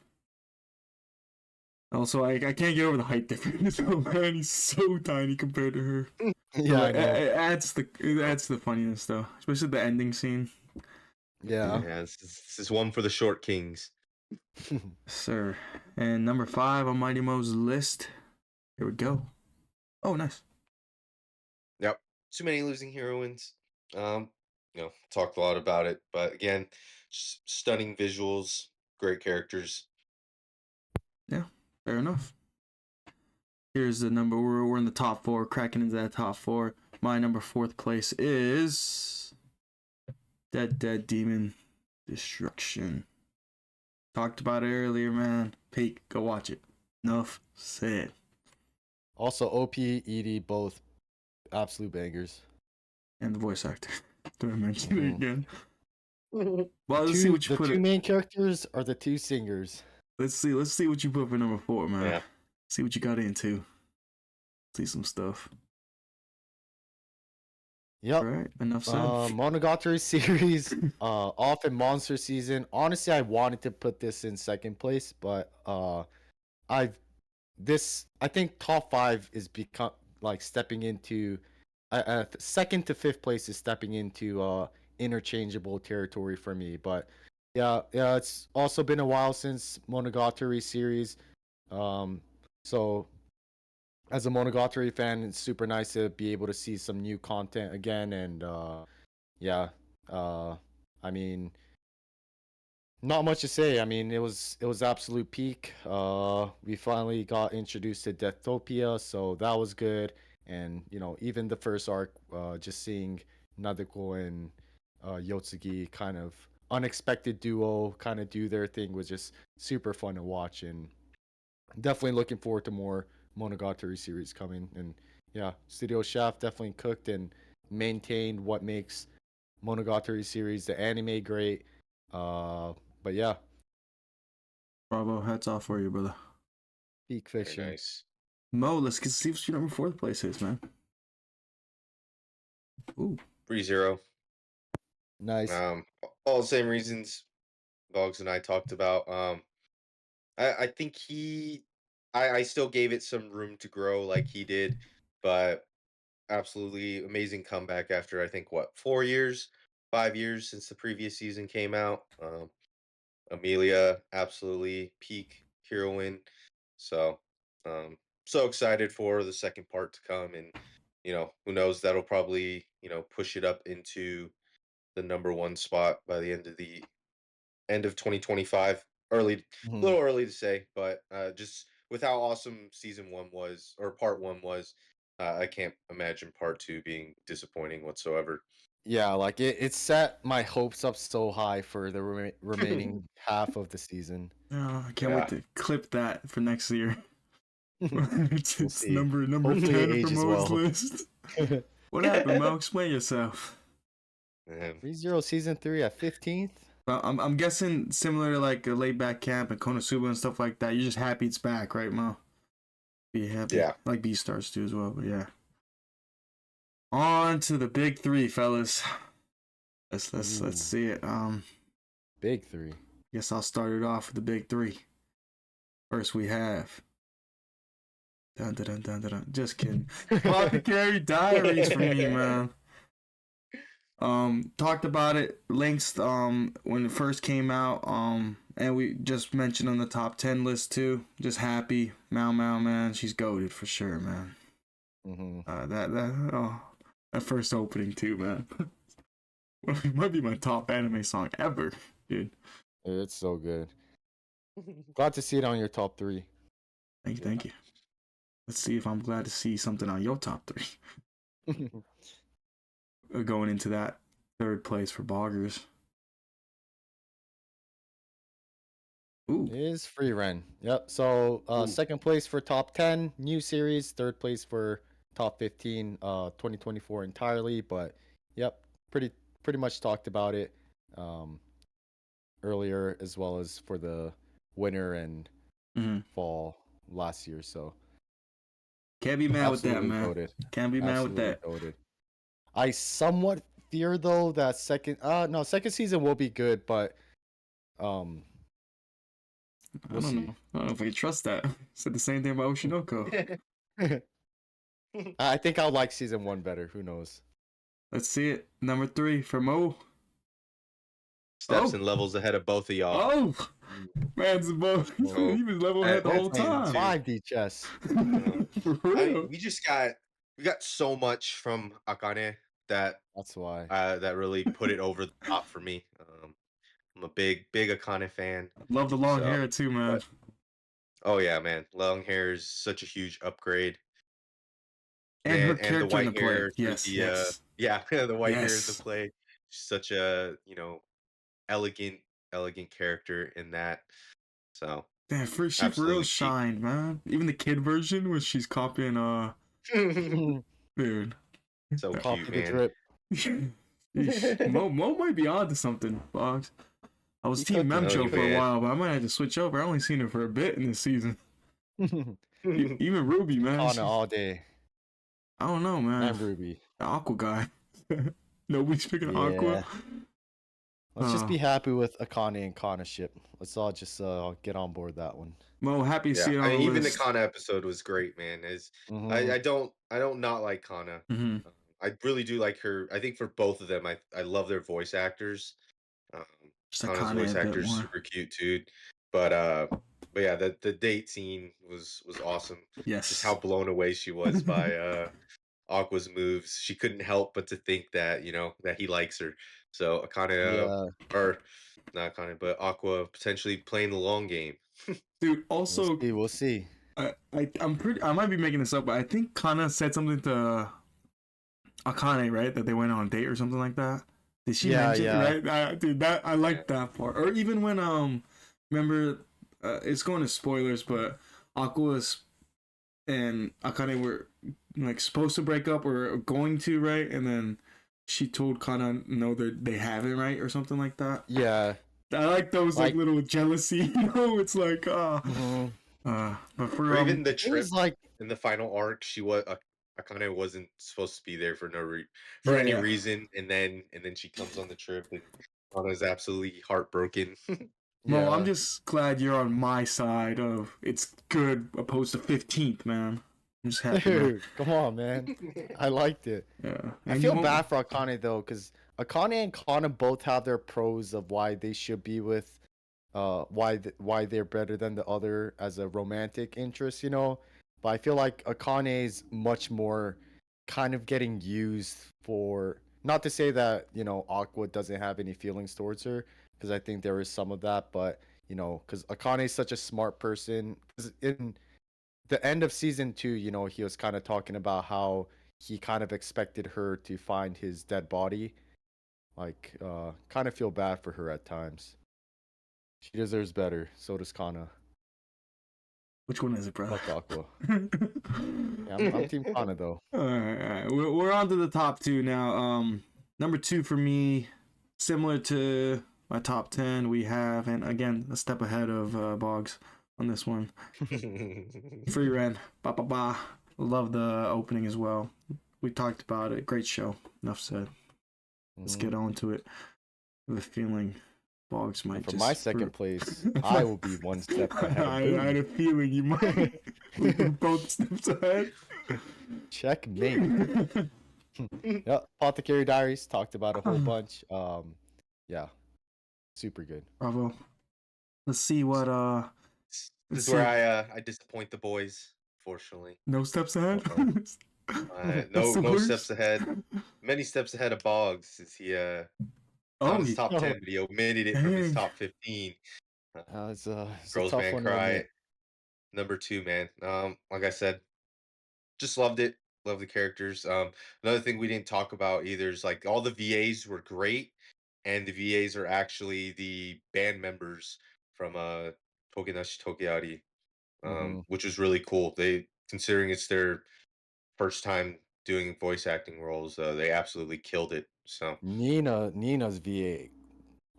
Also, I can't get over the height difference. Oh, man, he's so tiny compared to her. Yeah, I It, know. it adds the funniness though, especially the ending scene. Yeah. Yeah, this is one for the short kings. Sir. And number 5 on Mighty Mo's list. Here we go. Oh, nice. Yep. Too many losing heroines. Talked a lot about it, but again, stunning visuals, great characters. Yeah, fair enough. Here's the number. We're in the top 4, cracking into that top 4. My number 4th place is Dead Demon Destruction. Talked about it earlier, man. Peek, go watch it. Enough said. Also, OP, ED, both absolute bangers. And the voice actor. Did I mention it again? Mhm. Well, let's see what you The put two it. main characters are the 2 singers. Let's see what you put for number 4, man. Yeah. See what you got into. See some stuff. Yep. All right, enough said. Monogatari series, off in Monster Season. Honestly, I wanted to put this in second place, but I've I think top 5 is become like stepping into second to fifth place is stepping into interchangeable territory for me. But yeah, it's also been a while since Monogatari series. So as a Monogatari fan, it's super nice to be able to see some new content again. And yeah, uh, I mean, not much to say. I mean, it was absolute peak. We finally got introduced to Deathtopia, so that was good. And even the first arc, just seeing Nadeko and Yotsugi kind of unexpected duo kind of do their thing was just super fun to watch, and definitely looking forward to more Monogatari series coming. And yeah, Studio Shaft definitely cooked and maintained what makes Monogatari series, the anime, great. But yeah, Bravo, hats off for you, brother. peak Very fiction. nice. Mo, let's see what your number 4th place is, man. Ooh. 3-0. Nice. All the same reasons Boggs and I talked about. I think I still gave it some room to grow like he did, but absolutely amazing comeback after I think what 4 years, 5 years since the previous season came out. Amelia, absolutely peak heroine. So, so excited for the second part to come, and who knows, that'll probably push it up into the number one spot by the end of 2025. Early, a Mhm. little early to say, but just with how awesome season one was, or part one was, I can't imagine part two being disappointing whatsoever. Yeah, like it set my hopes up so high for the remaining half of the season. Oh, I can't wait Yeah. to clip that for next year. it's We'll it's see. number Hopefully it 10 for ages Mo's well. list. What happened, Mo? Explain yourself. Man. 3-0 season 3 at 15th. Well, I'm guessing similar to like a laid back camp and Konosuba and stuff like that. You're just happy it's back, right, Mo? Be happy. Yeah. Like B stars too as well, but yeah. On to the big 3, fellas. Let's Ooh. see it. Big 3. Guess I'll start it off with the big 3. First we have. Dun, dun, dun, dun, dun, dun. Just kidding. Apothecary Diaries for me, man. Talked about it links when it first came out, and we just mentioned on the top 10 list too. Just happy. Mao Mao, man, she's goated for sure, man. That first opening too, man. It might be my top anime song ever, dude. It's so good. Glad to see it on your top 3. Thank you. Let's see if I'm glad to see something on your top 3. Going into that 3rd place for Boggers. Ooh. Is Free Ren. Yep. So second place for top 10 new series, third place for top 15 2024 entirely, but yep, pretty much talked about it earlier, as well as for the winter and fall last year. So can't be mad with that, man. Goated. Can't be mad with that. Goated. I somewhat fear though that second season will be good, but we'll I don't know if I can trust that. Said the same thing about Oshinoko. I think I'll like season 1 better. Who knows? Let's see it. Number 3 for Mo. Steps and levels ahead of both of y'all. Oh, man's both. He was level head the whole time. 5D chess. For real. We got so much from Akane that That's why that really put it over the top for me. I'm a big Akane fan. Love the long hair too, man. Oh yeah, man, long hair is such a huge upgrade. And her character the white in the play. hair, Yes. yeah, the white hair in the play. Such a elegant character in that. So damn, she for real shined, man. Even the kid version where she's copying dude. So cute, man. Mo might be on to something, Boggs. I was Team Memcho for a while, but I might have to switch over. I only seen her for a bit in this season. Even Ruby, man. On all day. I don't know, man. And Ruby. The Aqua guy. Nobody's picking Aqua. Yeah. Let's just Uh, be happy with Akane and Kana ship. Let's all just get on board that one. Mo, happy to Yeah, see it I on mean, the even the list. Kana episode was great, man. As Hmm. I don't not like Kana. Mm-hmm. I really do like her. I think for both of them, I love their voice actors. Um, Just a Kana's Kane voice a bit actor is more. super cute too. But uh, but yeah, the date scene was awesome. Just how Yes. blown away she was by Aqua's moves. She couldn't help but to think that that he likes her. So Akane Yeah, or not Akane, but Aqua potentially playing the long game. Dude, we'll also, see. We'll see. I'm pretty. I might be making this up, but I think Kana said something to Akane, right? That they went on a date or something like that. Did she Yeah, mention yeah, right? Dude, that I Yeah. like that part. Or even when remember, it's going to spoilers, but Aqua's and Akane were like supposed to break up or going to, right? And then she told Kana no, they haven't, right, or something like that. yeah. I like those like Like, little jealousy, you know. It's like mhm. but for Or even the It trip was like, in the final arc, she was Akane wasn't supposed to be there for for yeah, any yeah. reason, and then she comes on the trip and Kana's absolutely heartbroken. Mo, I'm yeah. just glad you're on my side of it's good opposed to 15th, man. I'm just happy, man. Dude, come on, man. I liked it. Yeah, I and you feel won't. bad for Akane though, because Akane and Kana both have their pros of why they should be with, why they're better than the other as a romantic interest, you know. But I feel like Akane's much more kind of getting used for. Not to say that Aqua doesn't have any feelings towards her, because I think there is some of that, but because Akane is such a smart person. 'Cause in the end of season 2, he was kind of talking about how he kind of expected her to find his dead body. Like, kind of feel bad for her at times. She deserves better. So does Kana. Which one is it, brother? Fuck Aqua. All Yeah, I'm Team Kana though. right, all right. We're on to the top two now. Number two for me, similar to my top 10, we have, and again, a step ahead of Boggs on this one. Free Ren, ba ba ba. Love the opening as well. We talked about it. Great show. Enough said. Let's get on to it. I have a feeling Boggs might And for just. my second place, I will be one step ahead I of had a Boom. feeling you might. We were both steps ahead. Checkmate. Yeah, Apothecary Diaries talked about a whole bunch. Yeah, super good. Bravo. Let's see what This let's is where see. I disappoint the boys, fortunately. No steps ahead. That's the No steps worst. ahead. Many steps ahead of Boggs. Is it's on Oh, his top Oh, 10, but he omitted it from his dang. top 15. Uh, it's a Girls tough Van one to Cry, admit. number 2, man. Like I said, just loved it. Love the characters. Another thing we didn't talk about either is like all the VAs were great, and the VAs are actually the band members from Tokinashi Tokiari, Hmm. which was really cool. They considering it's their first time doing voice acting roles, they absolutely killed it. So Nina's VA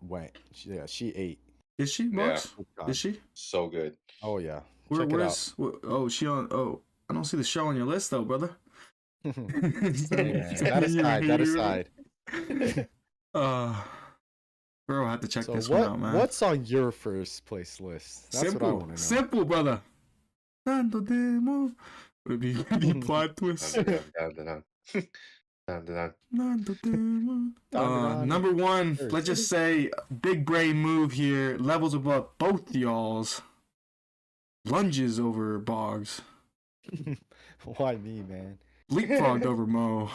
went. She ate. Is she yeah, Bucks? Big Is time. she? so good. Oh yeah, Where? check it out. Oh, she on? Oh, I don't see the show on your list though, brother. Hey man, that You're a aside, that hater. aside. Uh, bro, I have to check So this one out, man. what's on your first place list? That's what I want to know. Simple, brother. Tanto demo. Would it be plot twist? Dun, dun, dun, dun, dun. Dun, dun, dun. Tanto demo. Dun-dun-dun. Number one, There it let's just is. say big brain move here, levels above both y'all's. Lunges over Boggs. Why me, man? Leapfrogged over Mo.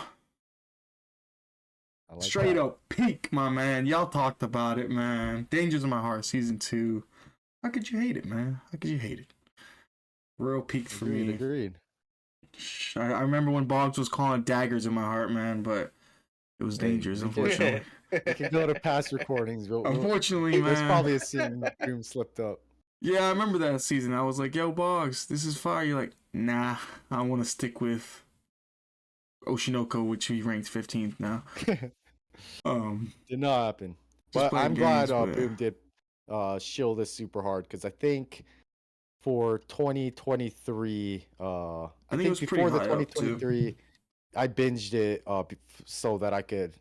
I like Straight that. up peak, my man. Y'all talked about it, man. Dangers in My Heart, season 2. How could you hate it, man? How could you hate it? Real peak for Agreed, me. agreed. I remember when Boggs was calling daggers in my heart, man, but it was Hey, dangerous, we can unfortunately. we can go to past recordings, but Unfortunately, there's man. probably a scene that Boom slipped up. Yeah, I remember that season. I was like, yo, Boggs, this is fire. You're like, nah, I want to stick with Oshinoko, which he ranked 15th now. Did not happen. Just But playing I'm glad games, but Boom did shill this super hard because I think for 2023, I I think it think was pretty before the high up too. 2023 I binged it so that I could,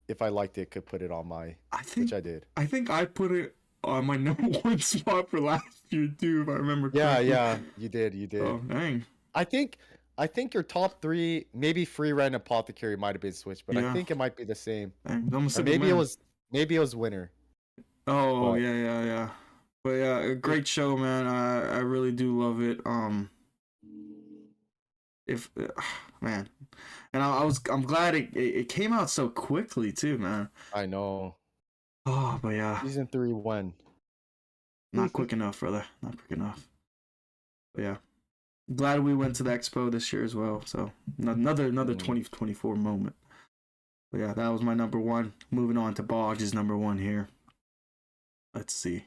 if I liked it, could put it on my, which I did. I think I put it on my number one spot for last year too, if I remember Yeah, correctly. yeah, you did. Oh dang. I think your top three, maybe Free Rent Apothecary might have been switched, but I Yeah. think it might be the same. Dang. I'm a Or simple maybe man. it was Winter. Oh But yeah. But yeah, a great show, man. I really do love it. If man, and I'm glad it came out so quickly too, man. I know. Oh, but yeah, Season 3 when? not quick enough, brother. Not quick enough. But yeah, glad we went to the expo this year as well. So another 2024 moment. But yeah, that was my number one. Moving on to Boggs' number one here. Let's see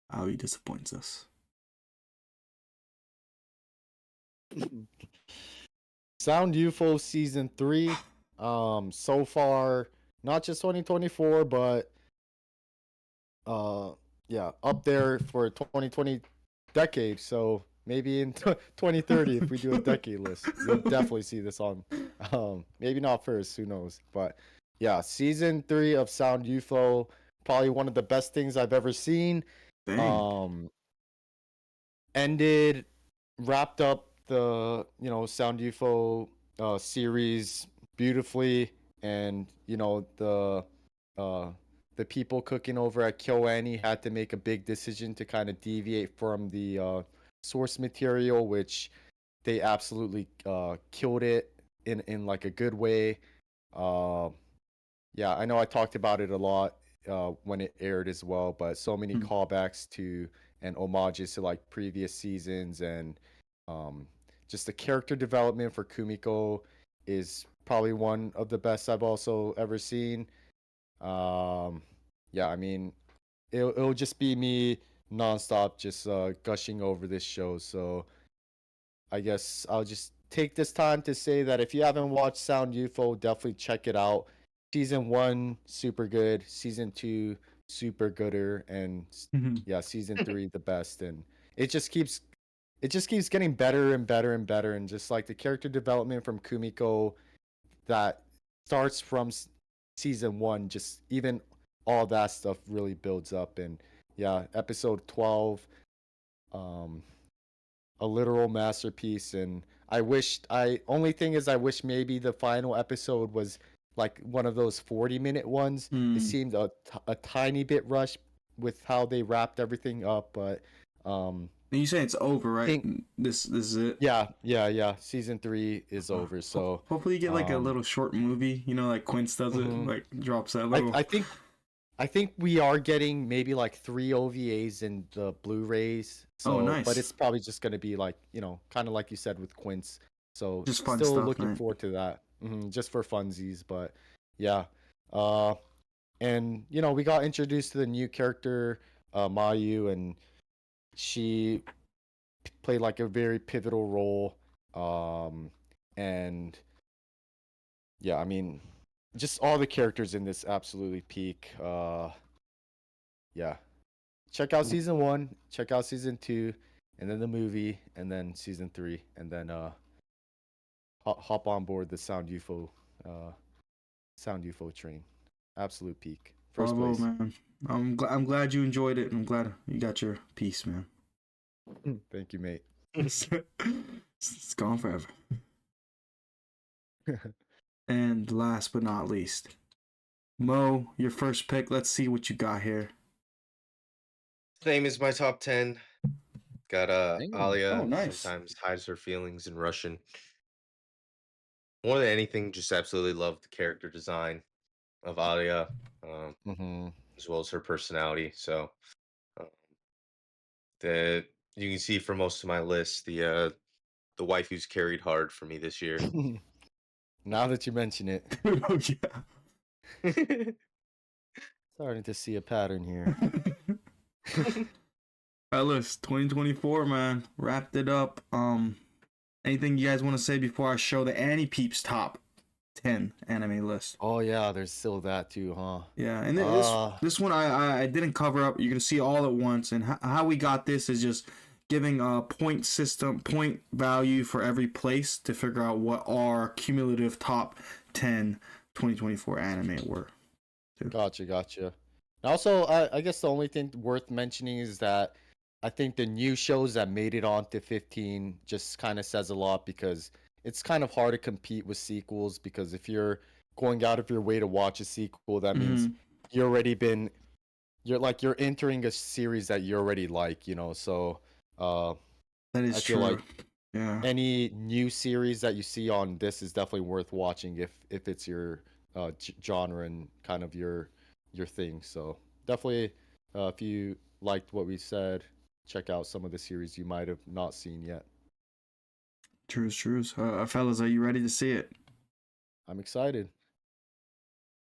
how he disappoints us. Sound UFO Season 3. So far, not just 2024, but yeah, up there for 2020 decade. So maybe in 2030, if we do a decade list, you'll definitely see this on. Maybe not first, who knows? But yeah, Season 3 of Sound UFO, probably one of the best things I've ever seen. Dang. Wrapped up the Sound UFO series beautifully, and the people cooking over at KyoAni had to make a big decision to kind of deviate from the source material, which they absolutely killed it in like a good way. Yeah, I know I talked about it a lot when it aired as well, but so many callbacks to and homages to like previous seasons, and just the character development for Kumiko is probably one of the best I've also ever seen. Yeah, I mean, it'll just be me nonstop, just gushing over this show. So I guess I'll just take this time to say that if you haven't watched Sound UFO, definitely check it out. Season 1, super good. Season 2, super gooder, and yeah, season 3, the best. And it just keeps getting better and better and better. And just like the character development from Kumiko that starts from season 1, just even all that stuff really builds up. And yeah, episode 12, a literal masterpiece. And I wish maybe the final episode was like one of those 40-minute ones. It seemed a tiny bit rushed with how they wrapped everything up, but you say it's over, right? This is it. Yeah. Season 3 is over. So hopefully you get like a little short movie, like Quince does it, like drops that little. I think we are getting maybe like 3 OVAs in the Blu-rays. So, nice. But it's probably just going to be like, kind of like you said with Quince. So just fun still stuff, looking forward to that. Just for funsies, but yeah. And we got introduced to the new character, Mayu, and she played like a very pivotal role. And yeah, I mean, just all the characters in this absolutely peak. Yeah, check out season 1, check out season 2, and then the movie, and then season 3, and then hop on board the Sound UFO train. Absolute peak. First Bravo, place. Man. I'm glad you enjoyed it, and I'm glad you got your piece, man. Thank you, mate. It's gone forever. And last but not least, Mo, your first pick. Let's see what you got here. Same as my top 10. Got Alia. Oh, nice. Sometimes hides her feelings in Russian. More than anything, just absolutely love the character design of Alia, as well as her personality. So you can see for most of my list, the wife who's carried hard for me this year. Now that you mention it. Oh, yeah. Starting to see a pattern here. Fellas, 2024, man. Wrapped it up. Anything you guys want to say before I show the Peeps top 10 anime list? Oh yeah, there's still that too, huh? Yeah, and this one I didn't cover up. You're gonna see all at once, and how we got this is just giving a point value for every place to figure out what our cumulative top 10 2024 anime were. Gotcha. Also, I guess the only thing worth mentioning is that I think the new shows that made it onto 15 just kind of says a lot, because it's kind of hard to compete with sequels, because if you're going out of your way to watch a sequel, that means you're entering a series that you already like, so That is I true. feel like yeah. any new series that you see on this is definitely worth watching if it's your genre and kind of your thing. So definitely, if you liked what we said, check out some of the series you might have not seen yet. True. Fellas, are you ready to see it? I'm excited.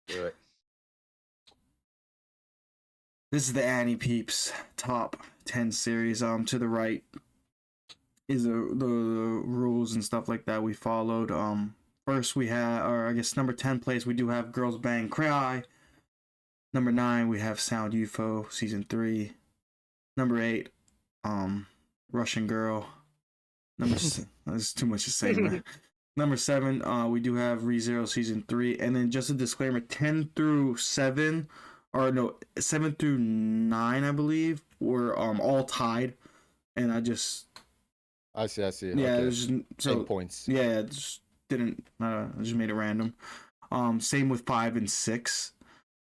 Do it. This is the Annie Peeps top 10 series. To the right is the rules and stuff like that we followed. First we have, or I guess number 10 place, we do have Girls Bang Cry. Number 9 we have Sound UFO season 3. Number 8, Russian Girl. That's too much to say, man. Number 7, we do have ReZero season 3, and then just a disclaimer: 10 through 7, or no, 7 through 9, I believe, were all tied, and I see. Yeah, okay. just, so 10 points. Yeah, just didn't. I just made it random. Same with 5 and 6.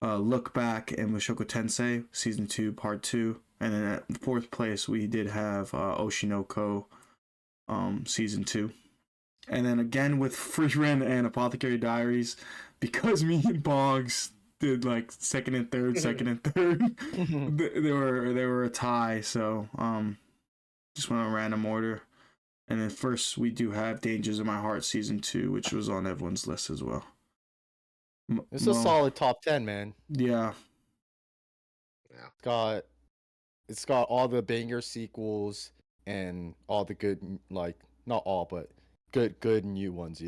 Look Back and Mushoku Tensei season 2 part 2, and then at the 4th place we did have Oshinoko season 2. And then again with Free Rent and Apothecary Diaries, because me and Boggs did like second and third, they were a tie. So just went on random order. And then first we do have Dangers in My Heart season 2, which was on everyone's list as well. It's a solid top 10, man. Yeah. It's got all the banger sequels and all the good, like, not all, but good new ones,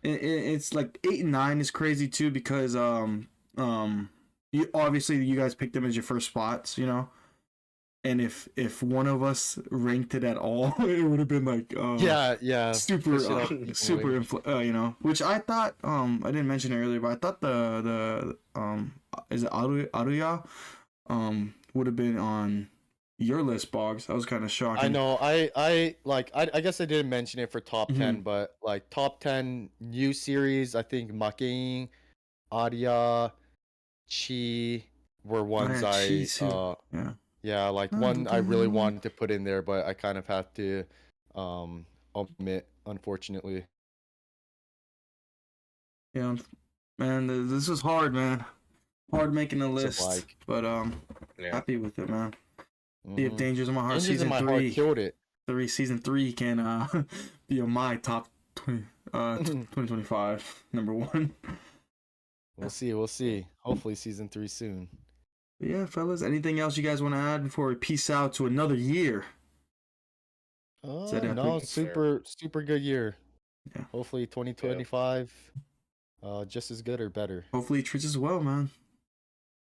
It's like 8 and 9 is crazy too, because you obviously you guys picked them as your first spots, and if one of us ranked it at all, it would have been like super which I thought I didn't mention it earlier, but I thought the is it Aruya would have been on your list, Boggs. I was kind of shocked. I know. I guess I didn't mention it for top 10, but like top 10 new series, I think Makein, Aria, Chi were ones one I really wanted to put in there, but I kind of have to omit, unfortunately. Yeah, man, this is hard, man. Hard making a list, but happy with it, man. See if Dangers in My Heart season 3 killed it. Season 3 can be on my top 2025 number 1. We'll see. Hopefully season 3 soon. But yeah, fellas, anything else you guys want to add before we peace out to another year? No, super good year. Yeah. Hopefully 2025 just as good or better. Hopefully it treats us well, man.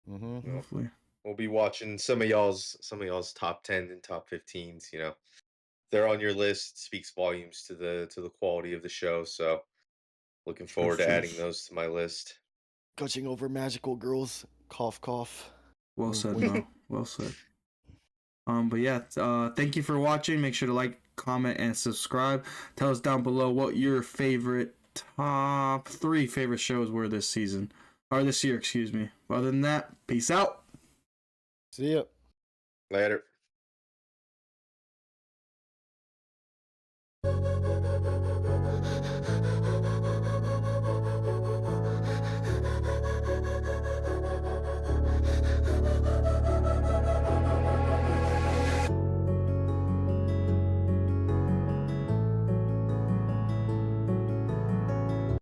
Hopefully. We'll be watching some of y'all's top 10 and top 15s, They're on your list, speaks volumes to the quality of the show, so looking forward to adding those to my list. Gushing over magical girls, cough cough. Well said, Mo. Well said. But yeah, thank you for watching. Make sure to like, comment, and subscribe. Tell us down below what your top 3 favorite shows were this season. Or this year, excuse me. Other than that, peace out. See ya. Later.